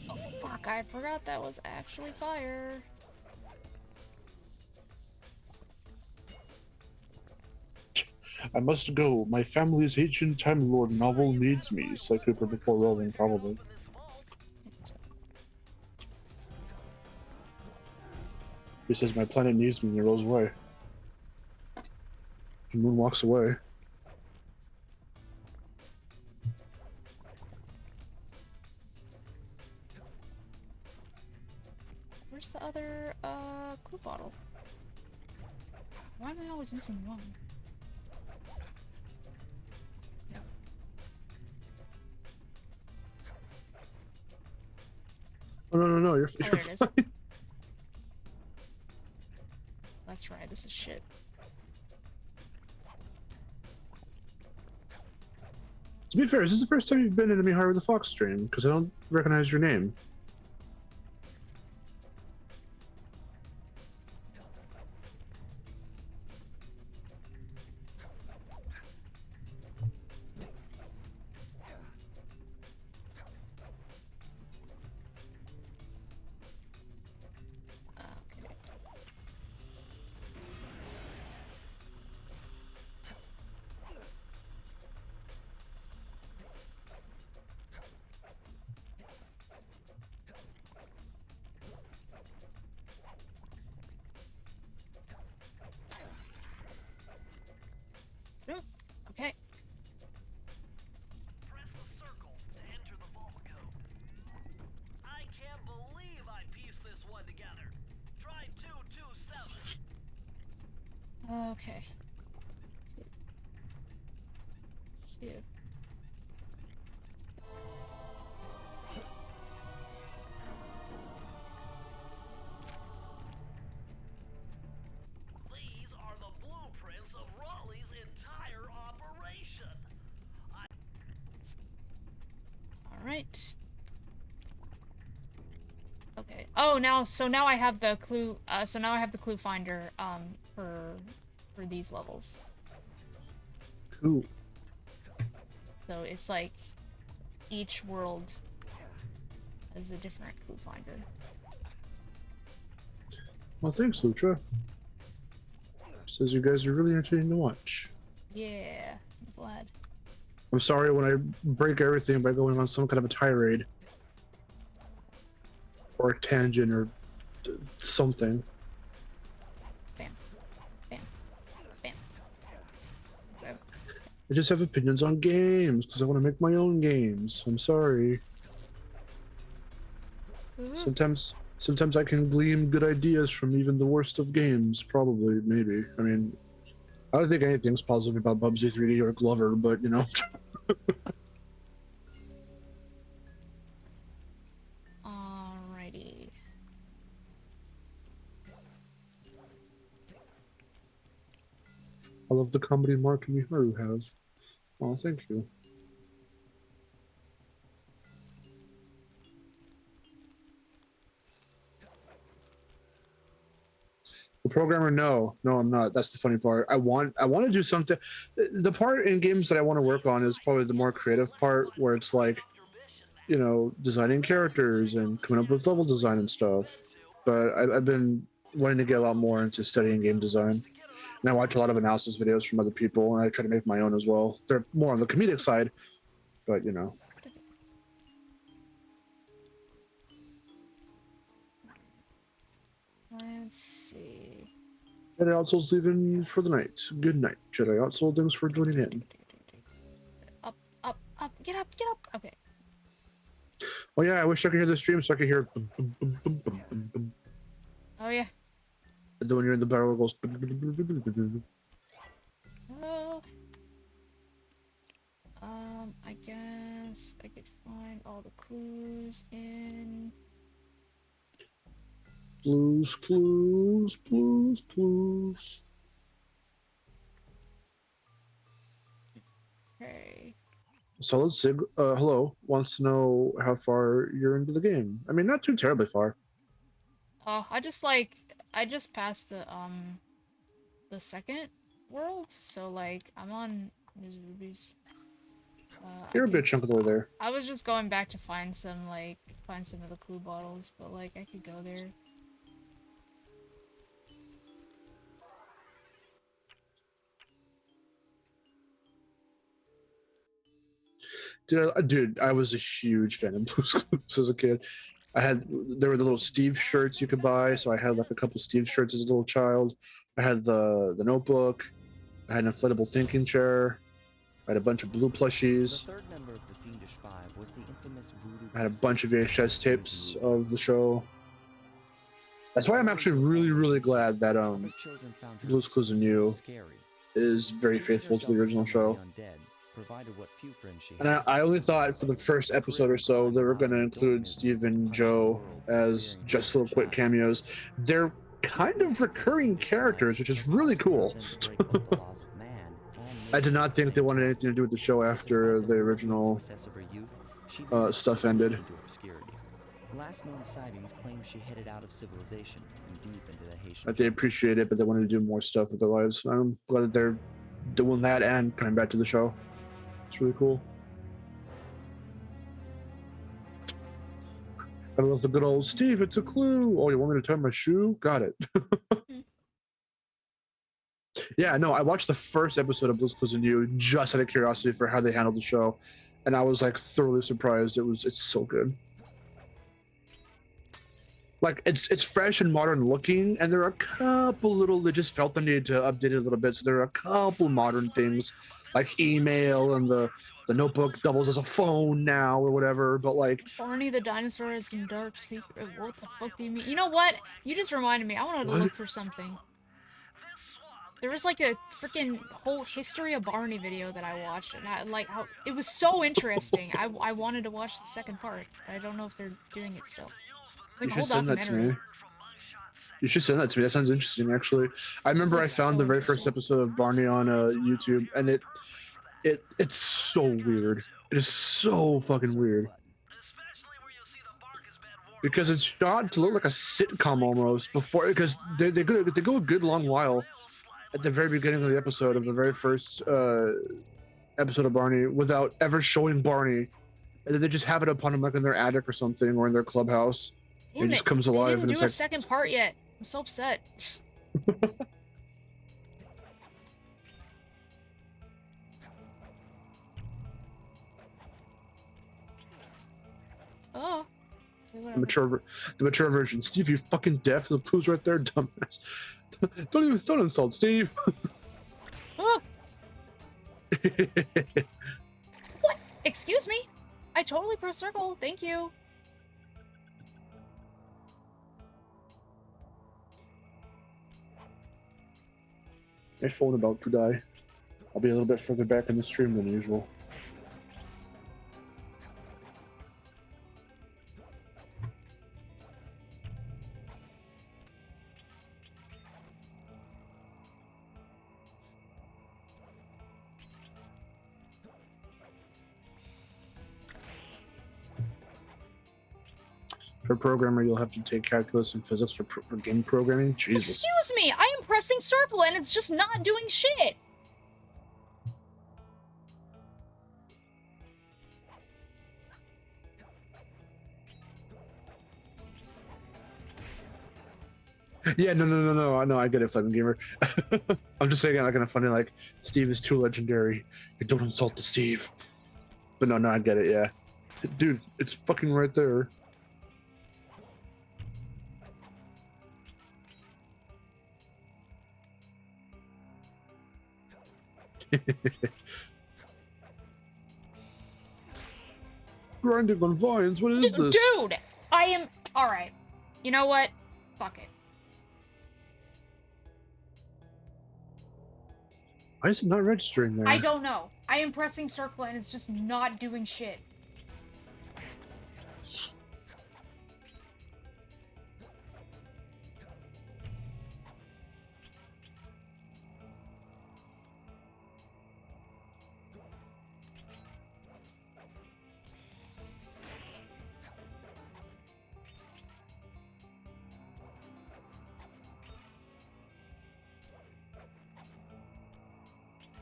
Oh, fuck, I forgot that was actually fire. I must go. My family's ancient Time Lord novel needs me. Sly Cooper before rolling, probably. He says my planet needs me and he rolls away. The moon walks away. Where's the other, glue bottle? Why am I always missing one? Oh, no, you're Oh, there it is. fine. That's right, this is shit. To be fair, is this the first time you've been in a Miharu the Fox stream? Because I don't recognize your name. Okay. Oh, okay. Press the circle to enter the vault code. I can't believe I pieced this one together. Try 227. Okay. Two. These are the blueprints of Raleigh's entire operation. right. Okay. Oh, now I have the clue. So now I have the clue finder. For these levels. Cool. So it's like each world has a different clue finder. Well, thanks, Lucha. Says you guys are really entertaining to watch. Yeah, I'm glad. I'm sorry when I break everything by going on some kind of a tirade. Or a tangent or something. Bam. Bam. Bam. Bam. I just have opinions on games because I want to make my own games. I'm sorry. Sometimes I can glean good ideas from even the worst of games. Probably, maybe. I mean, I don't think anything's positive about Bubsy 3D or Glover, but you know. Alrighty. I love the comedy Mark and Miharu have. Oh, thank you. The programmer, no, I'm not. That's the funny part. I want to do something. The part in games that I want to work on is probably the more creative part, where it's like, you know, designing characters and coming up with level design and stuff. But I've been wanting to get a lot more into studying game design, and I watch a lot of analysis videos from other people, and I try to make my own as well. They're more on the comedic side, but you know. Let's see. Jedi Outsoul's leaving for the night. Good night, Jedi Outsoul. Thanks for joining in. Up, up, up. Get up, get up. Okay. Oh yeah, I wish I could hear the stream so I could hear. Boom, boom, boom, boom, boom, boom, boom. Oh yeah. And then when you're in the barrel, it goes. Boom, boom, boom, boom, boom, boom, boom. Oh. I guess I could find all the clues in. Blues, clues, blues, clues. Okay. Solid Sig, hello, wants to know how far you're into the game. I mean, not too terribly far. I just passed the second world, so like I'm on Ms. Ruby's. You're a bit chunk of the way there. I was just going back to find some of the clue bottles, but like I could go there. Dude, I was a huge fan of Blue's Clues as a kid. There were the little Steve shirts you could buy, so I had like a couple Steve shirts as a little child. I had the notebook. I had an inflatable thinking chair. I had a bunch of blue plushies. The third member of the Fiendish Five was the infamous voodoo. I had a bunch of VHS tapes of the show. That's why I'm actually really, really glad that Blue's Clues and You is very faithful to the original show. And I only thought for the first episode or so they were going to include Steve and Joe as just little quick cameos. They're kind of recurring characters, which is really cool. I did not think they wanted anything to do with the show after the original stuff ended. Last known sightings claim she headed out of civilization and deep into the Haitian. They appreciate it, but they wanted to do more stuff with their lives. I'm glad that they're doing that and coming back to the show. It's really cool. I love the good old Steve. It's a clue. Oh, you want me to tie my shoe? Got it. Yeah, no, I watched the first episode of Blue's Clues and You just out of curiosity for how they handled the show, and I was like thoroughly surprised. It's so good. Like it's fresh and modern looking, and there are a couple little. They just felt the need to update it a little bit. So there are a couple modern things, like email and the notebook doubles as a phone now or whatever. But like Barney the dinosaur had some dark secret. What the fuck do you mean? You know what? You just reminded me. I wanted to look for something. There was like a freaking whole history of Barney video that I watched, and it was so interesting. I wanted to watch the second part. I don't know if they're doing it still. Like you should send that to me. You should send that to me. That sounds interesting, actually. I remember I found the very first episode of Barney on YouTube, and it's so weird. It is so fucking weird. because it's shot to look like a sitcom almost before, because they go a good long while at the very beginning of the episode, of the very first episode of Barney, without ever showing Barney, and then they just have it upon him like in their attic or something, or in their clubhouse. Damn It just comes alive, They didn't and do it's a like, second part yet. I'm so upset. Oh. Okay, the mature version. Steve, you fucking deaf. The clue's right there, dumbass. Don't insult Steve. Oh. What? Excuse me? I totally pressed circle. Thank you. My phone about to die. I'll be a little bit further back in the stream than usual. For programmer, you'll have to take calculus and physics for game programming. Jesus. Excuse me, I am pressing circle and it's just not doing shit. Yeah, no, I get it, Fleming Gamer. I'm just saying, like, in a funny, like, Steve is too legendary. You don't insult the Steve. But no, I get it, yeah. Dude, it's fucking right there. Grinding on vines, what is this? Dude, I am... Alright. You know what? Fuck it. Why is it not registering there? I don't know. I am pressing circle and it's just not doing shit.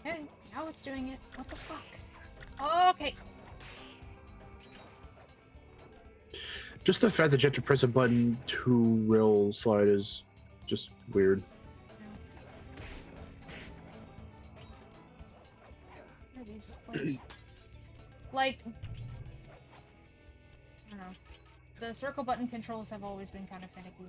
Okay, now it's doing it. What the fuck? Okay. Just the fact that you have to press a button to rail slide is just weird. What are these, like, I don't know. The circle button controls have always been kind of finicky.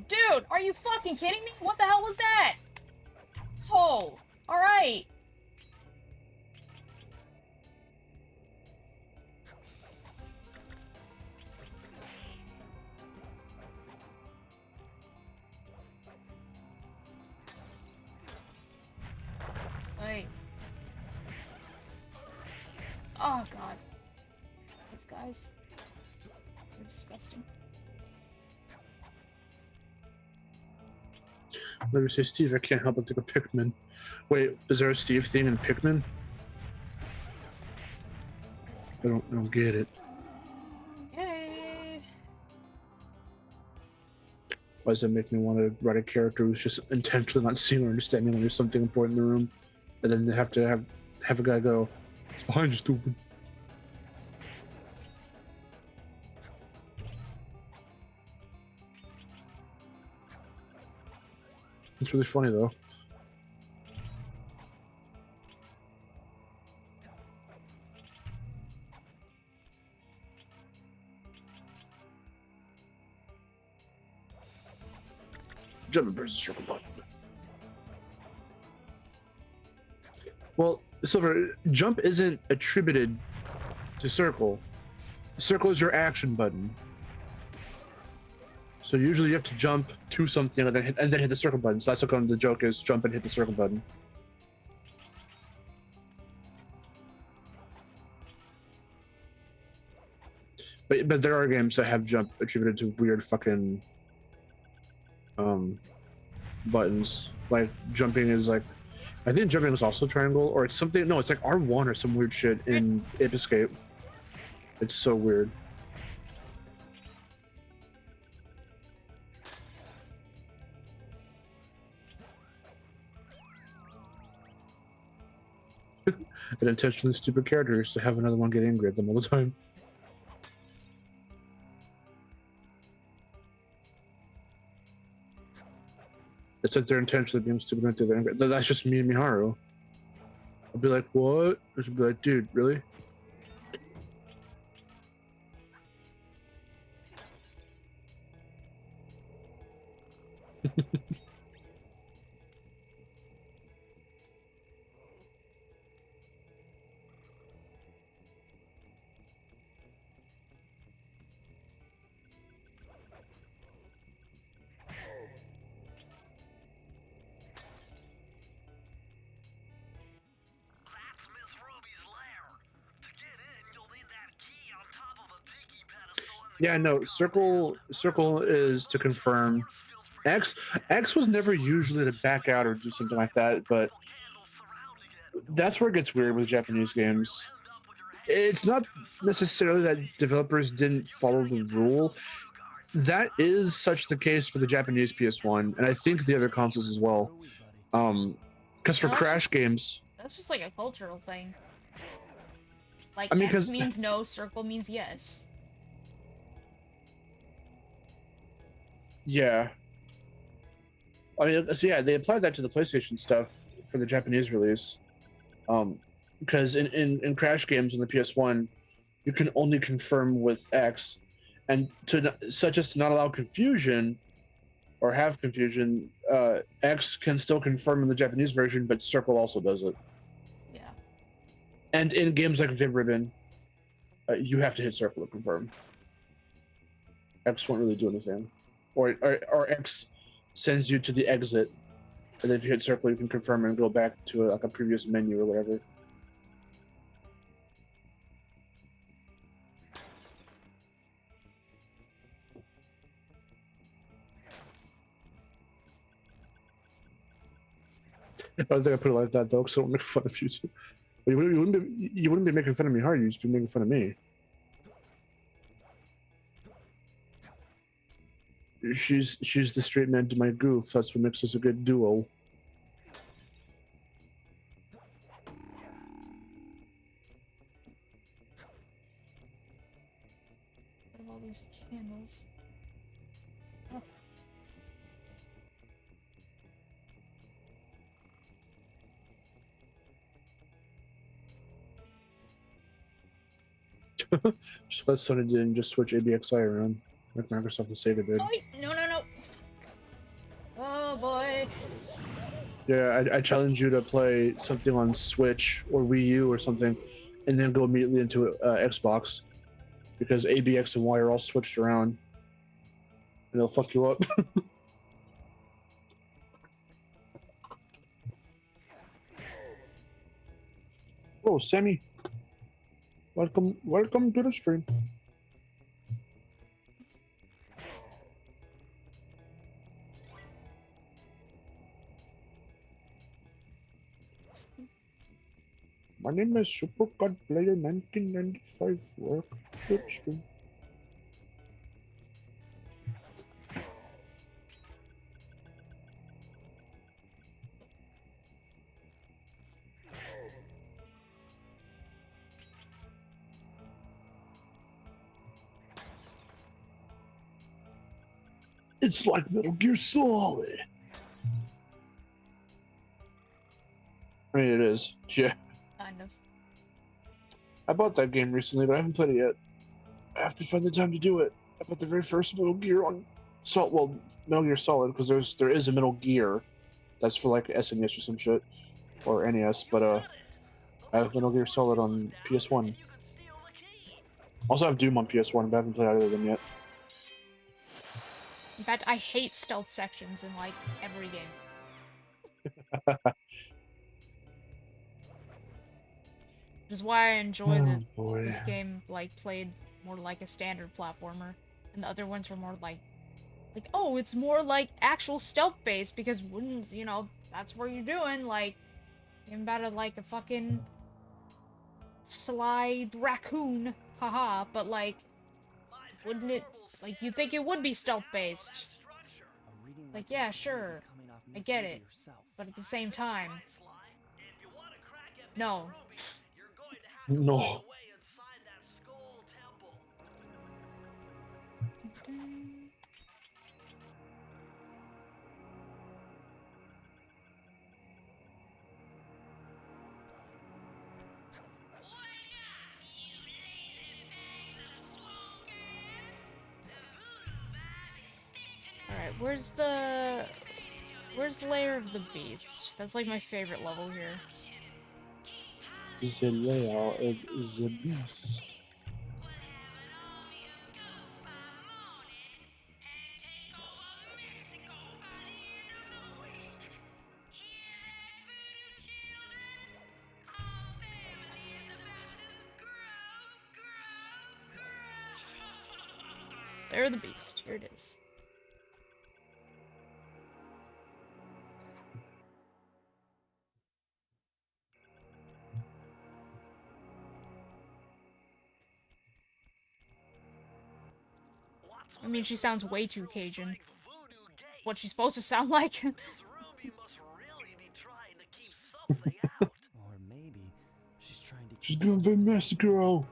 Dude, are you fucking kidding me? What the hell was that? Asshole. Alright. Wait. Oh god. Those guys. They're disgusting. Let me say, Steve, I can't help but think of Pikmin. Wait, is there a Steve thing in Pikmin? I don't get it. Yay. Why does that make me want to write a character who's just intentionally not seeing or understanding when there's something important in the room, and then they have to have a guy go, "It's behind you, stupid." It's really funny though. Jump and press the circle button. Well, Silver, jump isn't attributed to circle. Circle is your action button. So usually you have to jump to something and then hit the circle button. So that's what kind of the joke is: jump and hit the circle button. But there are games that have jump attributed to weird fucking buttons. Like jumping is like I think jumping is also triangle, or it's something. No, it's like R1 or some weird shit in Ape Escape. It's so weird. An intentionally stupid character is to have another one get angry at them all the time. It's like they're intentionally being stupid and they're angry. That's just me and Miharu. I'll be like, what? I should be like, dude, really? That's Miss Ruby's lair. To get in, you'll need that key on top of a tiki pedestal in the Yeah, no, circle is to confirm. X was never usually to back out or do something like that, but that's where it gets weird with Japanese games. It's not necessarily that developers didn't follow the rule. That is such the case for the Japanese PS1, and I think the other consoles as well. Because for No, Crash games, That's just like a cultural thing. Like, I mean, X 'cause- means no, circle means yes. yeah. I mean, so yeah, they applied that to the PlayStation stuff for the Japanese release. Because in Crash games on the PS1, you can only confirm with X, and such as to not allow confusion or have confusion, X can still confirm in the Japanese version, but Circle also does it. Yeah. And in games like Vib Ribbon, you have to hit Circle to confirm. X won't really do anything, or X sends you to the exit, and then if you hit Circle, you can confirm and go back to like a previous menu or whatever. I don't think I put it like that though, because I don't make fun of you too. You wouldn't be making fun of me hard. You'd just be making fun of me. She's the straight man to my goof. That's what makes us a good duo. What are all these candles? Oh. Just let Sony didn't just switch ABXI around like Microsoft and Sega did. Oh, wait. No, no, no. Oh, boy. Yeah, I challenge you to play something on Switch or Wii U or something, and then go immediately into Xbox, because A, B, X, and Y are all switched around, and they'll fuck you up. Oh, Sammy, welcome to the stream. My name is Super God Player 1995. Welcome to the stream. It's like Metal Gear Solid. I mean, it is. Yeah. Kind of. I bought that game recently, but I haven't played it yet. I have to find the time to do it. I bought the very first Metal Gear on Metal Gear Solid, because there is a Metal Gear that's for like SNES or some shit, or NES, but I have Metal Gear Solid on PS1. Also have Doom on PS1, but I haven't played either of them yet. In fact, I hate stealth sections in, like, every game. Which is why I enjoy that this game, like, played more like a standard platformer, and the other ones were more like, oh, it's more like actual stealth-based, because, you know, that's what you're doing, like, I'm about to like a fucking sly raccoon, haha, but like, wouldn't it, like, you'd think it would be stealth-based. Like, yeah, sure, I get it, but at the same time, no. No. Alright, where's Lair of the Beast? That's like my favorite level here. The layout of the beast. Lair of the Beast, here it is. I mean, she sounds way too Cajun. What she's supposed to sound like. Or maybe she's trying to. She's gonna be messy girl.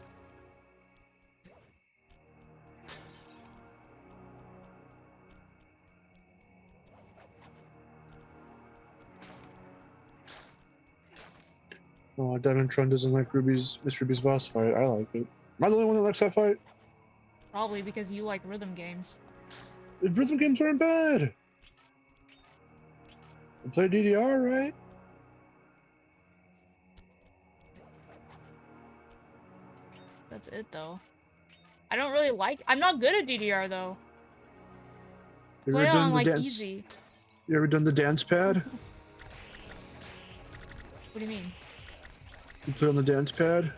Oh, Diamond Tron doesn't like Miss Ruby's boss fight. I like it. Am I the only one that likes that fight? Probably because you like rhythm games. The rhythm games aren't bad. I play DDR, right? That's it, though. I don't really like... I'm not good at DDR, though. You Play ever on, done the like, dance? easy. You ever done the dance pad? What do you mean? You play on the dance pad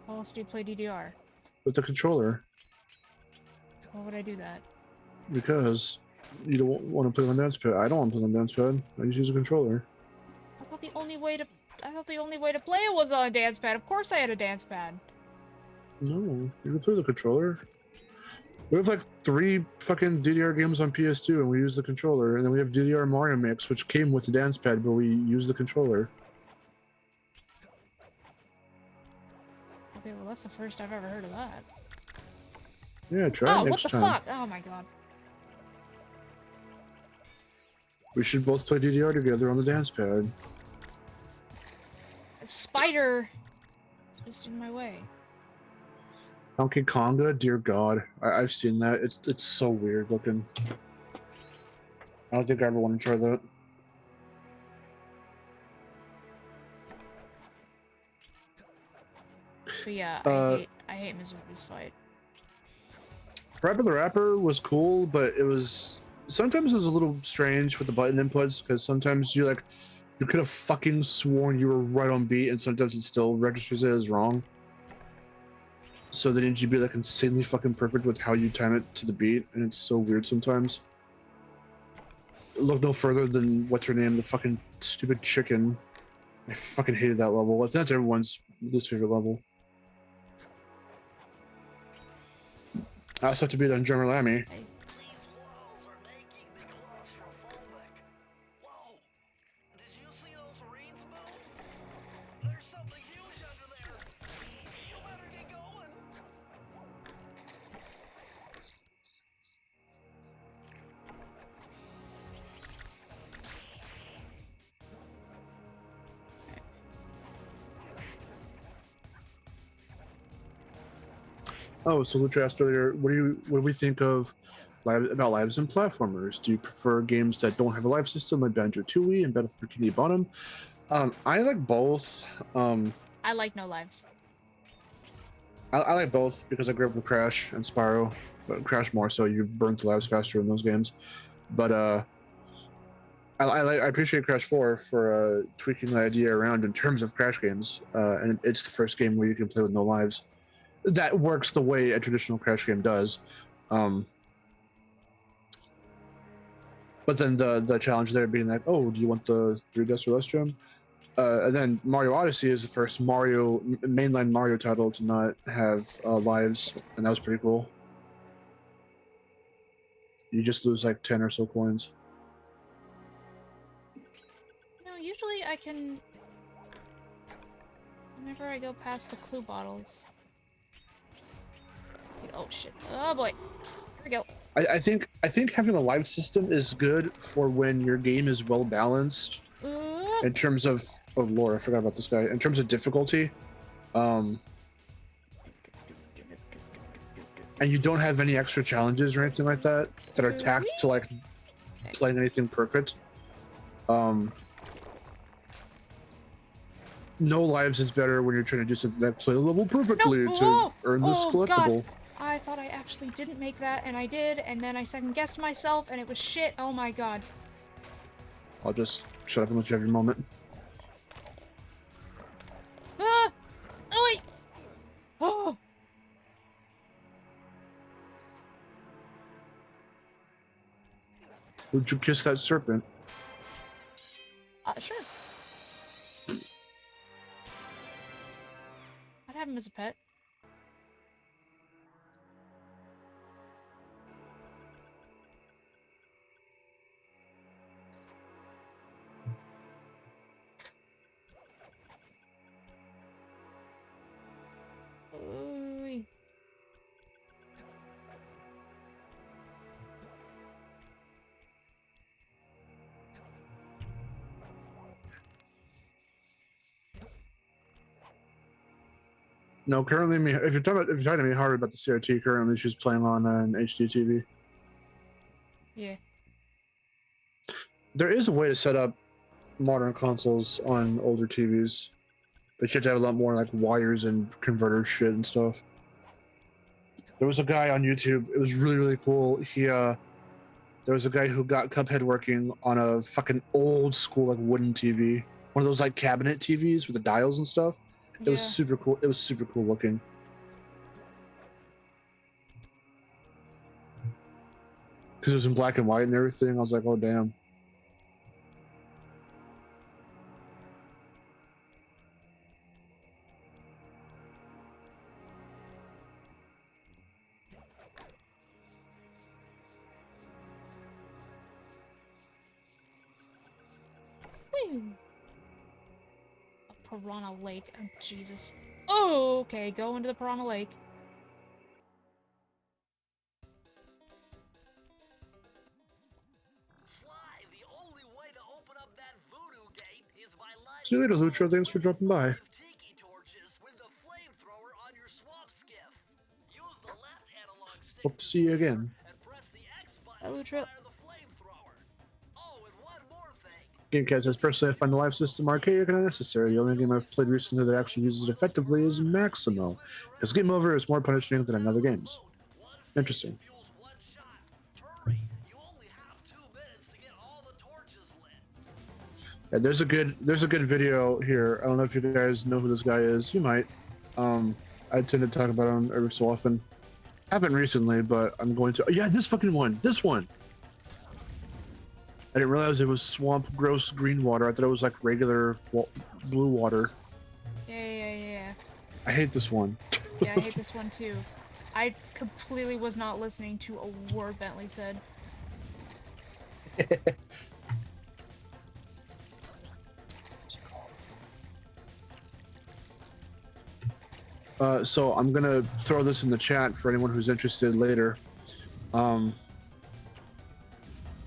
How else do you play DDR? with the controller Why would I do that? because you don't want to play on the dance pad. I don't want to play on the dance pad. I just use a controller. I thought the only way to play it was on a dance pad. Of course I had a dance pad. No, you can play the controller. We have like 3 fucking DDR games on PS2 and we use the controller, and then we have DDR Mario Mix, which came with the dance pad, but we use the controller. Okay, well that's the first I've ever heard of that. Yeah, try Oh, it what next the time. fuck? Oh my god. We should both play DDR together on the dance pad. That spider is just in my way. Donkey Konga, dear God, I've seen that. It's so weird looking. I don't think I ever want to try that. But yeah, I hate Mizuru's fight. Rapper the Rapper was cool, but it was sometimes it was a little strange with the button inputs because sometimes you could have fucking sworn you were right on beat, and sometimes it still registers it as wrong. So they need you to be like insanely fucking perfect with how you time it to the beat, and it's so weird sometimes. Look no further than what's her name, the fucking stupid chicken. I fucking hated that level. That's everyone's least favorite level. I also have to beat on Drummer Lammy. Oh, so Lucha asked earlier, what do we think of about lives and platformers? Do you prefer games that don't have a life system like Banjo-Tooie and Battlefield Bikini Bottom? I like both. I like no lives. I like both because I grew up with Crash and Spyro, but Crash more so. You burn through lives faster in those games. But I appreciate Crash 4 for tweaking the idea around in terms of Crash games, and it's the first game where you can play with no lives. That works the way a traditional Crash game does. But then the challenge there being like, oh, do you want the 3 deaths or less gem? And then Mario Odyssey is the first mainline Mario title to not have lives, and that was pretty cool. You just lose like 10 or so coins. No, usually I can... Whenever I go past the clue bottles... Oh shit. Oh boy. Here we go. I think having a live system is good for when your game is well balanced in terms of... Oh lord, I forgot about this guy. In terms of difficulty. And you don't have any extra challenges or anything like that that are tacked to like playing anything perfect. No lives is better when you're trying to do something that play the level perfectly to earn this collectible. God. I thought I actually didn't make that, and I did, and then I second-guessed myself, and it was shit. Oh my god. I'll just shut up and let you have your moment. Ah! Oh wait! Oh! Would you kiss that serpent? Sure. I'd have him as a pet. Ooh. No, currently, if you're talking to Miharu about the CRT, currently she's playing on an HD TV. Yeah. There is a way to set up modern consoles on older TVs, but you have to have a lot more like wires and converter shit and stuff. There was a guy on YouTube. It was really, really cool. There was a guy who got Cuphead working on a fucking old school like wooden TV, one of those like cabinet TVs with the dials and stuff. It was super cool. It was super cool looking. Because it was in black and white and everything. I was like, oh damn. Woo. A piranha lake. Oh, Jesus. Oh, okay. Go into the piranha lake. Sly, the only way to open up that voodoo gate is by lighting See you later, Lucha. Thanks for dropping by. tiki torches with the flamethrower on your swamp skiff. Use the left analog stick Hope to see you again. and press the X button Hello, to Trip. fire the flamethrower. Oh, and one more thing. GameCat says, personally, I find the live system archaic and unnecessary. The only game I've played recently that actually uses it effectively is Maximo, because Game Over is more punishing than in other games. Interesting. Fuels one shot. Hurry, you only have 2 minutes to get all the torches lit. Yeah, there's a good video here. I don't know if you guys know who this guy is. You might. I tend to talk about him every so often. Haven't recently, but I'm going to. Yeah, this fucking one. This one. I didn't realize it was swamp gross green water. I thought it was like regular blue water. Yeah. I hate this one. Yeah, I hate this one too. I completely was not listening to a word Bentley said. So I'm gonna throw this in the chat for anyone who's interested later.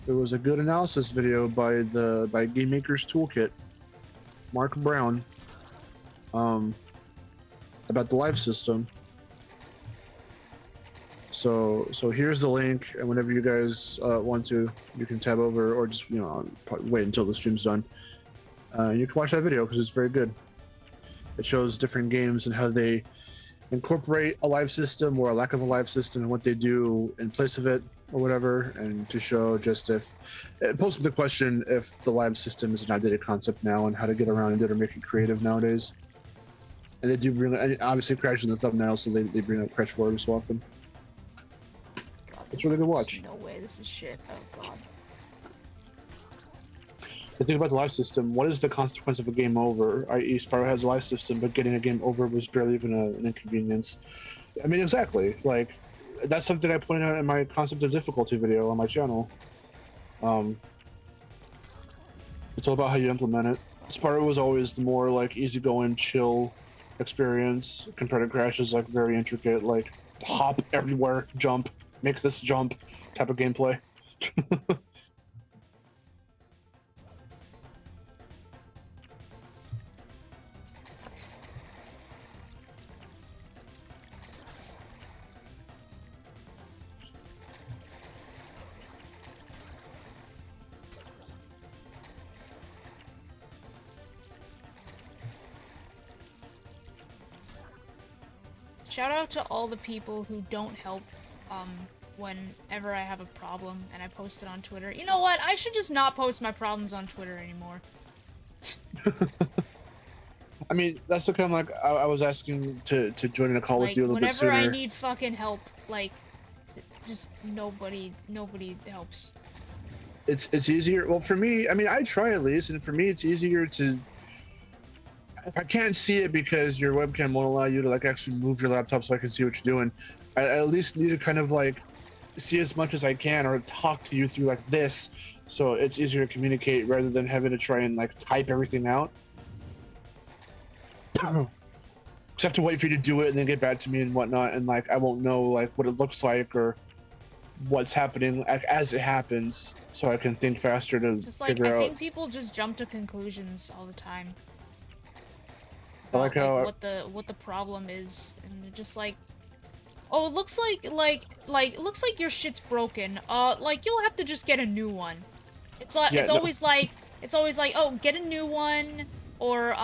There was a good analysis video by Game Maker's Toolkit, Mark Brown, about the live system. So here's the link, and whenever you guys want to, you can tab over, or just probably wait until the stream's done. You can watch that video because it's very good. It shows different games and how they incorporate a live system or a lack of a live system and what they do in place of it or whatever, and to show just if it poses the question if the live system is an outdated concept now and how to get around it or make it creative nowadays. And they do bring, and obviously Crash in the thumbnail, so they bring up Crash 4 so often. God, It's really good to watch. No way, this is shit. Oh god. The thing about the life system, what is the consequence of a game over? I.e., Spyro has a life system, but getting a game over was barely even an inconvenience. I mean, exactly. Like, that's something I pointed out in my concept of difficulty video on my channel. It's all about how you implement it. Spyro was always the more like easygoing, chill experience compared to Crash's like very intricate, like hop everywhere, jump, make this jump type of gameplay. Shout out to all the people who don't help whenever I have a problem and I post it on Twitter. You know what? I should just not post my problems on Twitter anymore. I mean, that's the kind of like I was asking to join in a call like, with you a little bit sooner. whenever I need fucking help, like, just nobody helps. It's easier. Well, for me, I mean, I try at least, and for me, it's easier to. If I can't see it because your webcam won't allow you to like actually move your laptop so I can see what you're doing, I at least need to kind of like see as much as I can or talk to you through like this, so it's easier to communicate rather than having to try and like type everything out. Just have to wait for you to do it and then get back to me and whatnot, and like I won't know like what it looks like or what's happening as it happens, so I can think faster to just like, figure out. I think people just jump to conclusions all the time. I like how what the problem is, and they're just like, oh, it looks like looks like your shit's broken. Like you'll have to just get a new one. It's like Yeah, it's always like oh, get a new one, or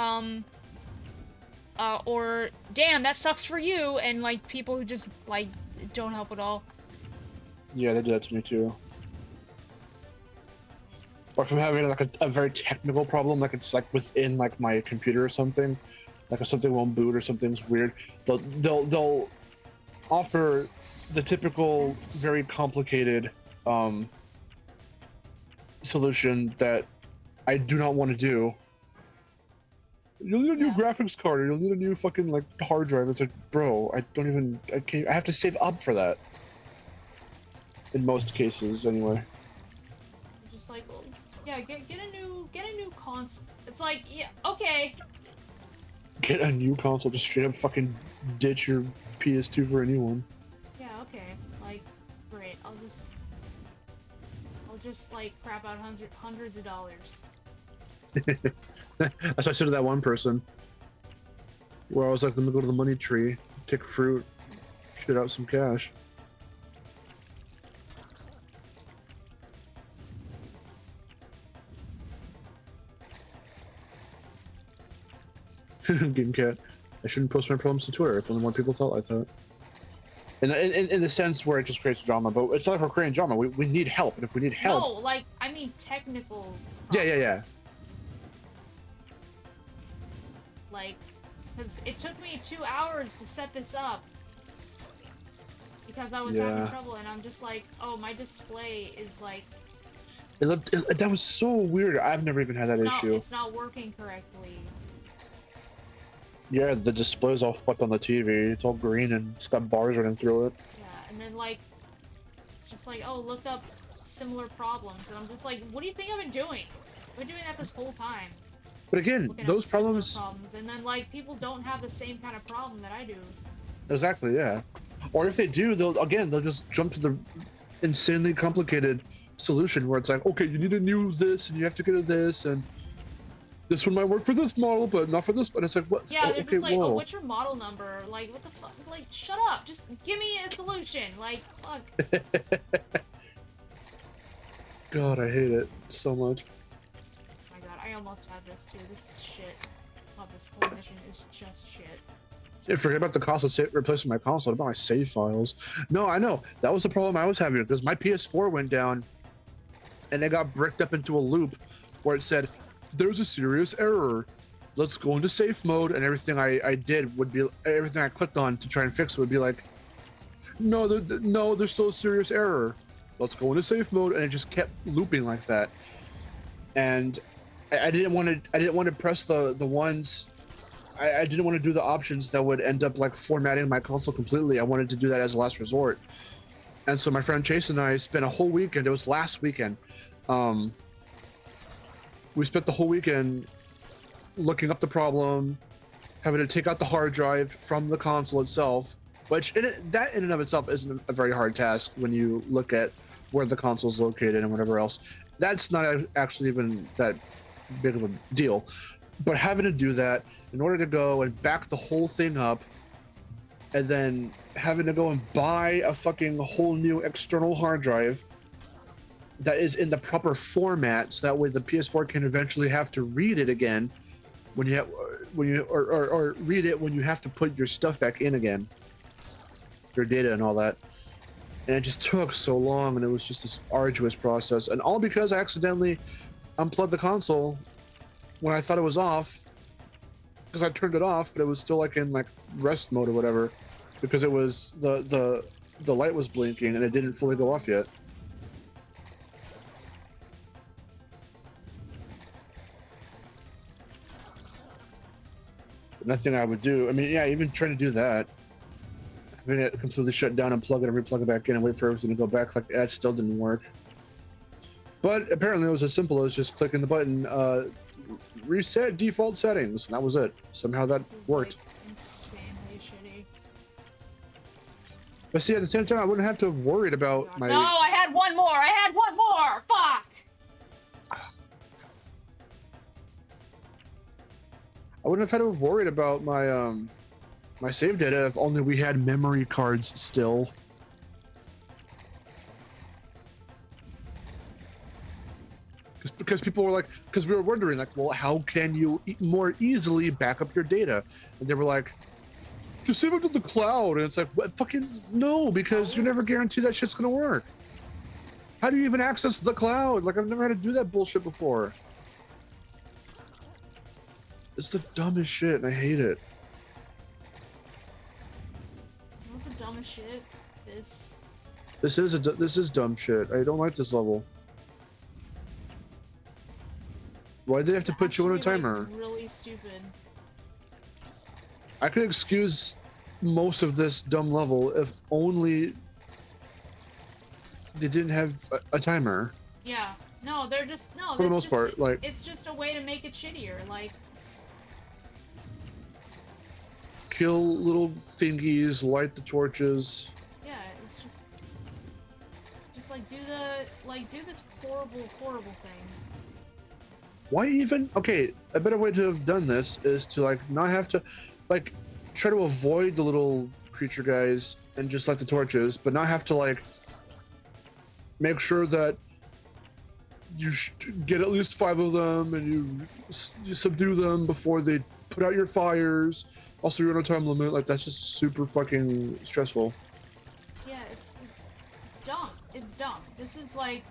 damn, that sucks for you, and like people who just like don't help at all. Yeah, they do that to me too. Or if I'm having like a very technical problem, like it's like within like my computer or something, like if something won't boot or something's weird, they'll offer the typical very complicated solution that I do not want to do. You'll need a new graphics card, or you'll need a new fucking like hard drive. It's like, bro, I have to save up for that. In most cases, anyway. Just like, well, yeah, get a new console. It's like, yeah, okay. Get a new console, just straight up fucking ditch your PS2 for a new one. Yeah, okay. Like, great. I'll just like crap out hundreds of dollars. That's what I said to that one person. Where I was like, let me go to the money tree, take fruit, shit out some cash. Game cat. I shouldn't post my problems to Twitter if only more people thought like that. In the sense where it just creates drama, but it's not like we're creating drama. We need help, and if we need help, no, like I mean technical problems. Yeah. Like, because it took me 2 hours to set this up because I was having trouble, and I'm just like, oh, my display is like. That was so weird. I've never even had that issue. It's not working correctly. Yeah, the display's all fucked on the TV. It's all green and it's got bars running through it. Yeah, and then like, it's just like, oh, look up similar problems, and I'm just like, what do you think I've been doing? I've been doing that this whole time. But again, those problems, and then like people don't have the same kind of problem that I do. Exactly, yeah. Or if they do, they'll just jump to the insanely complicated solution where it's like, okay, you need a new this, and you have to get a this, and this one might work for this model, but not for this. But it's like, what? Yeah, they're okay, just like, whoa. oh, what's your model number? Like, what the fuck? Like, shut up. Just give me a solution. Like, fuck. God, I hate it so much. Oh my god, I almost had this too. This is shit. Oh, this whole mission is just shit. Yeah, forget about the cost of replacing my console. About my save files. No, I know that was the problem I was having because my PS4 went down, and it got bricked up into a loop where it said, "There's a serious error. Let's go into safe mode," and everything I did would be everything I clicked on to try and fix it would be like, "No, there's still a serious error. Let's go into safe mode," and it just kept looping like that. And I didn't want to press the ones. I didn't want to do the options that would end up like formatting my console completely. I wanted to do that as a last resort. And so my friend Chase and I spent a whole weekend. It was last weekend. We spent the whole weekend looking up the problem, having to take out the hard drive from the console itself, which that in and of itself isn't a very hard task when you look at where the console is located and whatever else. That's not actually even that big of a deal. But having to do that in order to go and back the whole thing up, and then having to go and buy a fucking whole new external hard drive that is in the proper format, so that way the PS4 can eventually have to read it again when you read it when you have to put your stuff back in again, your data and all that. And it just took so long, and it was just this arduous process, and all because I accidentally unplugged the console when I thought it was off, because I turned it off, but it was still like in like rest mode or whatever, because it was the light was blinking and it didn't fully go off yet. Nothing I would do. I mean, yeah, even trying to do that, having it completely shut down and plug it and replug it back in and wait for everything to go back, like that still didn't work. But apparently it was as simple as just clicking the button, reset default settings, and that was it. Somehow that worked. Like insanely shitty. But see, at the same time, I wouldn't have to have worried about my... No, I had one more! I had one more! Fuck! I wouldn't have had to have worried about my my save data if only we had memory cards still. Because people were like, because we were wondering, like, well, how can you more easily back up your data? And they were like, just save it to the cloud. And it's like, what? Fucking no, because you're never guaranteed that shit's gonna work. How do you even access the cloud? Like, I've never had to do that bullshit before. It's the dumbest shit, and I hate it. What's the dumbest shit? This is dumb shit. I don't like this level. Why did they have to put you on a timer? Like, really stupid. I could excuse most of this dumb level if only they didn't have a timer. Yeah. No, they're just no. For the most part, like, it's just a way to make it shittier. Like, kill little thingies, light the torches. yeah, it's just like do this horrible thing. Why even? Okay, a better way to have done this is to like not have to, like, try to avoid the little creature guys and just light the torches, but not have to like make sure that you get at least 5 of them and you subdue them before they put out your fires. Also, you're on a time limit. Like, that's just super fucking stressful. Yeah, it's dumb. It's dumb. This is like,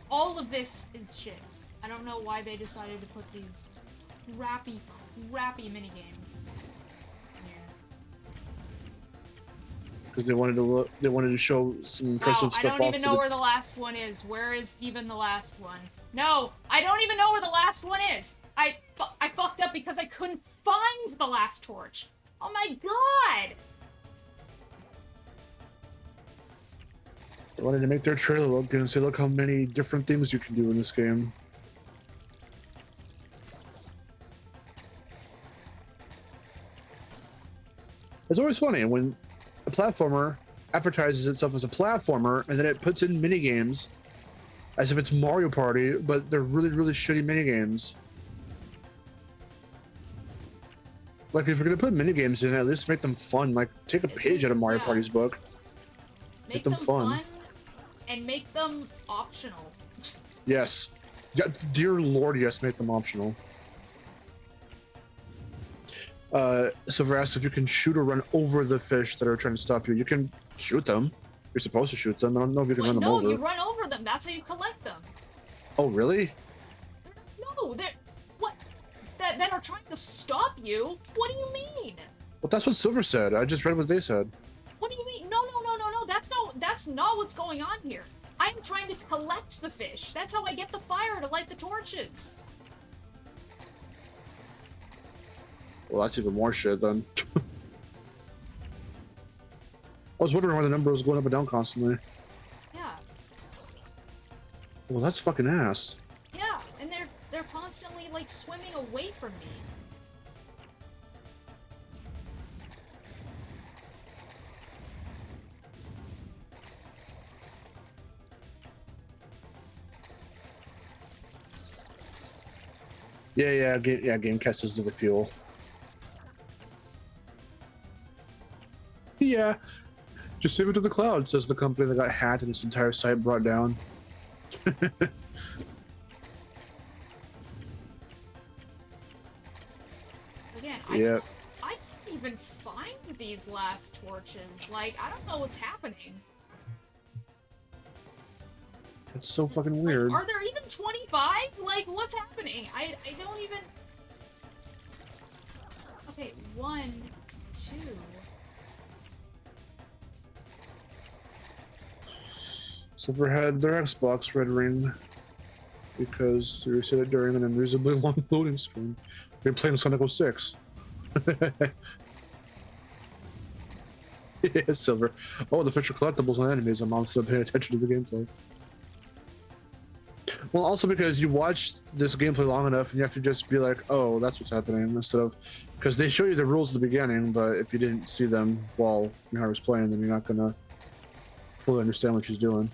all of this is shit. I don't know why they decided to put these crappy minigames in here. Because they wanted to show some impressive stuff off. I don't even know where the last one is. Where is even the last one? No, I don't even know where the last one is. I fucked up because I couldn't find the last torch. Oh my god! They wanted to make their trailer look good and say, look how many different things you can do in this game. It's always funny when a platformer advertises itself as a platformer and then it puts in minigames as if it's Mario Party, but they're really, really shitty minigames. Like, if you're gonna put minigames in, at least make them fun. Like, take a page out of Mario Party's book. Make them fun. And make them optional. Yes. Yeah, dear Lord, yes, make them optional. Silver asks if you can shoot or run over the fish that are trying to stop you. You can shoot them. You're supposed to shoot them. I don't know if you can run them over. No, you run over them. That's how you collect them. Oh, really? No, they're... What? That are trying to stop you? What do you mean? Well, that's what Silver said. I just read what they said. What do you mean? No. That's not what's going on here. I'm trying to collect the fish. That's how I get the fire to light the torches. Well, that's even more shit then. I was wondering why the number was going up and down constantly. Yeah. Well, that's fucking ass. Yeah, and they're constantly like swimming away from me. Yeah, game catches to the fuel. Yeah, just save it to the cloud, says the company that got hacked and its entire site brought down. Again, Yeah. I can't even find these last torches. Like, I don't know what's happening. It's so fucking Like, weird. are there even 25? Like, what's happening? I don't even... Okay, 1, 2... Silver had their Xbox red ring because they reset it during an unreasonably long loading screen. They're playing Sonic 06. Yeah, Silver. Oh, the feature collectibles and enemies. I'm also paying attention to the gameplay. Well, also because you watch this gameplay long enough and you have to just be like, oh, that's what's happening, instead of... Because they show you the rules at the beginning, but if you didn't see them while Miharu's playing, then you're not gonna fully understand what she's doing.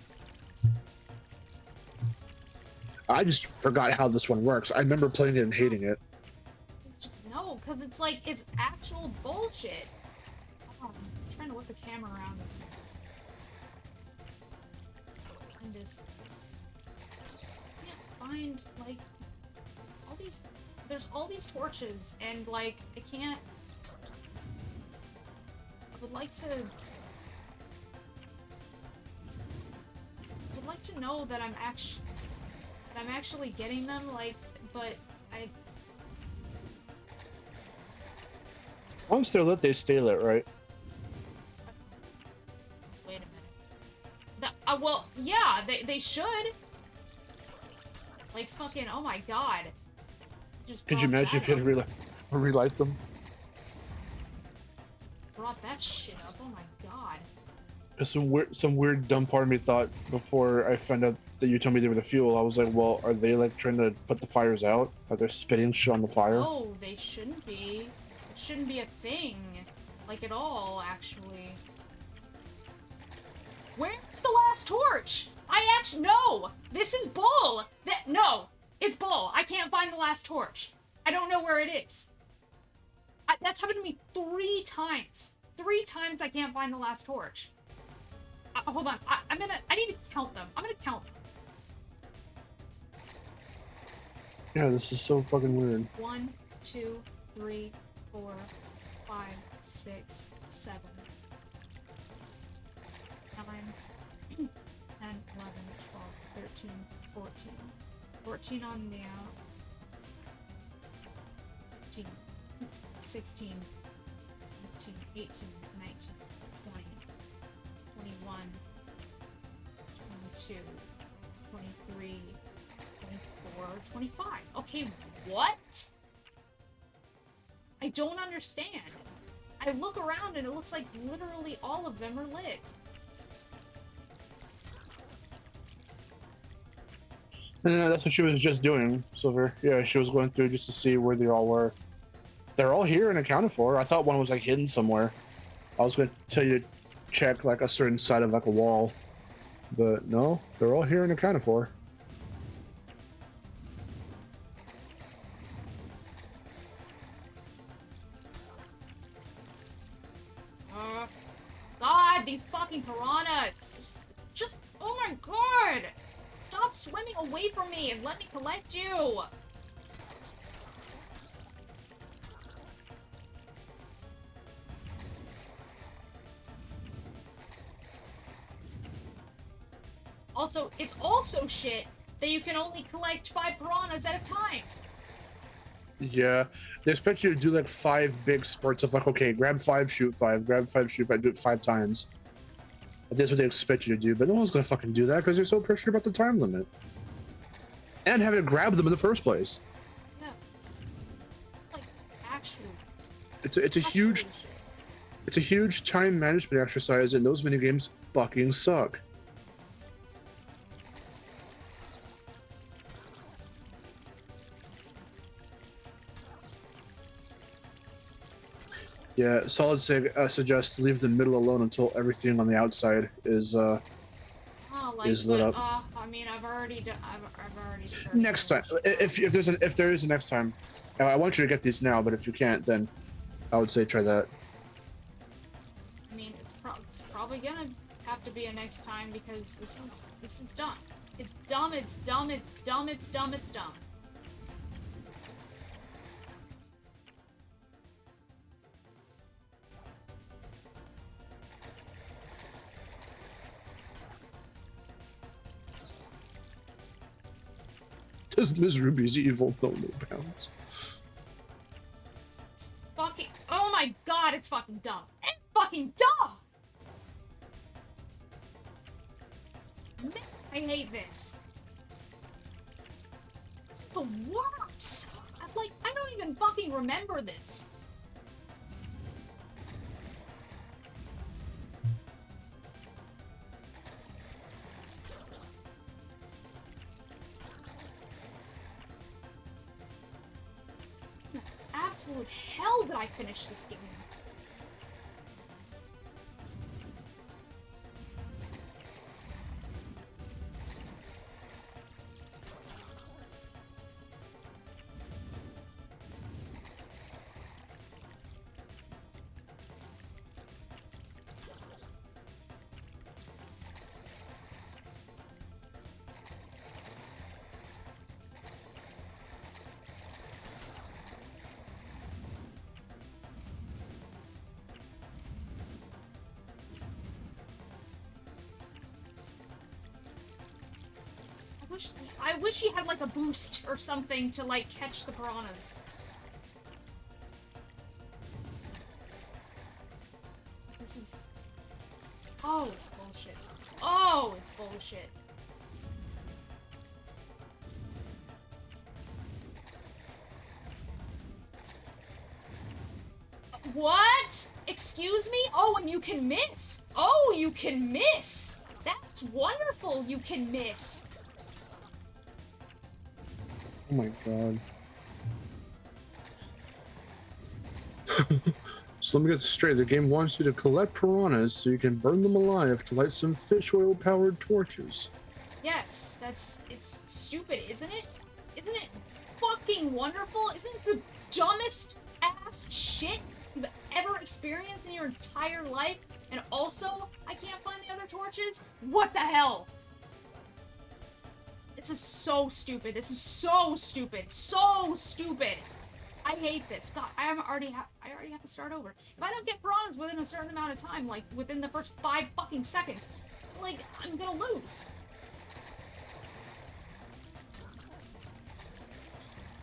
I just forgot how this one works. I remember playing it and hating it. It's just no, because it's like, it's actual bullshit. Oh, I'm trying to whip the camera around this. Find this. I can't find, like, all these... There's all these torches, and, like, I can't... I would like to... I would like to know that I'm actually getting them, like, but I... Once they're lit, they stay lit, right? Wait a minute. Well, yeah, they should. Like, fucking, oh my god. Just Could you brought imagine that if you had up. relight them? Brought that shit up, oh my god. Some weird dumb part of me thought before I found out that you told me they were the fuel. I was like, well, are they like trying to put the fires out? Are they spitting shit on the fire? No, they shouldn't be. It shouldn't be a thing. Like, at all, actually. Where's the last torch? No! This is bull! No! It's bull! I can't find the last torch. I don't know where it is. That's happened to me 3 times. 3 times I can't find the last torch. Hold on. I need to count them. I'm gonna count them. Yeah, this is so fucking weird. 1, 2, 3, 4, 5, 6, 7, 9, 10, 11, 12, 13, 14. 14 on the out. 15, 16, 17, 18, 19, 20, 21, 22, 23, 24, 25. Okay, what? I don't understand. I look around and it looks like literally all of them are lit. Yeah, that's what she was just doing, Silver. Yeah, she was going through just to see where they all were. They're all here and accounted for. I thought one was like hidden somewhere. I was going to tell you to check like a certain side of like a wall, but no, they're all here and accounted for. God, these fucking piranhas! Just, oh my god! Stop swimming away from me and let me collect you! Also, it's also shit that you can only collect 5 piranhas at a time. Yeah, they expect you to do like 5 big spurts of like, okay, grab 5, shoot 5, grab 5, shoot 5, do it 5 times. That's what they expect you to do, but no one's gonna fucking do that because they're so pressured about the time limit. And having to grab them in the first place. Yeah. Like, actually, It's a huge Absolute shit. it's a huge time management exercise, and those mini games fucking suck. Yeah, Solid suggests leave the middle alone until everything on the outside is Oh, like, is lit but, up. I mean, I've already started. Next time, if there is a next time, I want you to get these now. But if you can't, then I would say try that. I mean, it's probably gonna have to be a next time because this is dumb. It's dumb. It's dumb. It's dumb. It's dumb. It's dumb. Does Ms. Ruby's evil know no bounds? It's fucking. Oh my god! It's fucking dumb. It's fucking dumb. Man, I hate this. It's the worst. I don't even fucking remember this. Absolute hell did I finish this game. I wish he had like a boost or something to like catch the piranhas. This is... Oh, it's bullshit. Oh, it's bullshit. What? Excuse me? Oh, and you can miss. Oh, you can miss. That's wonderful. You can miss. Oh my god. So let me get this straight. The game wants you to collect piranhas so you can burn them alive to light some fish oil powered torches. Yes, it's stupid, isn't it? Isn't it fucking wonderful? Isn't it the dumbest ass shit you've ever experienced in your entire life? And also, I can't find the other torches? What the hell? This is so stupid. This is so stupid. So stupid. I hate this. God, I already have to start over. If I don't get piranhas within a certain amount of time, like within the first 5 fucking seconds, like I'm gonna lose.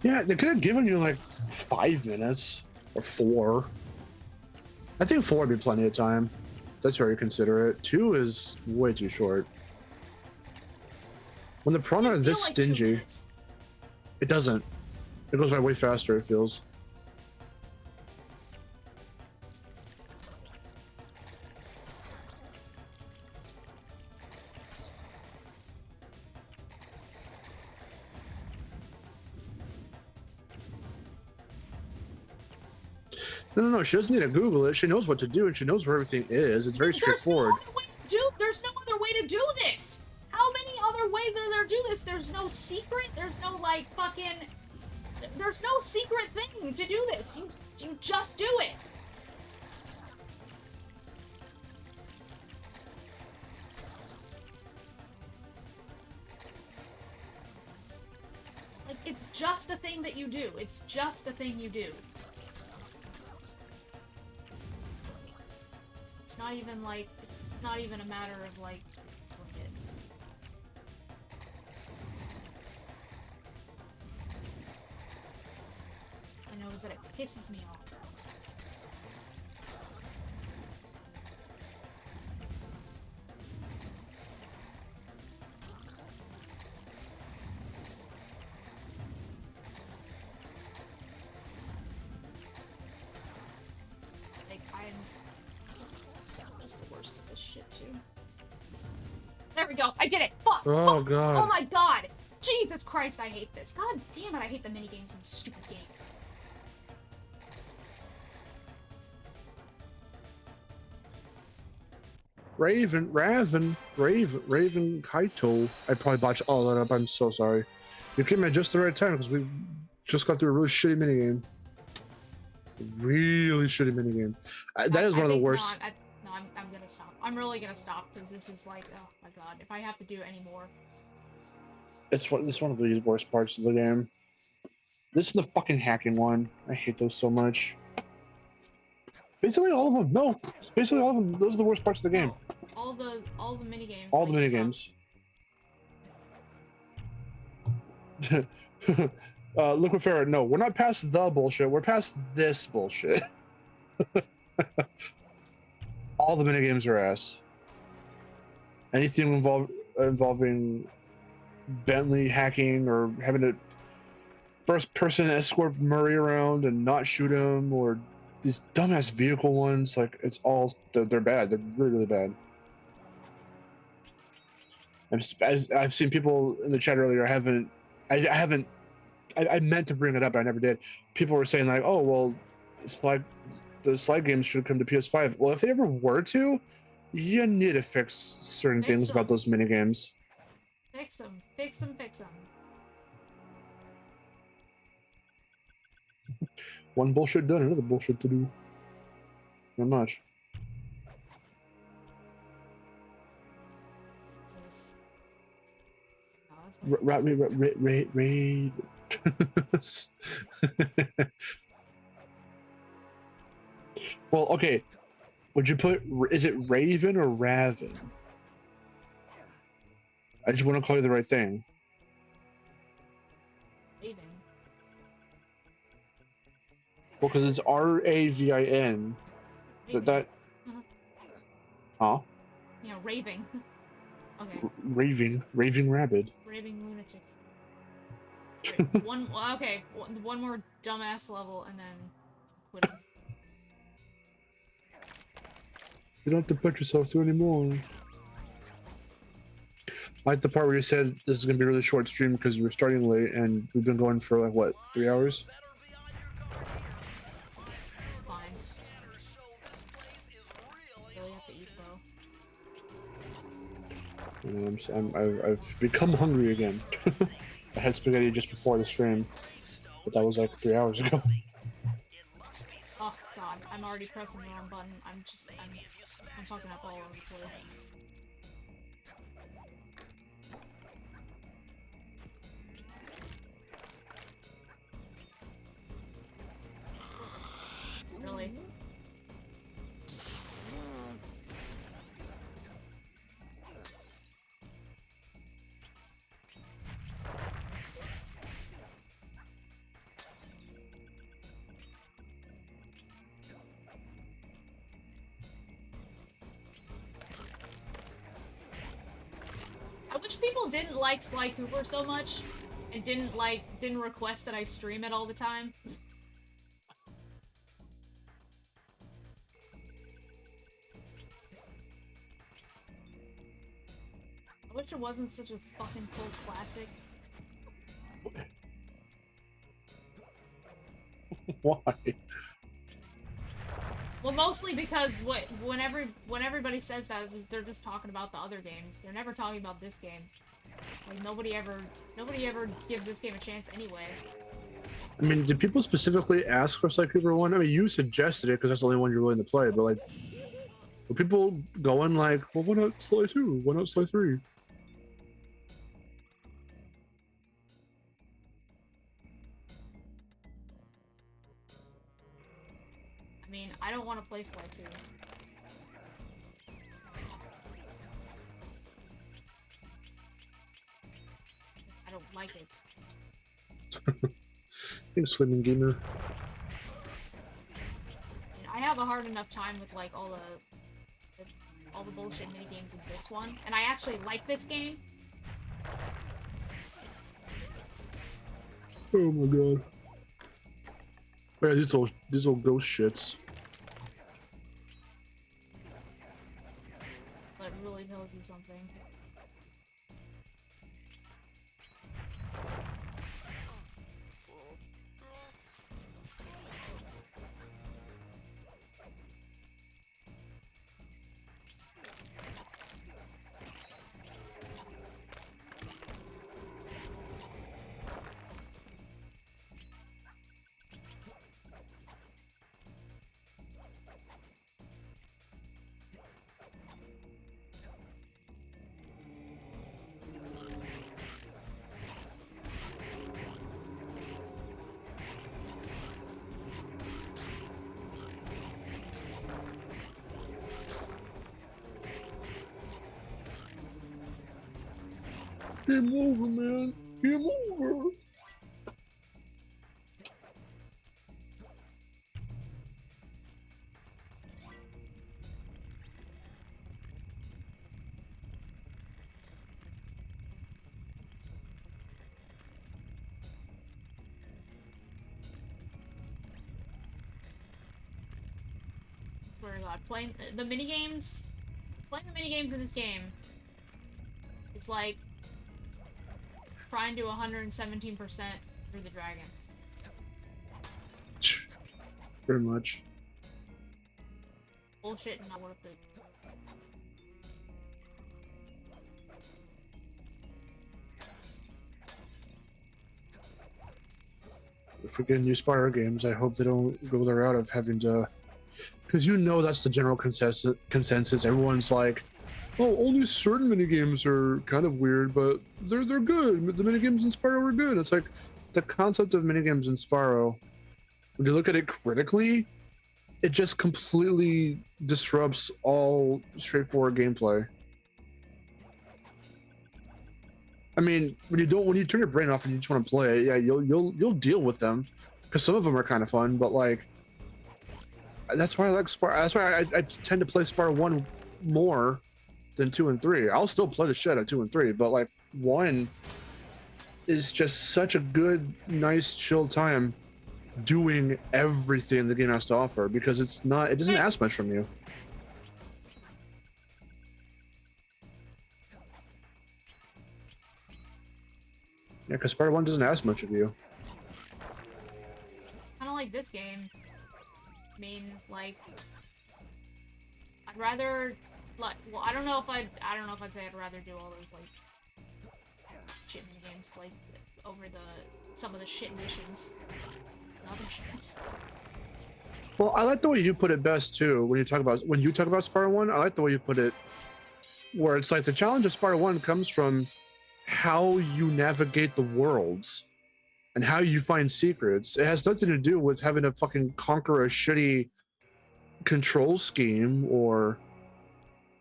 Yeah, they could have given you like 5 minutes or 4. I think 4 would be plenty of time. That's very considerate. 2 is way too short. When the piranha are this like 2 stingy, minutes. it doesn't. It goes by way faster, it feels. No, she doesn't need to Google it. She knows what to do and she knows where everything is. It's very straightforward. There's no other way to do this. How many other ways are there to do this? There's no secret. There's no like fucking. There's no secret thing to do this. You just do it. Like it's just a thing that you do. It's just a thing you do. It's not even like it's not even a matter of like look it. I know is that it pisses me off. we go. I did it. Fuck. Oh, Fuck. God. Oh my god. Jesus Christ, I hate this. God damn it, I hate the minigames in this stupid game. Raven Kaito. I probably botched all that up. I'm so sorry. You came at just the right time because we just got through a really shitty minigame. Really shitty minigame. That is one of the worst. No, I'm gonna stop. I'm really gonna stop because this is like, oh my god, if I have to do any more. It's one of the worst parts of the game. This is the fucking hacking one. I hate those so much. Basically all of them. No, basically all of them. Those are the worst parts of the game. No, all the minigames. All the minigames. Liquid Ferret, no, we're not past the bullshit. We're past this bullshit. All the minigames are ass. Anything involving Bentley hacking or having to first person escort Murray around and not shoot him, or these dumbass vehicle ones, like it's all they're bad. They're really, really bad. I've seen people in the chat earlier. I meant to bring it up, but I never did. People were saying like, "Oh, well, the slide games should come to PS5." Well, if they ever were to, you need to fix certain things about those mini games. Fix them, fix them, fix them. One bullshit done, another bullshit to do. Not much. Raven. Well, okay. Would you put? Is it Raven or Raven? I just want to call you the right thing. Raven. Well, because it's Ravin. That. Huh? Yeah, raving. Okay. Raving rabid. Raving lunatic. Right, okay, one more dumbass level and then quit. You don't have to put yourself through anymore. I like the part where you said this is gonna be a really short stream because you were starting late and we've been going for like what, 3 hours? It's fine. Really have to eat though. And I've become hungry again. I had spaghetti just before the stream, but that was like 3 hours ago. Oh god, I'm already pressing the wrong button. I'm fucking up all over the place. Really? I wish people didn't like Sly Cooper so much and didn't request that I stream it all the time. I wish it wasn't such a fucking cult classic. Why? Well, mostly because when everybody says that, they're just talking about the other games. They're never talking about this game. Like nobody ever gives this game a chance anyway. I mean, did people specifically ask for Sly Cooper 1? I mean, you suggested it because that's the only one you're willing to play, but like, were people going like, well, why not Sly 2? Why not Sly 3? I mean, I don't want to play Sly 2. I don't like it. Thanks, Flaming Gamer. I have a hard enough time with like all the bullshit mini games in this one, and I actually like this game. Oh my god. Yeah, these old ghost shits. That really tells you something. Game over, man. Game over. Swear to God, playing the mini games in this game is like trying to 117% through the dragon. Pretty much. Bullshit and not worth it. If we get new Spyro games, I hope they don't go the route of having to, because you know that's the general consensus. Everyone's like, oh, only certain minigames are kind of weird, but they're good. The minigames in Spyro are good. It's like the concept of minigames in Spyro, when you look at it critically, it just completely disrupts all straightforward gameplay. I mean, when you turn your brain off and you just want to play it, yeah, you'll deal with them, because some of them are kind of fun. But like, that's why I like Spyro. That's why I tend to play Spyro 1 more than 2 and 3. I'll still play the shit out of 2 and 3, but like 1 is just such a good, nice, chill time doing everything the game has to offer, because it doesn't ask much from you. Yeah, because Spyro 1 doesn't ask much of you. Kind of like this game. I mean, like, I'd rather, like, well, I don't know if I'd say I'd rather do all those like shit mini games like over some of the shit missions. Other ships. Well, I like the way you put it best too. When you talk about Spyro 1, I like the way you put it, where it's like the challenge of Spyro 1 comes from how you navigate the worlds and how you find secrets. It has nothing to do with having to fucking conquer a shitty control scheme or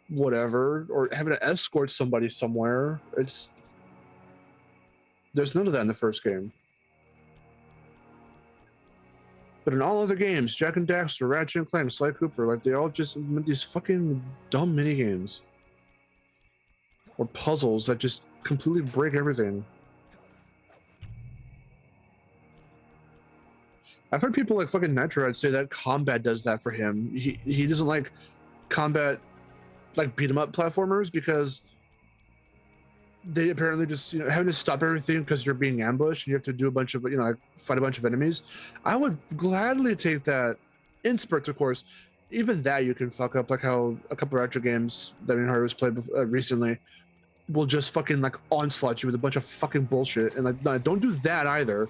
whatever, or having to escort somebody somewhere. There's none of that in the first game. But in all other games, Jak and Daxter, Ratchet and Clank, Sly Cooper, like, they all just implement these fucking dumb minigames or puzzles that just completely break everything. I've heard people like fucking Nitro say that combat does that for him. He doesn't like combat, like beat 'em up platformers, because they apparently just, having to stop everything because you're being ambushed and you have to do a bunch of, like, fight a bunch of enemies. I would gladly take that in spurts, of course. Even that you can fuck up, like how a couple of retro games that Miharu has played recently will just fucking like onslaught you with a bunch of fucking bullshit, and like, no, don't do that either.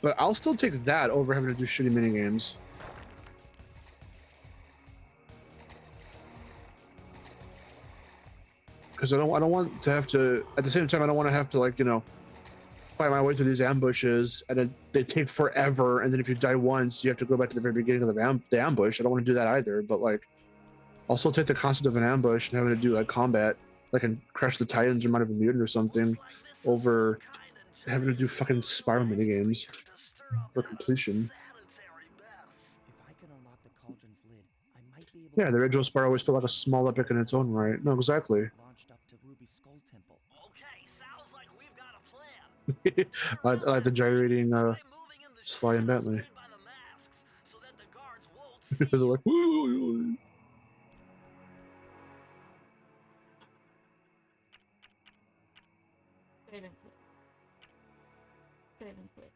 But I'll still take that over having to do shitty mini games. Because I don't want to have to, at the same time, I don't want to have to, like, fight my way through these ambushes, and they take forever, and then if you die once, you have to go back to the very beginning of the ambush. I don't want to do that either, but like, I'll still take the concept of an ambush and having to do like combat, like in Crash the Titans or Might of a Mutant or something, over having to do fucking Spyro minigames for completion. If I could unlock the cauldron's lid, I might be able Yeah, the original Spyro always felt like a small epic in its own right. No, exactly. launched up to Ruby's Skull Temple. Okay, sounds like we've got a plan. I like the gyrating Try moving in the Sly and shadows Bentley. hid by the masks so that the guards won't Because they're like, "Woo." Save and quit. Save and quit.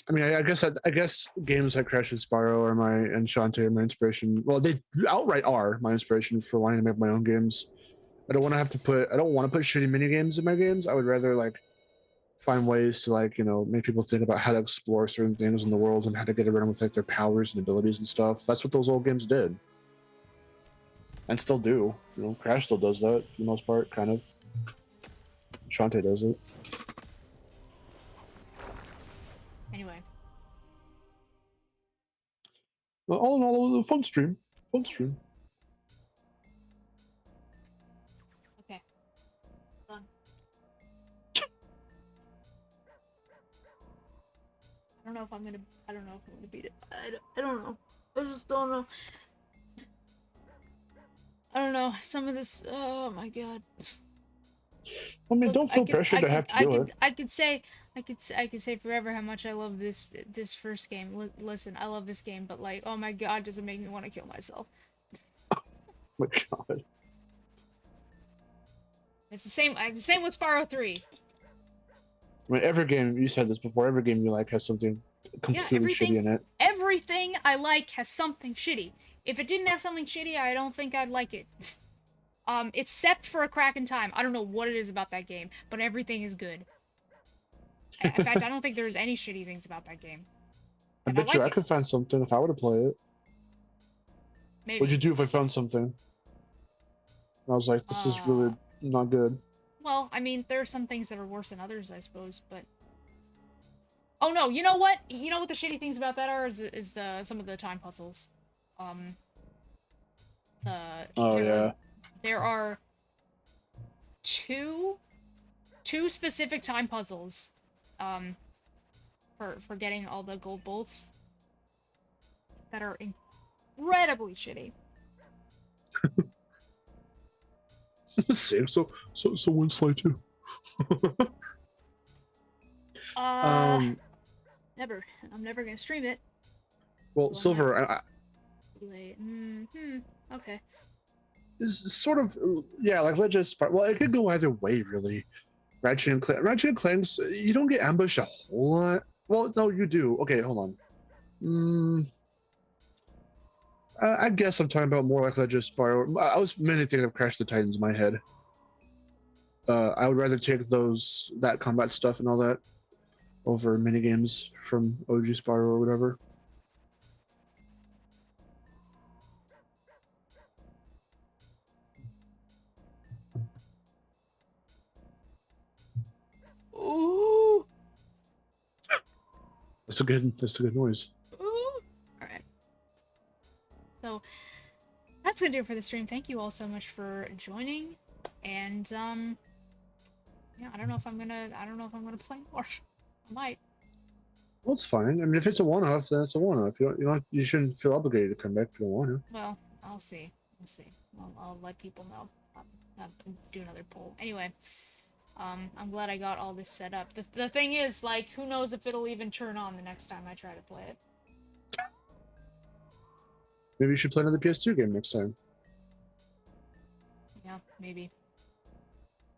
I mean, I guess games like Crash and Spyro and Shantae are my inspiration. Well, they outright are my inspiration for wanting to make my own games. I don't want to put shitty mini games in my games. I would rather like find ways to, like, make people think about how to explore certain things in the world and how to get around with like their powers and abilities and stuff. That's what those old games did. And still do. Crash still does that for the most part, kind of. Shantae does it. Anyway. Well, all in all, a fun stream. Fun stream. don't know if I'm gonna. I don't know if I'm gonna beat it. I don't know. I just don't know. I don't know. Some of this. Oh my god. I mean, Look, don't feel pressured to have to do it. I could say forever how much I love this first game. Listen, I love this game, but like, oh my god, does it make me want to kill myself? Oh my god. It's the same. It's the same with Spyro 3. I mean, every game, you said this before, every game you like has something completely shitty in it. Everything I like has something shitty. If it didn't have something shitty, I don't think I'd like it. Except for A Crack in Time. I don't know what it is about that game, but everything is good. In fact, I don't think there's any shitty things about that game. I bet you I could find something if I were to play it. Maybe. What'd you do if I found something? And I was like, this is really not good. Well, I mean, there are some things that are worse than others, I suppose, but... Oh no, you know what? You know what the shitty things about that are? Is some of the time puzzles. There are two specific time puzzles, for getting all the gold bolts that are incredibly shitty. Same. So when's Sly 2? Never. I'm never gonna stream it. Well, Silver, Okay. Is sort of, yeah, like Legend of Spyro. Well, it could go either way, really. Ratchet and Clank's, you don't get ambushed a whole lot. Well, no, you do. Okay, hold on. I guess I'm talking about more like Legend of Spyro. I was mainly thinking of Crash the Titans in my head. I would rather take that combat stuff and all that over minigames from OG Spyro or whatever. Ooh. That's a good noise. Ooh. Alright. So that's gonna do it for the stream. Thank you all so much for joining. And yeah, I don't know if I'm gonna play more. I might. Well, it's fine. I mean, if it's a one-off, then it's a one-off. You shouldn't feel obligated to come back if you don't want to. Well, I'll see. I'll let people know. I'll do another poll. Anyway, I'm glad I got all this set up. The thing is, like, who knows if it'll even turn on the next time I try to play it. Maybe you should play another PS2 game next time. Yeah, maybe.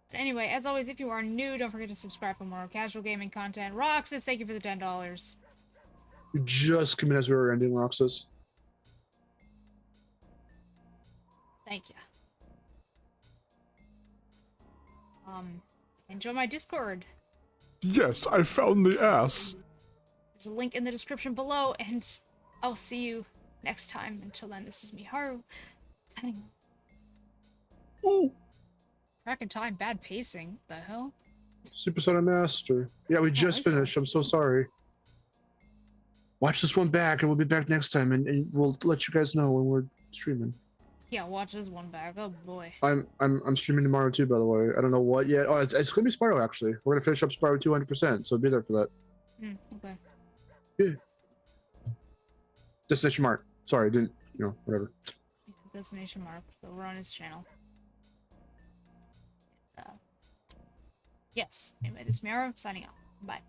But anyway, as always, if you are new, don't forget to subscribe for more casual gaming content. Roxas, thank you for the $10. You just come in as we were ending, Roxas. Thank you. Enjoy my Discord. Yes, I found the ass. There's a link in the description below, and I'll see you next time. Until then, this is Miharu. Signing. Ooh. Crack in Time, bad pacing. The hell? Super Sonic Master. Yeah, we just finished. I'm so sorry. Watch this one back, and we'll be back next time, and we'll let you guys know when we're streaming. Yeah, watch this one back. Oh boy. I'm streaming tomorrow too, by the way. I don't know what yet. Oh, it's gonna be Spyro actually. We're gonna finish up Spyro 200%, so be there for that. Okay. Yeah. Destination Mark. Sorry, didn't whatever. Yeah, Destination Mark. So we're on his channel. Yes. Anyway, this is Miharu signing out. Bye.